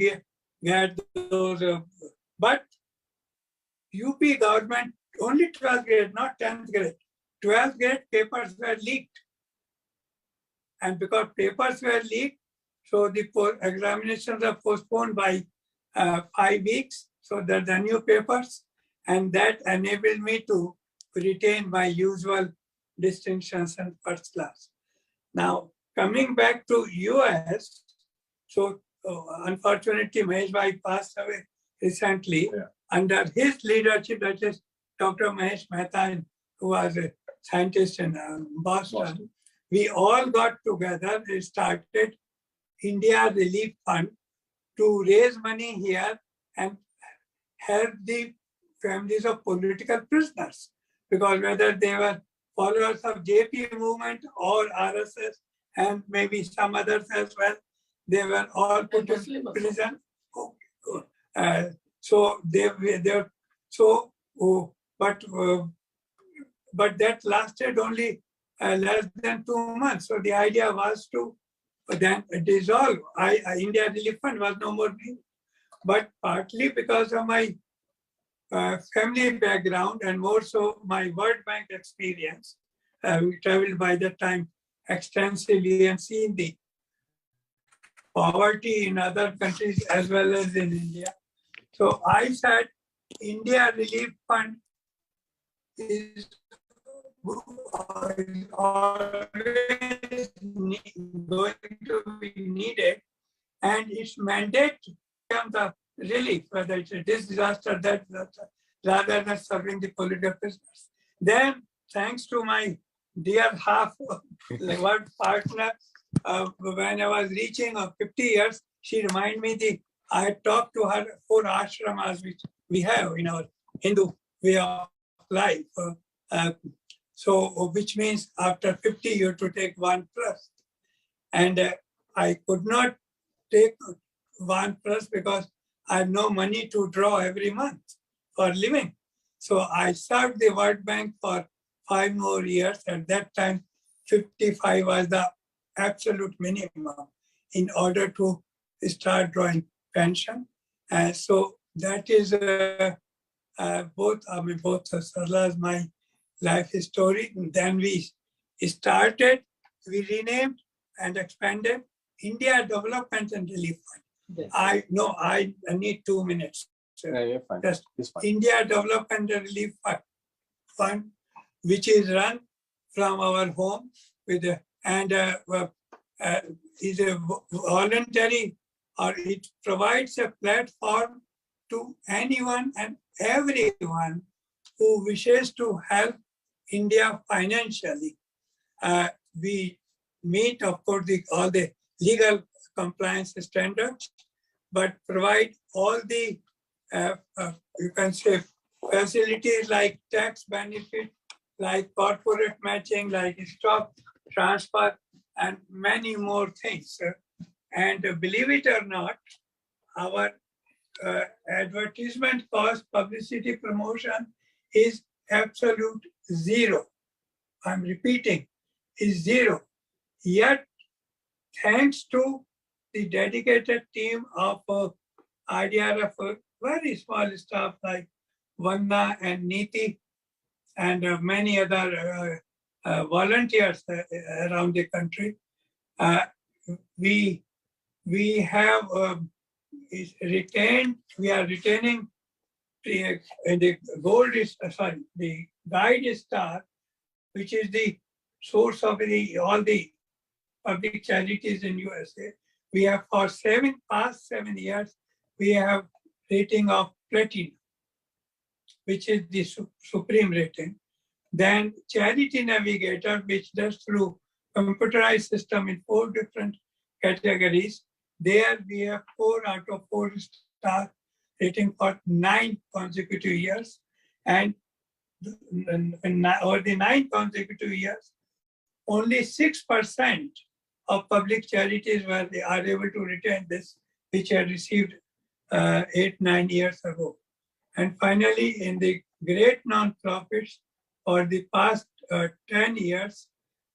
S15: get those. But UP government, only 12th grade, not 10th grade. 12th grade papers were leaked. And because papers were leaked, so the examinations are postponed by 5 weeks. So that the new papers, and that enabled me to retain my usual distinctions and first class. Now, coming back to US, so unfortunately, Mahesh Bhai passed away recently. Yeah. Under his leadership, that is Dr. Mahesh Mehta, who was a scientist in Boston, we all got together and started India Relief Fund to raise money here and help the families of political prisoners. Because whether they were followers of JP movement or RSS and maybe some others as well, they were all put in prison. But that lasted only less than 2 months. So the idea was to then dissolve. India Relief Fund was no more needed. But partly because of my family background and more so my World Bank experience, we traveled by that time extensively and seen the poverty in other countries as well as in India. So I said India Relief Fund is always going to be needed, and its mandate on the relief, whether it's a disaster, that disaster, rather than serving the political prisoners. Then, thanks to my dear half work partner, when I was reaching 50 years, she reminded me I talked to her 4 ashramas which we have in our Hindu way of life. So, which means after 50, you have to take 1 plus. And I could not take 1 plus because I have no money to draw every month for living. So I served the World Bank for 5 more years. At that time, 55 was the absolute minimum in order to start drawing pension. And so that is both Sarla's my life story. And then we renamed and expanded India Development and Relief Fund. Yes. I need 2 minutes.
S19: Yeah, you're fine.
S15: Just
S19: It's fine.
S15: India Development and Relief Fund, which is run from our home with is a voluntary, or it provides a platform to anyone and everyone who wishes to help India financially. We meet, of course, all the legal compliance standards, but provide all the, you can say, facilities like tax benefit, like corporate matching, like stock transfer, and many more things. And believe it or not, our advertisement cost, publicity promotion is absolute zero. I'm repeating, is zero. Yet, thanks to the dedicated team of IDRF, very small staff like Vanda and Niti and many other volunteers around the country, we have retained, we are retaining the gold is, the guide star, which is the source of all the public charities in USA. We have for past 7 years, we have rating of platinum, which is the supreme rating. Then Charity Navigator, which does through computerized system in 4 different categories. There we have 4 out of 4 star rating for 9 consecutive years. And over the 9 consecutive years, only 6% of public charities are able to retain this, which had received 8-9 years ago. And finally, in the great non-profits, for the past 10 years,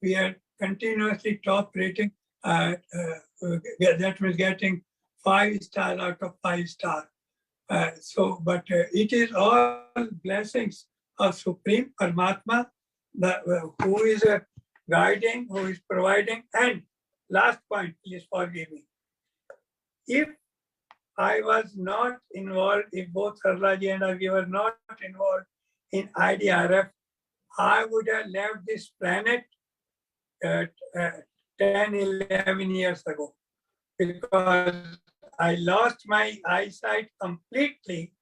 S15: we are continuously top rating, that was getting 5 stars out of 5 stars. But it is all blessings of Supreme Paramatma, who is guiding, who is providing. And last point, please forgive me. If I was not involved, if both Sarlaji and I were not involved in IDRF, I would have left this planet 10, 11 years ago, because I lost my eyesight completely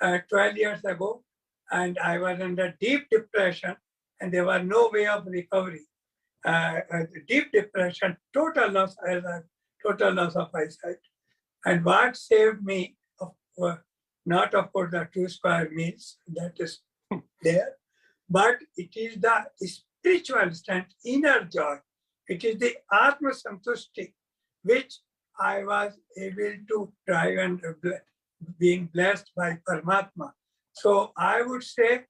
S15: 12 years ago, and I was under deep depression, and there was no way of recovery. Deep depression, total loss of eyesight. And what saved me, not of course the 2 square meals, that is there, but it is the spiritual strength, inner joy. It is the Atma Santushti, which I was able to drive and being blessed by Paramatma. So I would say,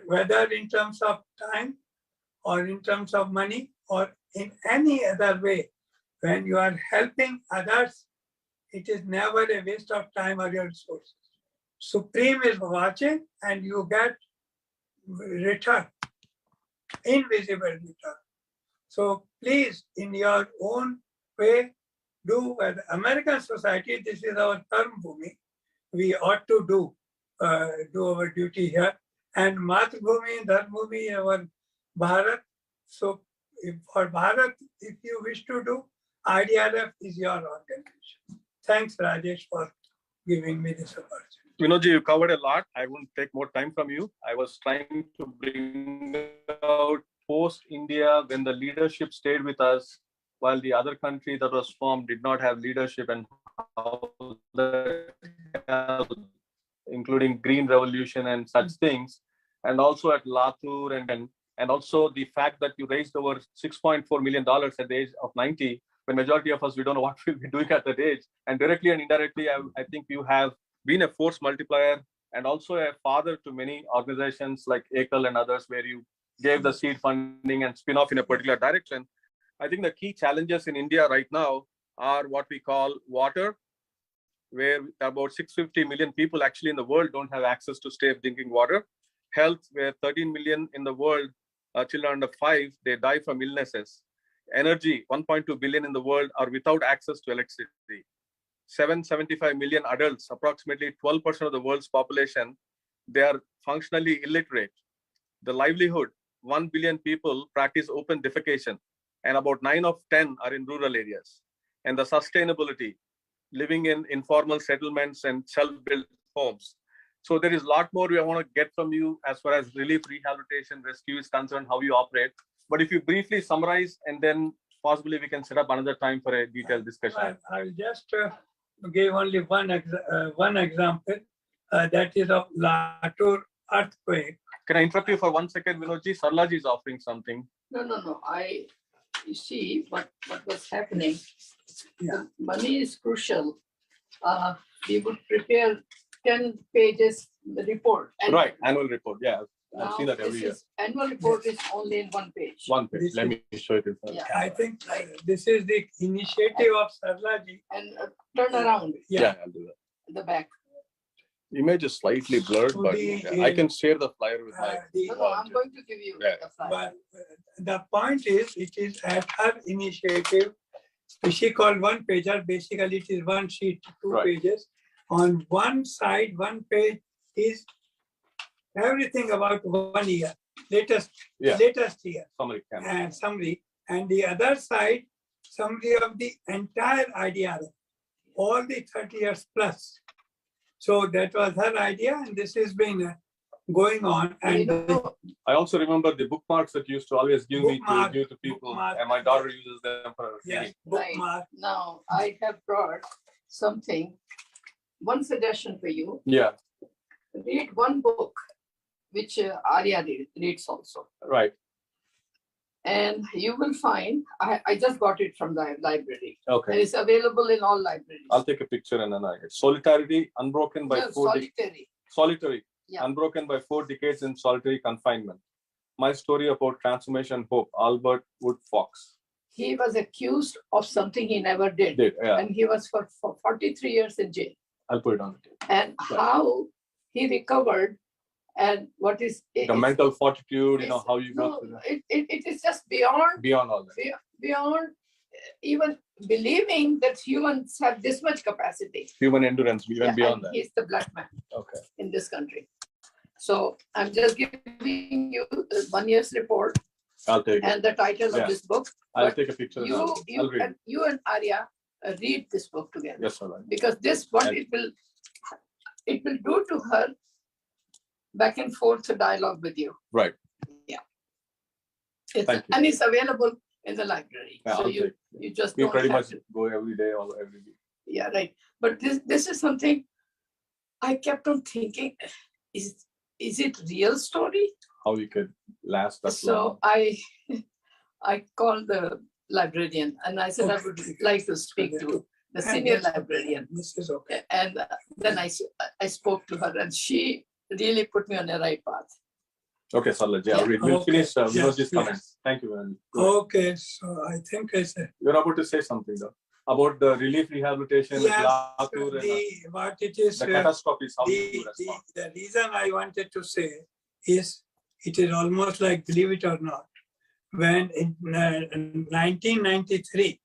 S15: whether in terms of time or in terms of money or in any other way, when you are helping others, it is never a waste of time or your resources. Supreme is watching and you get return, invisible return. So please, in your own way, do with American society, this is our Karma Bhumi. We ought to do our duty here. And Matrbhumi, Dharmabhumi, our Bharat. So for Bharat, if you wish to do, IDRF is your organization. Thanks, Rajesh, for giving me this opportunity.
S19: Vinodji, you covered a lot. I won't take more time from you. I was trying to bring out post-India, when the leadership stayed with us, while the other country that was formed did not have leadership, and how that helped, including Green Revolution and such things, and also at Latur, and also the fact that you raised over $6.4 million at the age of 90, when majority of us, we don't know what we'll be doing at that age. And directly and indirectly, I think you have been a force multiplier and also a father to many organizations like ACL and others, where you gave the seed funding and spin off in a particular direction. I think the key challenges in India right now are what we call water, where about 650 million people actually in the world don't have access to safe drinking water. Health, where 13 million in the world, children under 5, they die from illnesses. Energy, 1.2 billion in the world are without access to electricity. 775 million adults, approximately 12% of the world's population, they are functionally illiterate. The livelihood, 1 billion people practice open defecation, and about 9 of 10 are in rural areas. And the sustainability, living in informal settlements and self-built homes. So there is a lot more we want to get from you as far as relief, rehabilitation, rescue is concerned, how you operate. But if you briefly summarize, and then possibly we can set up another time for a detailed discussion.
S15: I will just give only one example, that is of Latur earthquake.
S19: Can I interrupt you for 1 second, Vinodji? Sarlaji is offering something.
S16: No. You see what was happening. The money is crucial. We would prepare 10 pages report.
S19: Right, annual report. Yeah, I've seen that every year.
S16: Annual report is only in 1 page.
S19: 1 page. Let me show it.
S16: Yeah.
S15: I think this is the initiative of Sarlaji.
S16: And turn around.
S19: Yeah, I'll do that.
S16: The back.
S19: Image is slightly blurred, but I can share the flyer with my.
S16: No, I'm going to give you the flyer.
S15: But the point is, it is at her initiative. She called 1 pager. Basically, it is 1 sheet, 2 pages. On one side, 1 page is everything about 1 year, latest year, summary. And the other side, summary of the entire idea, all the 30 years plus. So that was her idea, and this has been going on. And
S19: I also remember the bookmarks that you used to always give me to give to people, and my daughter uses them for reading.
S16: Right. Now I have brought something. One suggestion for you.
S19: Yeah.
S16: Read one book, which Arya reads also.
S19: Right.
S16: And you will find, I just got it from the library.
S19: Okay.
S16: And it's available in all libraries.
S19: I'll take a picture and then Solidarity, Unbroken by Solitary.
S16: Yeah.
S19: Unbroken by 4 decades in solitary confinement. My story about transformation and hope, Albert Wood Fox.
S16: He was accused of something he never did. And he was for 43 years in jail.
S19: I'll put it on the table.
S16: And how he recovered, and what is
S19: the mental fortitude, how you go through that.
S16: It is just beyond
S19: all that.
S16: Beyond even believing that humans have this much capacity.
S19: Human endurance, even beyond that.
S16: He's the black man in this country. So I'm just giving you the 1 year's report.
S19: I'll take
S16: and the title of this book.
S19: I'll take a picture.
S16: You and Arya read this book together.
S19: Yes, sir.
S16: Because this one, it will do to her back and forth dialogue with you.
S19: Right.
S16: Yeah.
S19: Thank you.
S16: And it's available in the library.
S19: Yeah,
S16: so you just
S19: we
S16: don't
S19: pretty
S16: have
S19: much go every day or every week.
S16: Yeah, right. But this is something I kept on thinking, is it real story?
S19: How you could last that long.
S16: So I called the librarian and I said I would like to speak to the senior librarian.
S15: This is okay.
S16: And then I spoke to her and she really put me on the right path.
S19: Okay, Sarlaji, I'll read. We'll finish Vinodji's comments. Thank you, man.
S15: Okay, so I think
S19: you're about to say something though about the relief rehabilitation.
S15: Yes,
S19: Latur
S15: what it is.
S19: The catastrophes. How you respond.
S15: The reason I wanted to say is it is almost like, believe it or not, when in 1993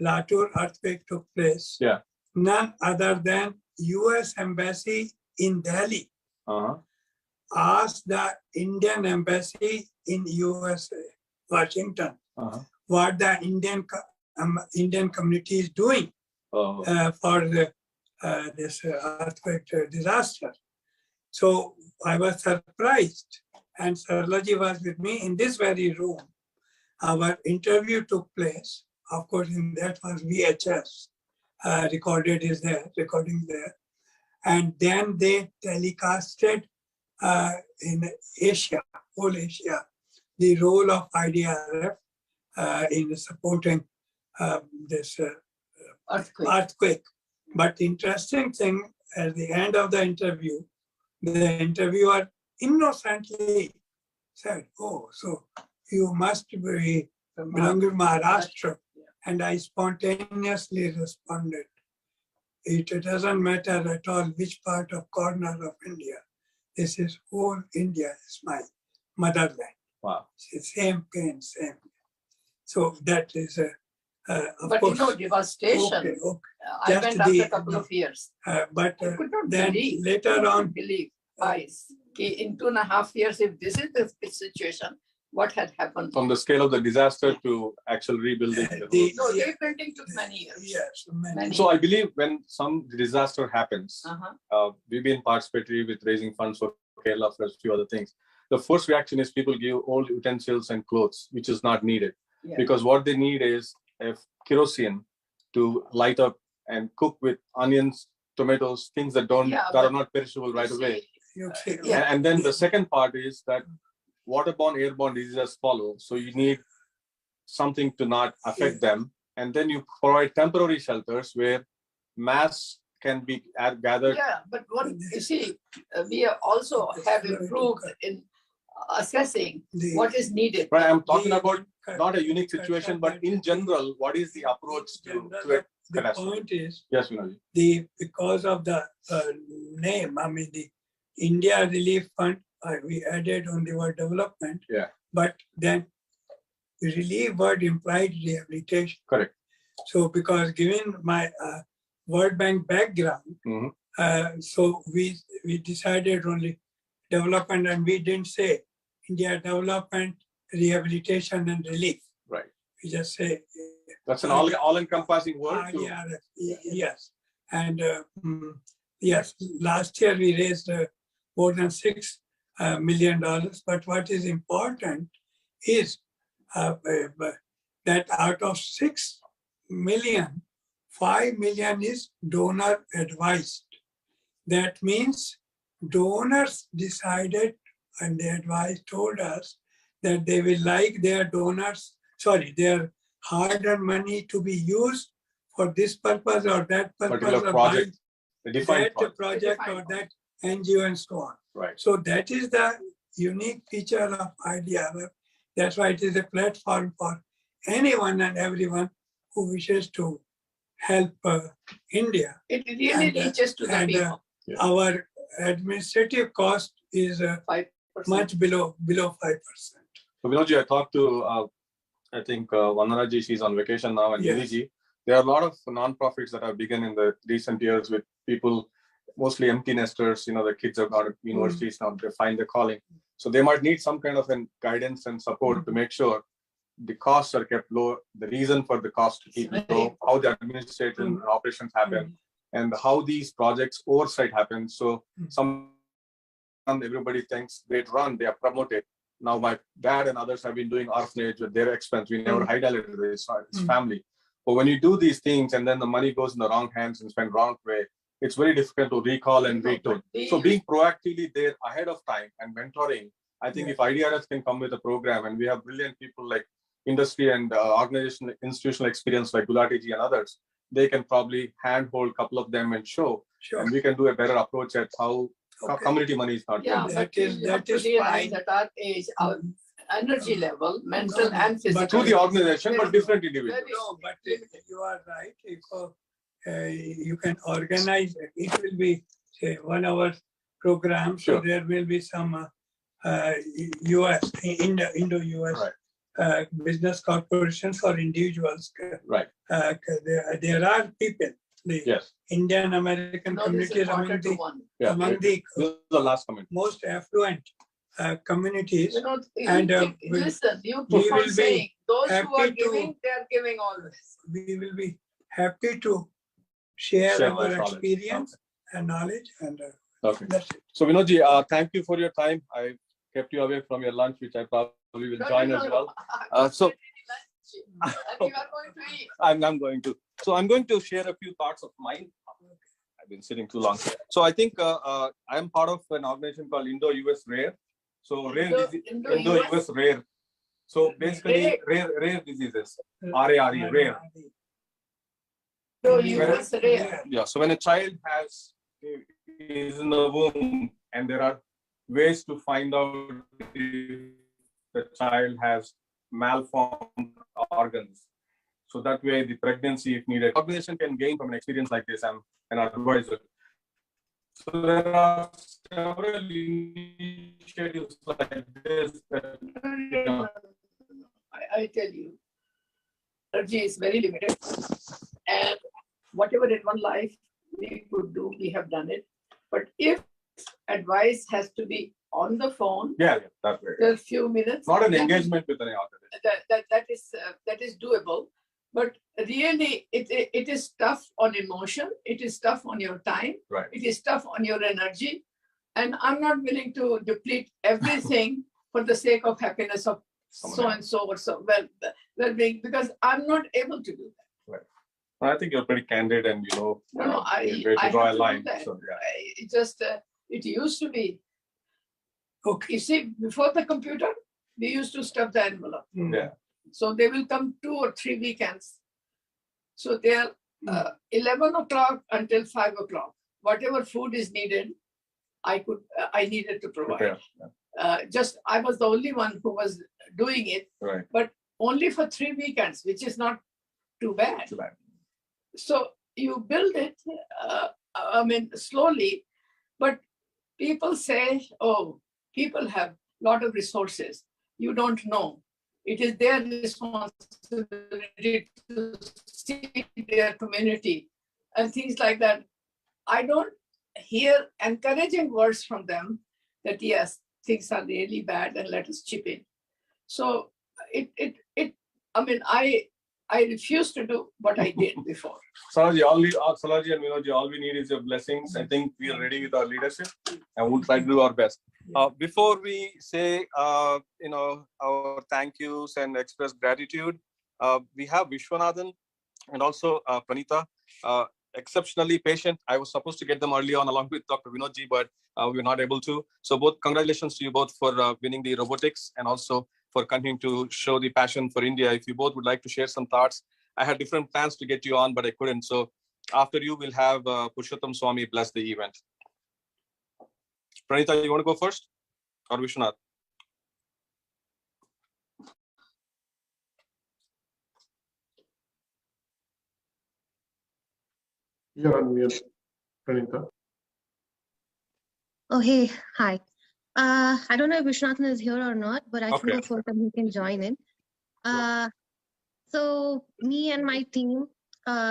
S15: Latur earthquake took place.
S19: Yeah.
S15: None other than U.S. Embassy in Delhi asked the Indian Embassy in USA, Washington, what the Indian community is doing for this earthquake disaster. So I was surprised, and Sarlaji was with me in this very room. our interview took place. Of course, in that was VHS, recording there. And then they telecasted in Asia, whole Asia, the role of IDRF in supporting this earthquake. But interesting thing, at the end of the interview, the interviewer innocently said, "Oh, so you must be belong to Maharashtra." And I spontaneously responded, "It doesn't matter at all which part of corner of India. This is whole India is my motherland."
S2: Wow.
S15: It's the same pain, same. So that is of
S16: But
S15: course.
S16: you know, devastation.
S15: Okay.
S16: I
S15: Just
S16: went after a couple of years.
S15: But
S16: I could not
S15: then
S16: believe.
S15: later on,
S16: believe. In 2.5 years, if this is the situation, what had happened?
S2: From the scale of the disaster to actual rebuilding.
S16: No, rebuilding took many years.
S15: Yes,
S2: So I believe when some disaster happens,
S16: Uh-huh.
S2: we've been participatory with raising funds for Kerala for a few other things. The first reaction is people give old utensils and clothes, which is not needed.
S16: Yeah.
S2: Because what they need is a kerosene to light up and cook with onions, tomatoes, things that are not perishable right away. And then the second part is that waterborne, airborne diseases follow. So you need something to not affect them. And then you provide temporary shelters where mass can be gathered.
S16: Yeah, but what you see, we also have improved in assessing what is needed.
S2: Right, I'm talking about not a unique situation, but in general, what is the approach to it?
S15: The point is,
S2: yes, Vinod.
S15: Because of the name, I mean the India Relief Fund, we added on the word development.
S2: Yeah.
S15: But then relief word implied rehabilitation.
S2: Correct.
S15: So because given my World Bank background, so we decided only development, and we didn't say India development, rehabilitation, and relief.
S2: Right.
S15: We just say
S2: that's an all-encompassing word.
S15: Yes, and yes, last year we raised more than $6 million. But what is important is that out of 6 million, 5 million is donor advised. That means donors decided and the advice told us that they will like their their hard-earned money to be used for this purpose or that purpose,
S2: particular
S15: or
S2: project, the
S15: that
S2: defined
S15: project or that NGO and so on.
S2: Right.
S15: So that is the unique feature of IDRF. That's why it is a platform for anyone and everyone who wishes to help India.
S16: It really reaches to the people.
S15: Our administrative cost is much below 5%.
S2: So Vinodji, I talked to, I think Vandanaji, she's on vacation now, and
S15: Yes.
S2: Nidhi. There are a lot of non-profits that have begun in the recent years with people, mostly empty nesters, the kids have gone to universities now, they find their calling. So they might need some kind of guidance and support to make sure the costs are kept low, the reason for the cost to keep it low, how the administration and operations happen, and how these projects oversight happens. So everybody thinks great run, they are promoted. Now my dad and others have been doing orphanage at their expense. We never highlighted his family. But when you do these things and then the money goes in the wrong hands and spent wrong way, it's very difficult to recall and retool. So being proactively there ahead of time and mentoring, I think if IDRF can come with a program, and we have brilliant people like industry and organizational institutional experience like Gulati ji and others, they can probably handhold a couple of them and show, and we can do a better approach at how community money is not.
S16: Yeah, but you have to realize at our age, our energy level, mental and physical.
S2: Through the organization, but different individuals.
S15: No, but you are right. If you can organize, it will be say 1 hour program. So there will be some US, Indo-US business corporations or individuals.
S2: Right.
S15: There are people, the Indian American communities among
S2: the last comment.
S15: Most affluent communities.
S16: And listen, you keep on saying those who are giving, they are giving always.
S15: We will be happy to share our experience and knowledge. And that's it.
S2: So Vinodji, thank you for your time. I kept you away from your lunch, which I probably will join as well. So
S16: And you are going to eat.
S19: I'm going to. So I'm going to share a few thoughts of mine. I've been sitting too long. So I think I am part of an organization called Indo-US Rare. So Indo-US Rare. So basically rare diseases, RARE, rare.
S16: Indo-US Rare.
S19: Yeah. So when a child is in the womb and there are ways to find out if the child has malformed organs. So that way the pregnancy, if needed, organization can gain from an experience like this. I'm an advisor. So there are several initiatives like this that,
S16: I tell you, energy is very limited. And whatever in one life we could do, we have done it. But if advice has to be on the phone,
S19: that way.
S16: a few minutes.
S19: Not an engagement with any organization.
S16: That is doable. But really, it is tough on emotion. It is tough on your time.
S19: Right.
S16: It is tough on your energy. And I'm not willing to deplete everything for the sake of happiness of so and so or so well-being, because I'm not able to do that.
S19: Right. Well, I think you're pretty candid and
S16: I
S19: where to draw a
S16: have to
S19: line.
S16: do that.
S19: So, yeah.
S16: It just it used to be. Okay. You see, before the computer, we used to stuff the envelope.
S19: Yeah.
S16: So they will come 2 or 3 weekends. So they are 11 o'clock until 5 o'clock. Whatever food is needed, I needed to provide. Just I was the only one who was doing it,
S19: right.
S16: But only for 3 weekends, which is not too bad. So you build it, slowly, but people say, oh, people have a lot of resources. You don't know. It is their responsibility to see their community and things like that. I don't hear encouraging words from them that yes, things are really bad and let us chip in. So I refuse to do what I did before.
S19: Salaji and Vinodji, all we need is your blessings. I think we are ready with our leadership and we'll try to do our best. Before we say, our thank yous and express gratitude, we have Vishwanathan and also Pranita, exceptionally patient. I was supposed to get them early on along with Dr. Vinodji, but we were not able to. So both congratulations to you both for winning the robotics and also for continuing to show the passion for India. If you both would like to share some thoughts, I had different plans to get you on, but I couldn't. So after you, we'll have Purushottam Swami bless the event. Pranita, you want to go first or Vishwanath?
S6: You're on mute, Pranita.
S5: Oh, hey, hi. I don't know if Vishwanathan is here or not, but I can go first and he can join in. So me and my team,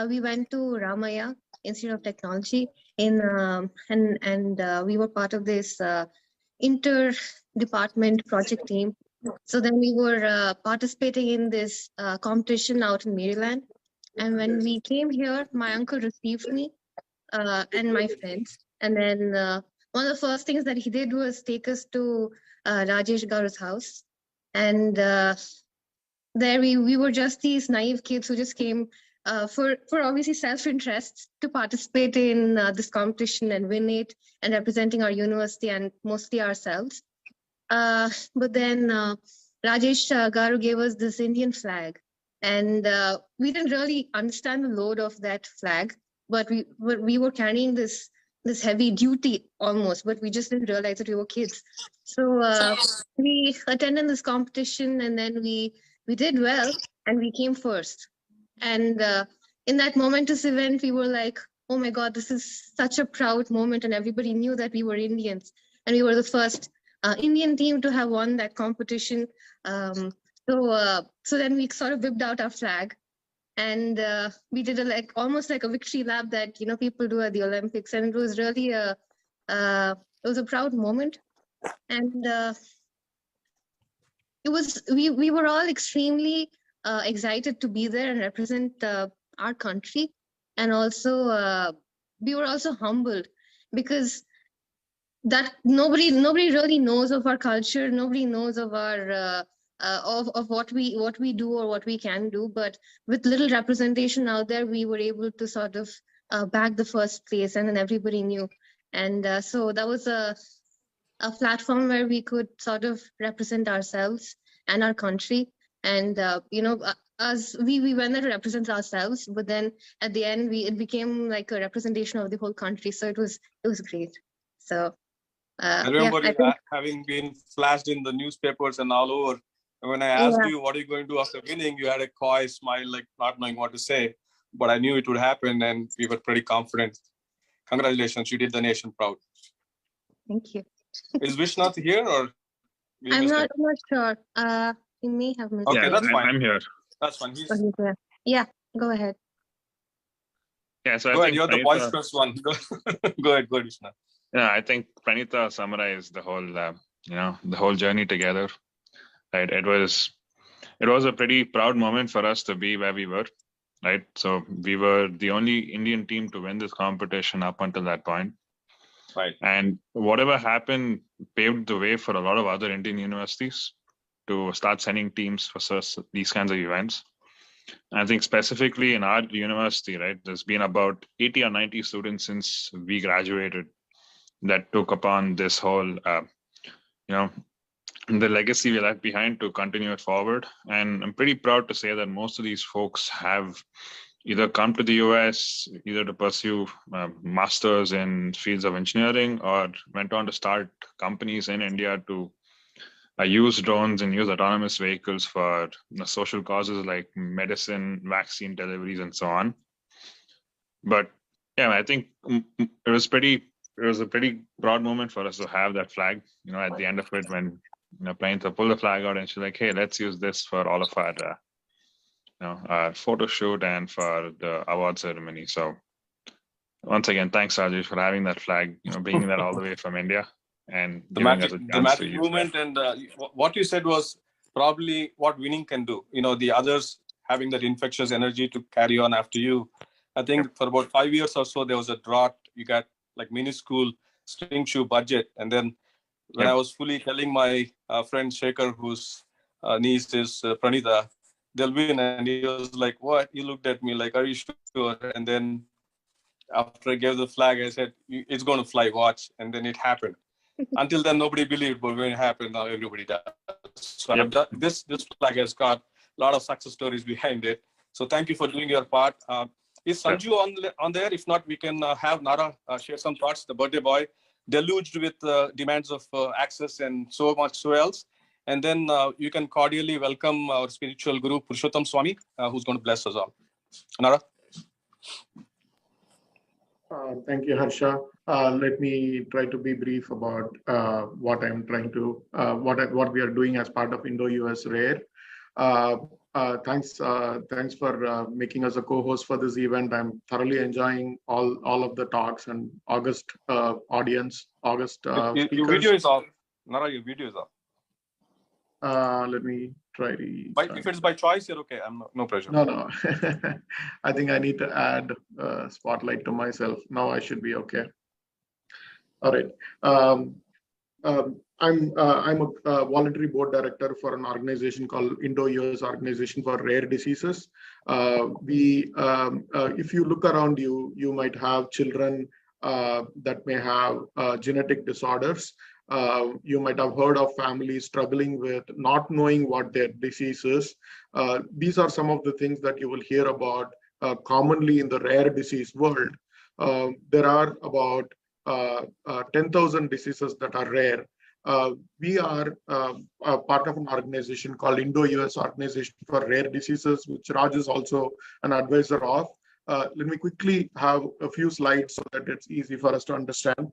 S5: we went to Ramaya Institute of Technology and we were part of this inter-department project team. So then we were participating in this competition out in Maryland. And when we came here, my uncle received me and my friends. And then one of the first things that he did was take us to Rajesh Garu's house. And there we were just these naive kids who just came for obviously self-interest to participate in this competition and win it and representing our university and mostly ourselves. But then Rajesh Garu gave us this Indian flag. And we didn't really understand the load of that flag, but we were carrying this heavy duty almost, but we just didn't realize that we were kids. So we attended this competition and then we did well and we came first. And in that momentous event, we were like, oh my God, this is such a proud moment. And everybody knew that we were Indians and we were the first Indian team to have won that competition. So then we sort of whipped out our flag and we did almost like a victory lap that people do at the Olympics, and it was really it was a proud moment, and we were all extremely excited to be there and represent our country, and also we were also humbled because that nobody really knows of our culture, nobody knows of our of what we do or what we can do, but with little representation out there, we were able to sort of bag the first place, and then everybody knew. And so that was a platform where we could sort of represent ourselves and our country. And as we went there to represent ourselves, but then at the end it became like a representation of the whole country. So it was great. So
S19: I remember you having been flashed in the newspapers and all over. And when I asked you, what are you going to do after winning, you had a coy smile, like not knowing what to say. But I knew it would happen, and we were pretty confident. Congratulations, you did the nation proud.
S5: Thank you.
S19: Is Vishnath here, or
S5: I'm not sure. He may have missed.
S19: Okay, that's fine.
S1: I'm here.
S19: That's fine.
S5: Yeah, go ahead.
S1: Yeah, so I
S19: Go
S1: think
S19: ahead. You're the boisterous one. Go ahead, Vishnath.
S1: Yeah, I think Pranita summarized the whole, the whole journey together. Right, it was a pretty proud moment for us to be where we were. Right, so we were the only Indian team to win this competition up until that point.
S19: Right,
S1: and whatever happened paved the way for a lot of other Indian universities to start sending teams for these kinds of events. And I think specifically in our university, right, there's been about 80 or 90 students since we graduated that took upon this whole, the legacy we left behind to continue it forward. And I'm pretty proud to say that most of these folks have either come to the US, either to pursue masters in fields of engineering, or went on to start companies in India to use drones and use autonomous vehicles for social causes like medicine, vaccine deliveries, and so on. But yeah, I think it was a pretty proud moment for us to have that flag, at the end of it, when Pranita pulled the flag out and she's like, hey, let's use this for all of our our photo shoot and for the award ceremony. So once again, thanks, Rajesh, for having that flag, bringing that all the way from India and
S19: the
S1: giving us a
S19: magic
S1: chance to use
S19: movement. And what you said was probably what winning can do. The others having that infectious energy to carry on after you. I think for about 5 years or so, there was a drought. You got like minuscule string shoe budget. And then when I was fully telling my friend Shekhar, whose niece is Pranita, they'll win. And he was like, what? He looked at me like, are you sure? And then after I gave the flag, I said, it's going to fly, watch. And then it happened. Until then, nobody believed, but when it happened, now everybody does. So this flag has got a lot of success stories behind it. So thank you for doing your part. Is Sanju on there? If not, we can have Nara share some thoughts. The birthday boy, deluged with demands of access and so much else. And then you can cordially welcome our spiritual guru, Purushottam Swami, who's going to bless us all. Nara?
S6: Thank you, Harsha. Let me try to be brief about what I'm trying to, what we are doing as part of Indo-US RARE. Thanks for making us a co-host for this event. I'm thoroughly enjoying all of the talks and August audience, August speakers.
S19: Your video is off. Nara, your video is off.
S6: Let me try to.
S19: If it's by choice, you're okay. I'm no pressure.
S6: No. I think I need to add spotlight to myself. Now I should be okay. All right. I'm a voluntary board director for an organization called Indo-US Organization for Rare Diseases. If you look around you, you might have children that may have genetic disorders. You might have heard of families struggling with not knowing what their disease is. These are some of the things that you will hear about commonly in the rare disease world. There are about 10,000 diseases that are rare. We are part of an organization called Indo-US Organization for Rare Diseases, which Raj is also an advisor of. Let me quickly have a few slides so that it's easy for us to understand.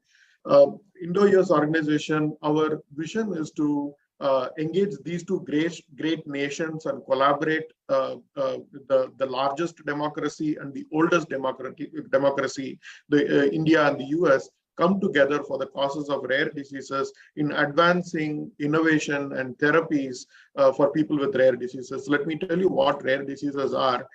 S6: Indo-US Organization, our vision is to engage these two great nations and collaborate. The largest democracy and the oldest democracy, India and the US, come together for the causes of rare diseases in advancing innovation and therapies for people with rare diseases. Let me tell you what rare diseases are.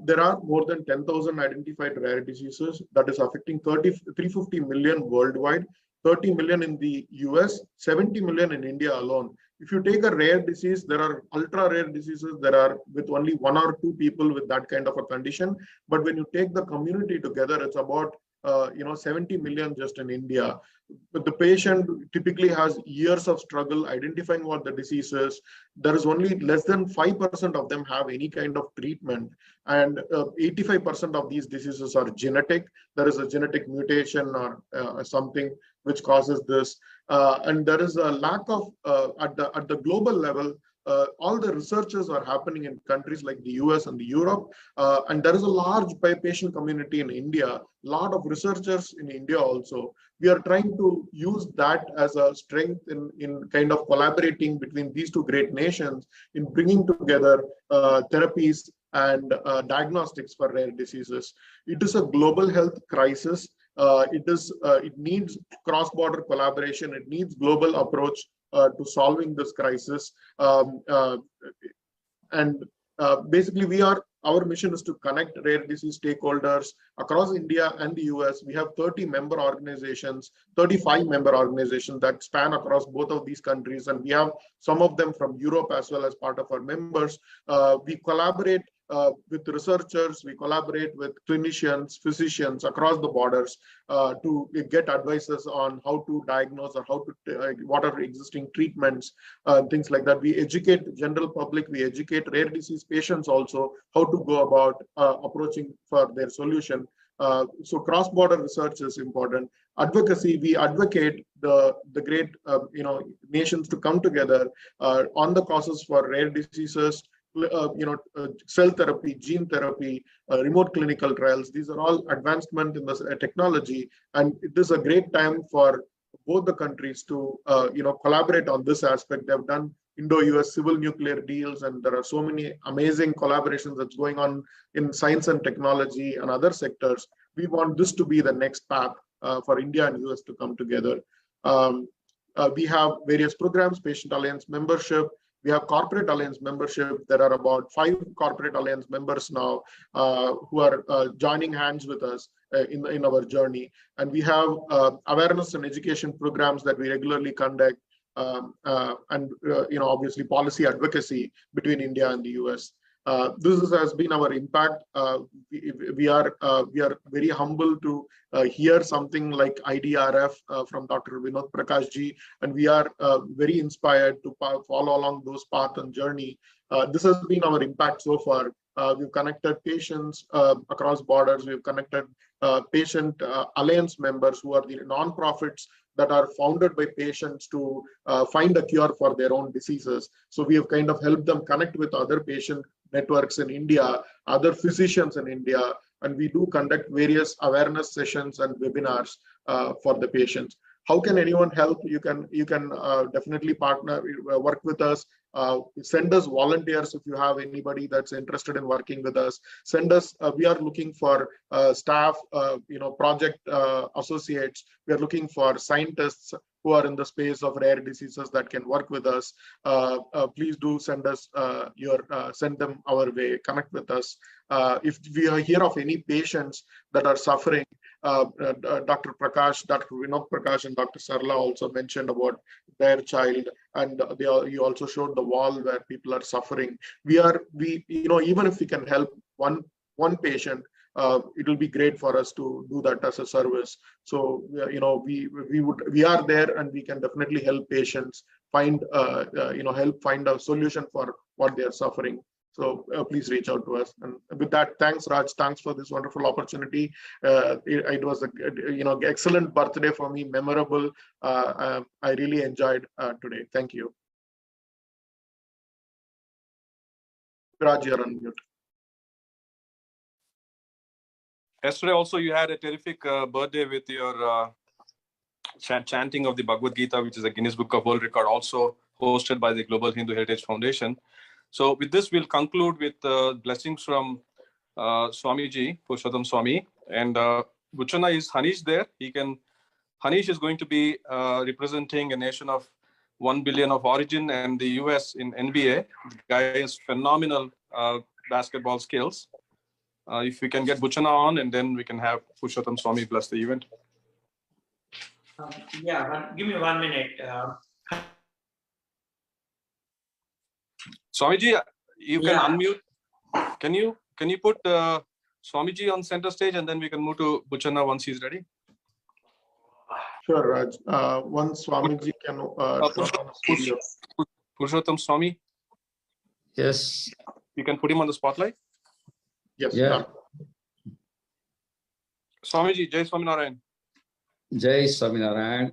S6: There are more than 10,000 identified rare diseases that is affecting 350 million worldwide, 30 million in the US, 70 million in India alone. If you take a rare disease, there are ultra rare diseases that are with only 1 or 2 people with that kind of a condition. But when you take the community together, it's about 70 million just in India. But the patient typically has years of struggle identifying what the disease is. There is only less than 5% of them have any kind of treatment, and 85% of these diseases are genetic. There is a genetic mutation or something which causes this, and there is a lack of at the global level. All the researches are happening in countries like the US and the Europe, and there is a large patient community in India, a lot of researchers in India also. We are trying to use that as a strength in kind of collaborating between these two great nations in bringing together therapies and diagnostics for rare diseases. It is a global health crisis. It needs cross-border collaboration. It needs global approach to solving this crisis. Basically, our mission is to connect rare disease stakeholders across India and the US. We have 35 member organizations that span across both of these countries, and we have some of them from Europe as well as part of our members. We collaborate with researchers, we collaborate with clinicians, physicians across the borders to get advices on how to diagnose or how to what are existing treatments, things like that. We educate the general public, we educate rare disease patients also how to go about approaching for their solution. So cross-border research is important. Advocacy, we advocate the great nations to come together on the causes for rare diseases. Cell therapy, gene therapy, remote clinical trials. These are all advancement in the technology, and it is a great time for both the countries to collaborate on this aspect. They've done Indo-US civil nuclear deals, and there are so many amazing collaborations that's going on in science and technology and other sectors. We want this to be the next path for India and US to come together. We have various programs, Patient Alliance membership. We have Corporate Alliance membership. There are about 5 Corporate Alliance members now who are joining hands with us in our journey. And we have awareness and education programs that we regularly conduct, and obviously policy advocacy between India and the US. This has been our impact. We are very humble to hear something like IDRF from Dr. Vinod Prakash ji, and we are very inspired to follow along those path and journey. This has been our impact so far. We've connected patients across borders. We've connected patient alliance members who are the nonprofits that are founded by patients to find a cure for their own diseases. So we have kind of helped them connect with other patient networks in India, other physicians in India, and we do conduct various awareness sessions and webinars for the patients. How can anyone help? You can definitely partner, work with us. Send us volunteers if you have anybody that's interested in working with us. Send us. We are looking for staff, project associates. We are looking for scientists who are in the space of rare diseases that can work with us. Please do send us send them our way. Connect with us. If we hear of any patients that are suffering, Dr. Prakash, Dr. Vinod Prakash, and Dr. Sarla also mentioned about their child, and you also showed the wall where people are suffering. Even if we can help one patient, it will be great for us to do that as a service. So we are there, and we can definitely help patients find help find a solution for what they are suffering. So please reach out to us. And with that, thanks, Raj. Thanks for this wonderful opportunity. It was a excellent birthday for me, memorable. I really enjoyed today. Thank you. Raj, you're on mute.
S19: Yesterday also you had a terrific birthday with your chanting of the Bhagavad Gita, which is a Guinness Book of World Record, also hosted by the Global Hindu Heritage Foundation. So with this, we'll conclude with blessings from Swamiji, Purushottam Swami. And Buchana is Hanish there. Hanish is going to be representing a nation of 1 billion of origin and the US in NBA. The guy has phenomenal basketball skills. If we can get Buchana on, and then we can have Purushottam Swami bless the event.
S7: Give me 1 minute.
S19: Swamiji, you can
S7: Yeah.
S19: unmute. Can you put Swamiji on center stage, and then we can move to Buchanna once he's ready?
S6: Sure, Raj. Once Swamiji can turn on his video.
S19: Purushottam Swami,
S7: Yes.
S19: you can put him on the spotlight.
S6: Yes.
S7: Yeah.
S19: Swamiji, Jai Swaminarayan.
S7: Jai Swaminarayan.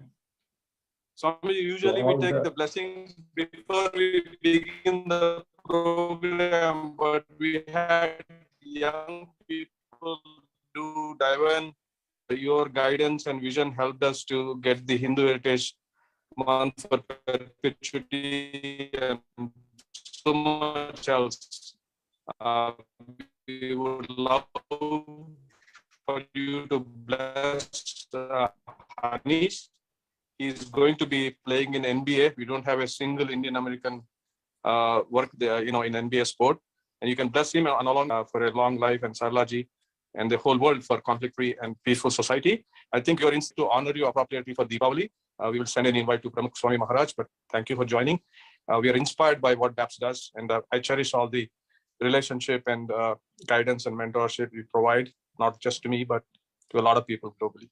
S19: Swamiji, usually we take the blessings before we begin the program, but we had young people do dive in. Your guidance and vision helped us to get the Hindu Heritage Month for perpetuity and so much else. We would love for you to bless Anish. He's going to be playing in NBA. We don't have a single Indian American work there, in NBA sport. And you can bless him and along for a long life, and Sarlaji and the whole world for conflict-free and peaceful society. I think you're in to honor you appropriately for Deepavali. We will send an invite to Pramukh Swami Maharaj, but thank you for joining. We are inspired by what BAPS does, and I cherish all the relationship and guidance and mentorship you provide, not just to me, but to a lot of people globally.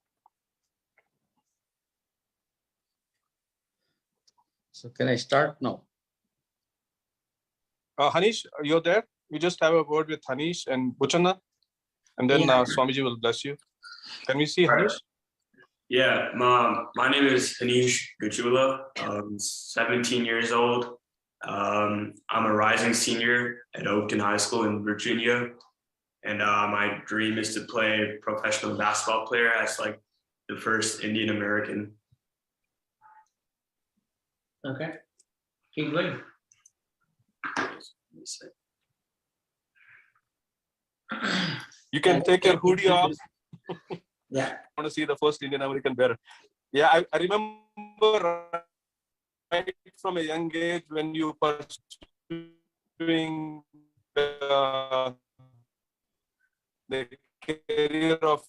S7: So can I start now?
S19: Hanish, you're there? We just have a word with Hanish and Buchanna, and then Swamiji will bless you. Can we see Hanish?
S8: Yeah, my name is Hanish Gajula. I'm 17 years old. I'm a rising senior at Oakton High School in Virginia. And my dream is to play professional basketball player as like the first Indian American.
S7: Okay, keep going.
S19: You can take your hoodie off.
S7: Yeah.
S19: I want to see the first Indian American bear. Yeah, I remember right from a young age when you were pursuing the career of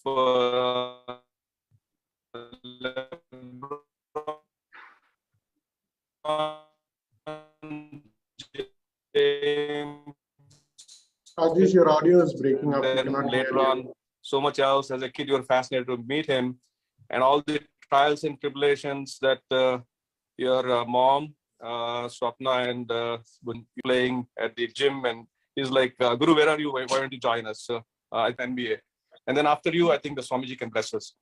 S6: Rajesh, your audio is breaking up.
S19: Then later on, so much else. As a kid, you were fascinated to meet him, and all the trials and tribulations that your mom, Swapna, and when playing at the gym, and he's like, Guru, where are you? Why don't you join us at NBA? And then after you, I think the Swamiji can bless us.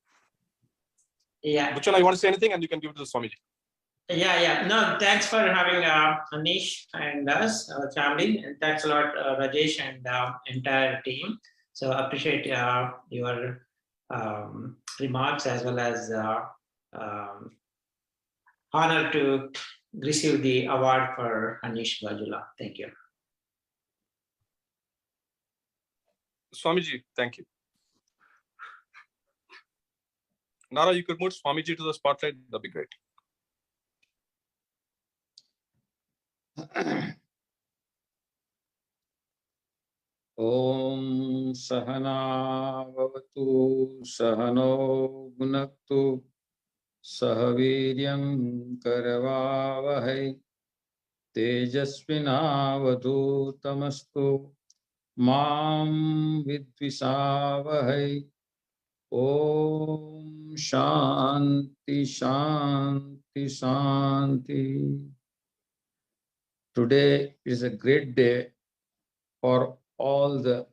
S7: Yeah.
S19: Buchanna, you want to say anything, and you can give it to the Swamiji.
S7: Yeah. No, thanks for having Anish and us, our family, and thanks a lot, Rajesh and entire team. So appreciate your remarks, as well as honor to receive the award for Anish Gajula. Thank you.
S19: Swamiji, thank you. Nara, you could move Swamiji to the spotlight. That'd be great.
S7: Om Sahana Bhavatu Sahano Gunaktu Sahaviryam Karavavahai Tejasvinavadhu Tamastu Mam Vidvisavahai. Om Shanti Shanti Shanti. Today is a great day for all the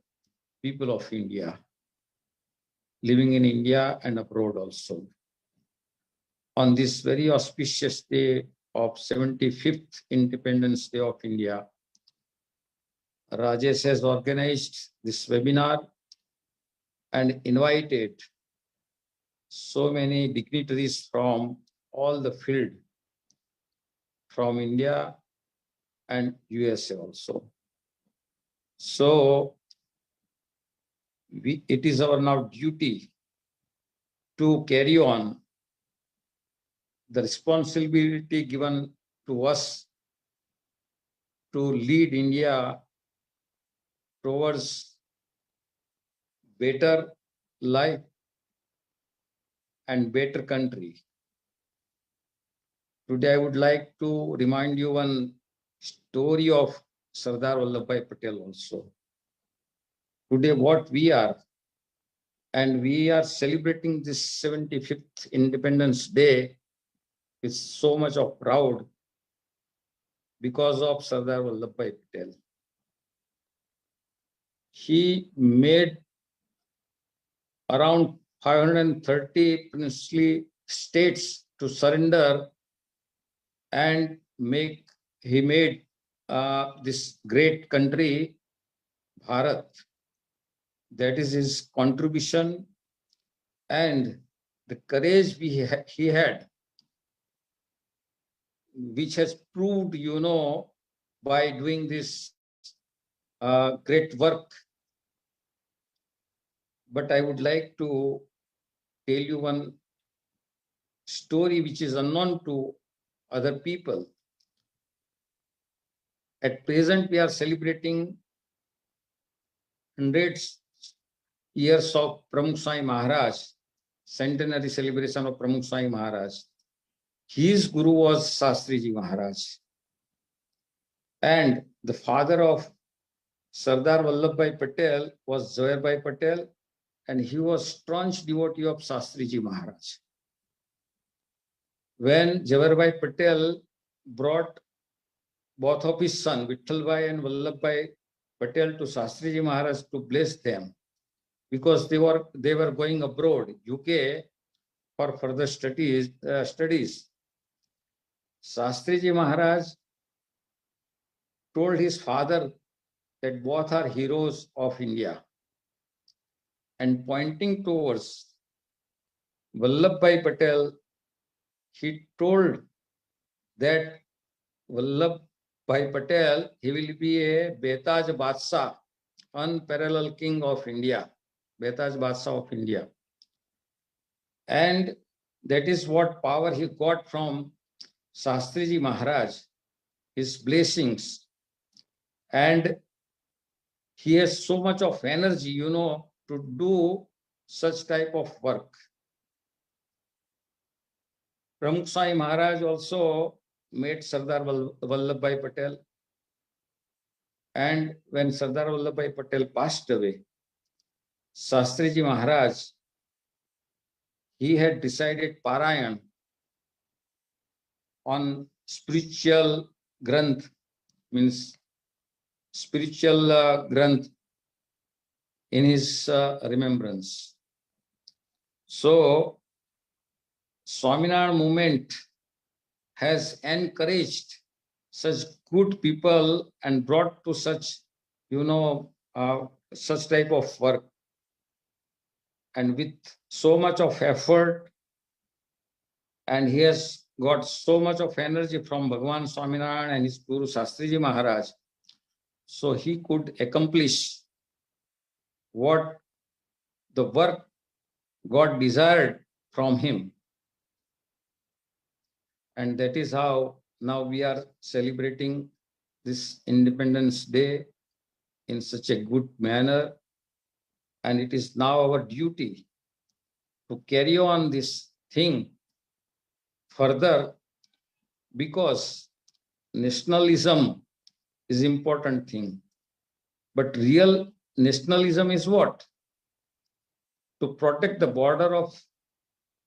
S7: people of India, living in India and abroad also. On this very auspicious day of 75th Independence Day of India, Rajesh has organized this webinar and invited so many dignitaries from all the field, from India and USA also. So it is our now duty to carry on the responsibility given to us to lead India towards better life and better country. Today I would like to remind you one story of Sardar Vallabhbhai Patel also. Today, what we are, and we are celebrating this 75th Independence Day with so much of proud because of Sardar Vallabhbhai Patel. He made around 530 princely states to surrender, and he made this great country, Bharat. That is his contribution, and the courage he had, which has proved, by doing this great work. But I would like to tell you one story which is unknown to other people. At present, we are celebrating 100 years of Pramukh Sai Maharaj, centenary celebration of Pramukh Sai Maharaj. His guru was Shastriji Maharaj. And the father of Sardar Vallabhbhai Patel was Jawaharbhai Patel, and he was staunch devotee of Shastriji Maharaj. When Jawaharbhai Patel brought both of his sons, Vittalbhai and Vallabhbhai Patel, to Shastriji Maharaj to bless them, because they were going abroad, UK, for further studies. Shastriji Maharaj told his father that both are heroes of India, and pointing towards Vallabhbhai Patel, he told that Vallabhbhai Patel, he will be a Betaj Badshah, unparalleled king of India, Betaj Badshah of India. And that is what power he got from Shastriji Maharaj, his blessings. And he has so much of energy, to do such type of work. Pramukh Sai Maharaj also met Sardar Vallabhbhai Patel. And when Sardar Vallabhbhai Patel passed away, Shastriji Maharaj, he had decided Parayan on spiritual granth, means spiritual granth, in his remembrance. So, Swaminarayan movement has encouraged such good people and brought to such, such type of work. And with so much of effort, and he has got so much of energy from Bhagavan Swaminarayan and his Guru Shastriji Maharaj, so he could accomplish what the work God desired from him. And that is how now we are celebrating this Independence Day in such a good manner. And it is now our duty to carry on this thing further, because nationalism is important thing. But real nationalism is what? To protect the border of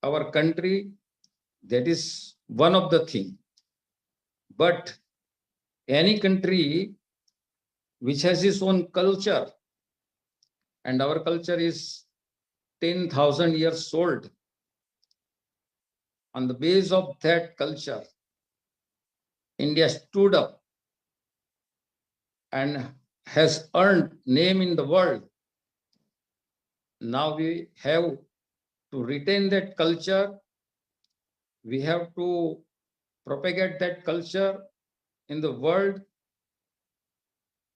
S7: our country. That is one of the things. But any country which has its own culture, and our culture is 10,000 years old, on the base of that culture, India stood up and has earned name in the world. Now we have to retain that culture. We have to propagate that culture in the world,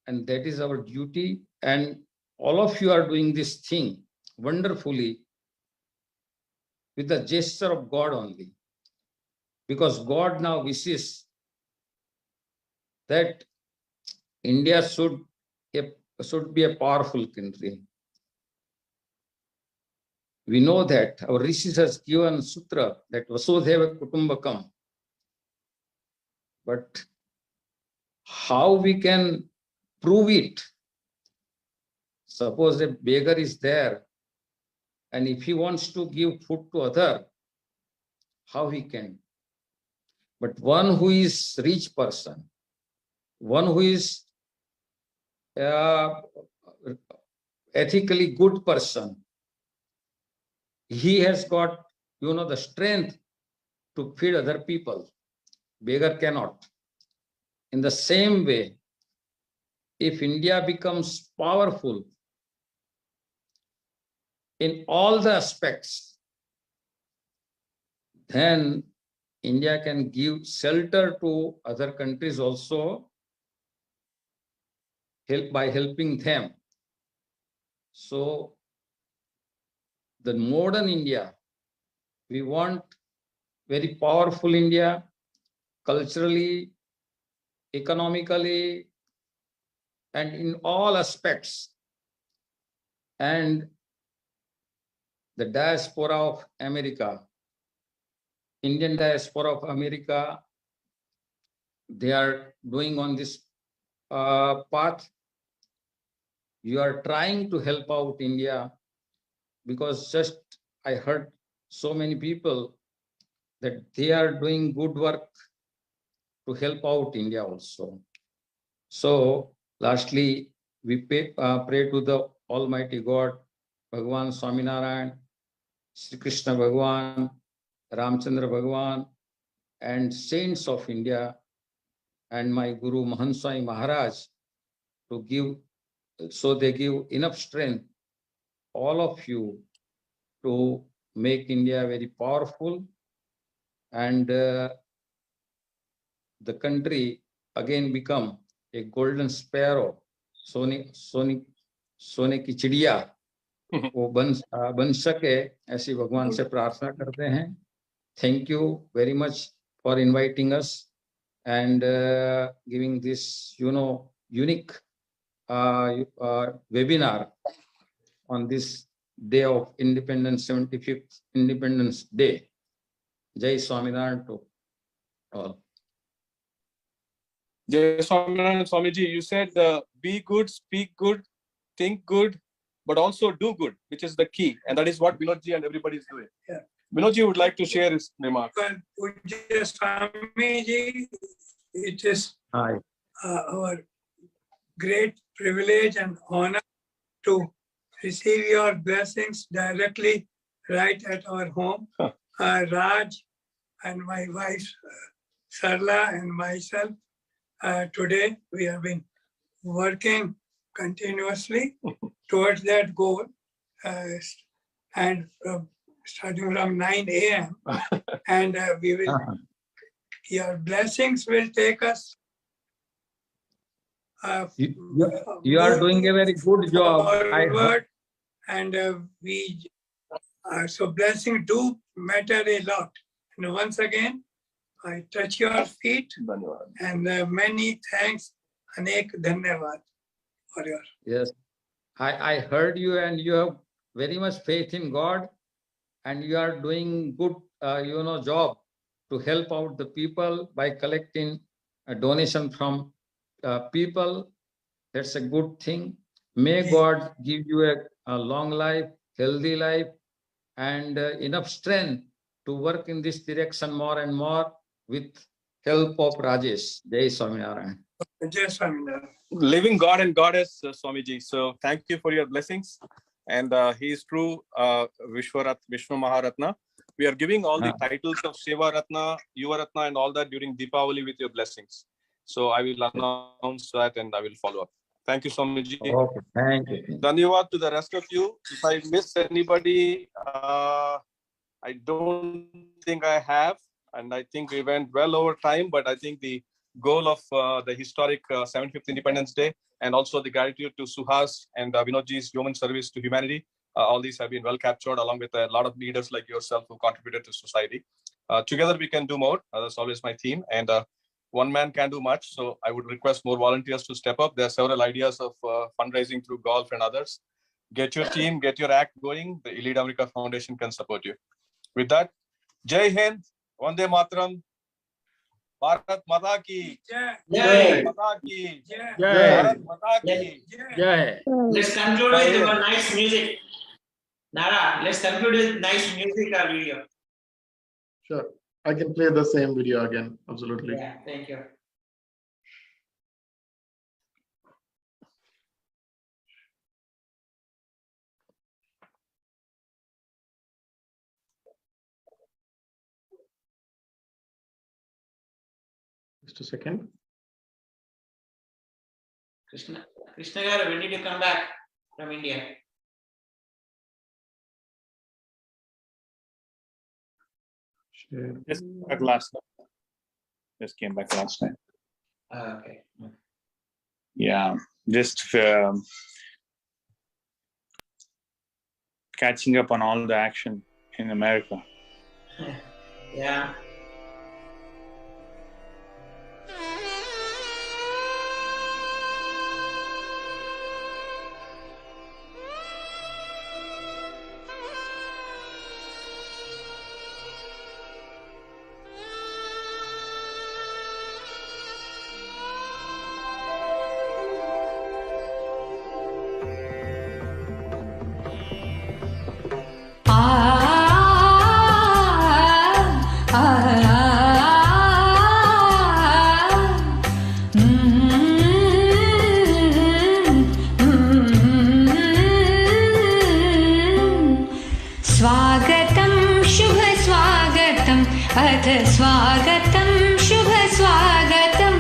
S7: and that is our duty. And all of you are doing this thing wonderfully with the gesture of God only, because God now wishes that India should be a powerful country. We know that our rishis has given sutra that Vasudhaiva Kutumbakam. But how we can prove it. Suppose a beggar is there, and if he wants to give food to other, how he can? But one who is rich person, one who is ethically good person, he has got, the strength to feed other people. Beggar cannot. In the same way, if India becomes powerful in all the aspects, then India can give shelter to other countries also, by helping them. So the modern India, we want very powerful India, culturally, economically, and in all aspects. And the diaspora of America, Indian diaspora of America, they are doing on this path. You are trying to help out India, because just I heard so many people that they are doing good work to help out India also. So lastly, we pray to the Almighty God, Bhagwan Swaminarayan, Sri Krishna Bhagwan, Ramchandra Bhagwan, and saints of India, and my Guru Mahanswami Maharaj, to give, so they give enough strength, all of you, to make India very powerful, and the country again become a golden sparrow, सोने की चिड़िया वो बन सके, ऐसी भगवान से प्रार्थना करते हैं. Thank you very much for inviting us and giving this, unique webinar on this day of Independence, 75th Independence Day. Jai Swaminarayan to all.
S19: Jai Swaminarayan Swamiji, you said be good, speak good, think good, but also do good, which is the key. And that is what Vinodji and everybody is doing.
S15: Yeah.
S19: Vinodji would like to share his remarks.
S15: Swamiji, it is our great privilege and honor to receive your blessings directly right at our home. Raj and my wife Sarla and myself, today we have been working continuously towards that goal, and starting from 9 a.m. and we will, your blessings will take us.
S7: You are doing a very good job.
S15: Forward, and so blessings do matter a lot. And once again, I touch your feet, and many thanks, Anek Dhanyavad for your.
S7: Yes, I heard you, and you have very much faith in God, and you are doing good, job to help out the people by collecting a donation from people. That's a good thing. May God give you a long life, healthy life, and enough strength to work in this direction more and more with help of Rajesh. Jai Swaminarayan.
S15: Jai Swaminarayan.
S19: Living God and Goddess, Swamiji. So thank you for your blessings. And he is true Vishwa Maharatna. We are giving all the titles of Seva Ratna, Yuva Ratna, and all that during Deepavali with your blessings. So I will announce that and I will follow up. Thank you, Swamiji.
S7: Okay, thank you.
S19: Dhanyavad to the rest of you. If I miss anybody, I don't think I have. And I think we went well over time, but I think the goal of the historic 75th Independence Day and also the gratitude to Suhas and Vinodji's human service to humanity, all these have been well captured along with a lot of leaders like yourself who contributed to society. Together we can do more. That's always my theme. And one man can do much. So I would request more volunteers to step up. There are several ideas of fundraising through golf and others. Get your team, get your act going. The Elite America Foundation can support you. With that, Jai Hind, Vande Mataram. Bharat Mata ki.
S11: Jai.
S19: Mata ki.
S20: Jai.
S19: Bharat Mata ki.
S20: Jai.
S12: Let's conclude with one nice music. Nara, let's conclude with nice music or video.
S6: Sure. I can play the same video again. Absolutely.
S12: Yeah, thank you.
S6: Just a second.
S12: Krishna Garu, when did you come back from India?
S22: Just back last night. Just came back last night.
S12: Okay.
S22: Yeah, just catching up on all the action in America.
S12: Yeah.
S9: स्वागतं शुभ स्वागतं अथ स्वागतं शुभ स्वागतम्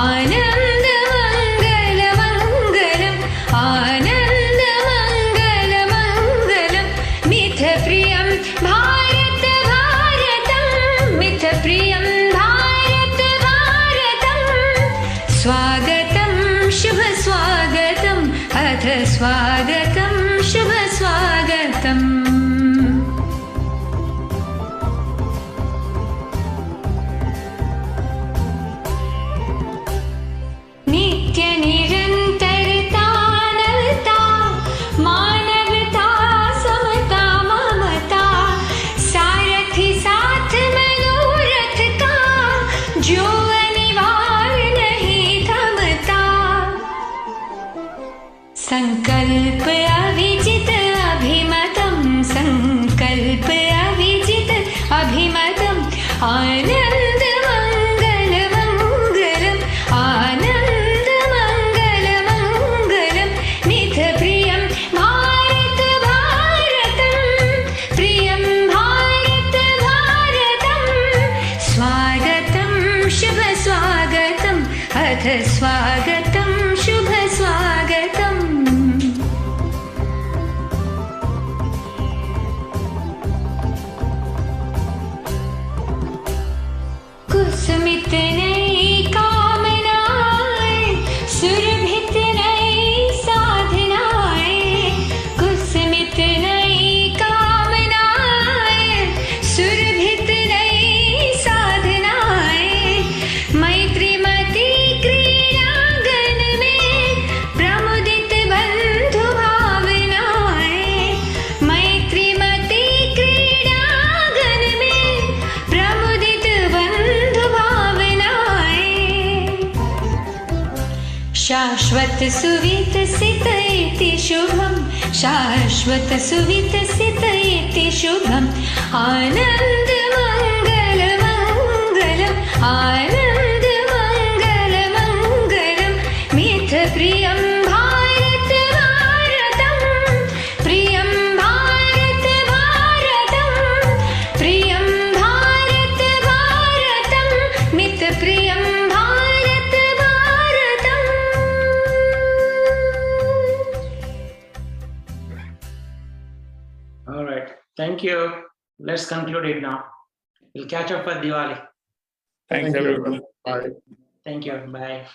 S9: आनन्द मङ्गल मङ्गलम् आनन्द मङ्गल मङ्गलम् myth प्रियं भारत भारतं myth प्रियं भारत भारतं स्वागतं शुभ स्वागतम् अथ स्वागतं शुभ स्वागतम् संकल्प अविजित अभिमतं संकल्प अविजित अभिमतं आनंद मंगल मंगलम् आनंद मंगल मंगलम् मिथ प्रियं भारत भारतं प्रियं भारत भारतं स्वागतं शुभ स्वागतम् अथ स्वागतं शुभ स्वागतम् कुसुमित नई कामनाएं सुरभित नई साधनाएं कुसुमित नई कामनाएं सुरभित नई साधनाएं मैत्रीमती क्रीड़ांगन में प्रमुदित बंधु भावनाएं मैत्रीमती क्रीड़ांगन में प्रमुदित बंधु भावनाएं शाश्वत सुविकसित इति शुभम् शाश्वत सुविकसित इति शुभम् आनंद मंगल मंगलम् आनंद मंगल मंगलम् मिथ प्रियं भारत भारतं प्रियं भारत भारतं प्रियं भारत भारतं मिथ प्रियं भारत भारतम्
S12: All right. Thank you. Let's conclude it now. We'll catch up for Diwali.
S22: Thanks, everyone.
S6: Bye.
S12: Thank you. Bye.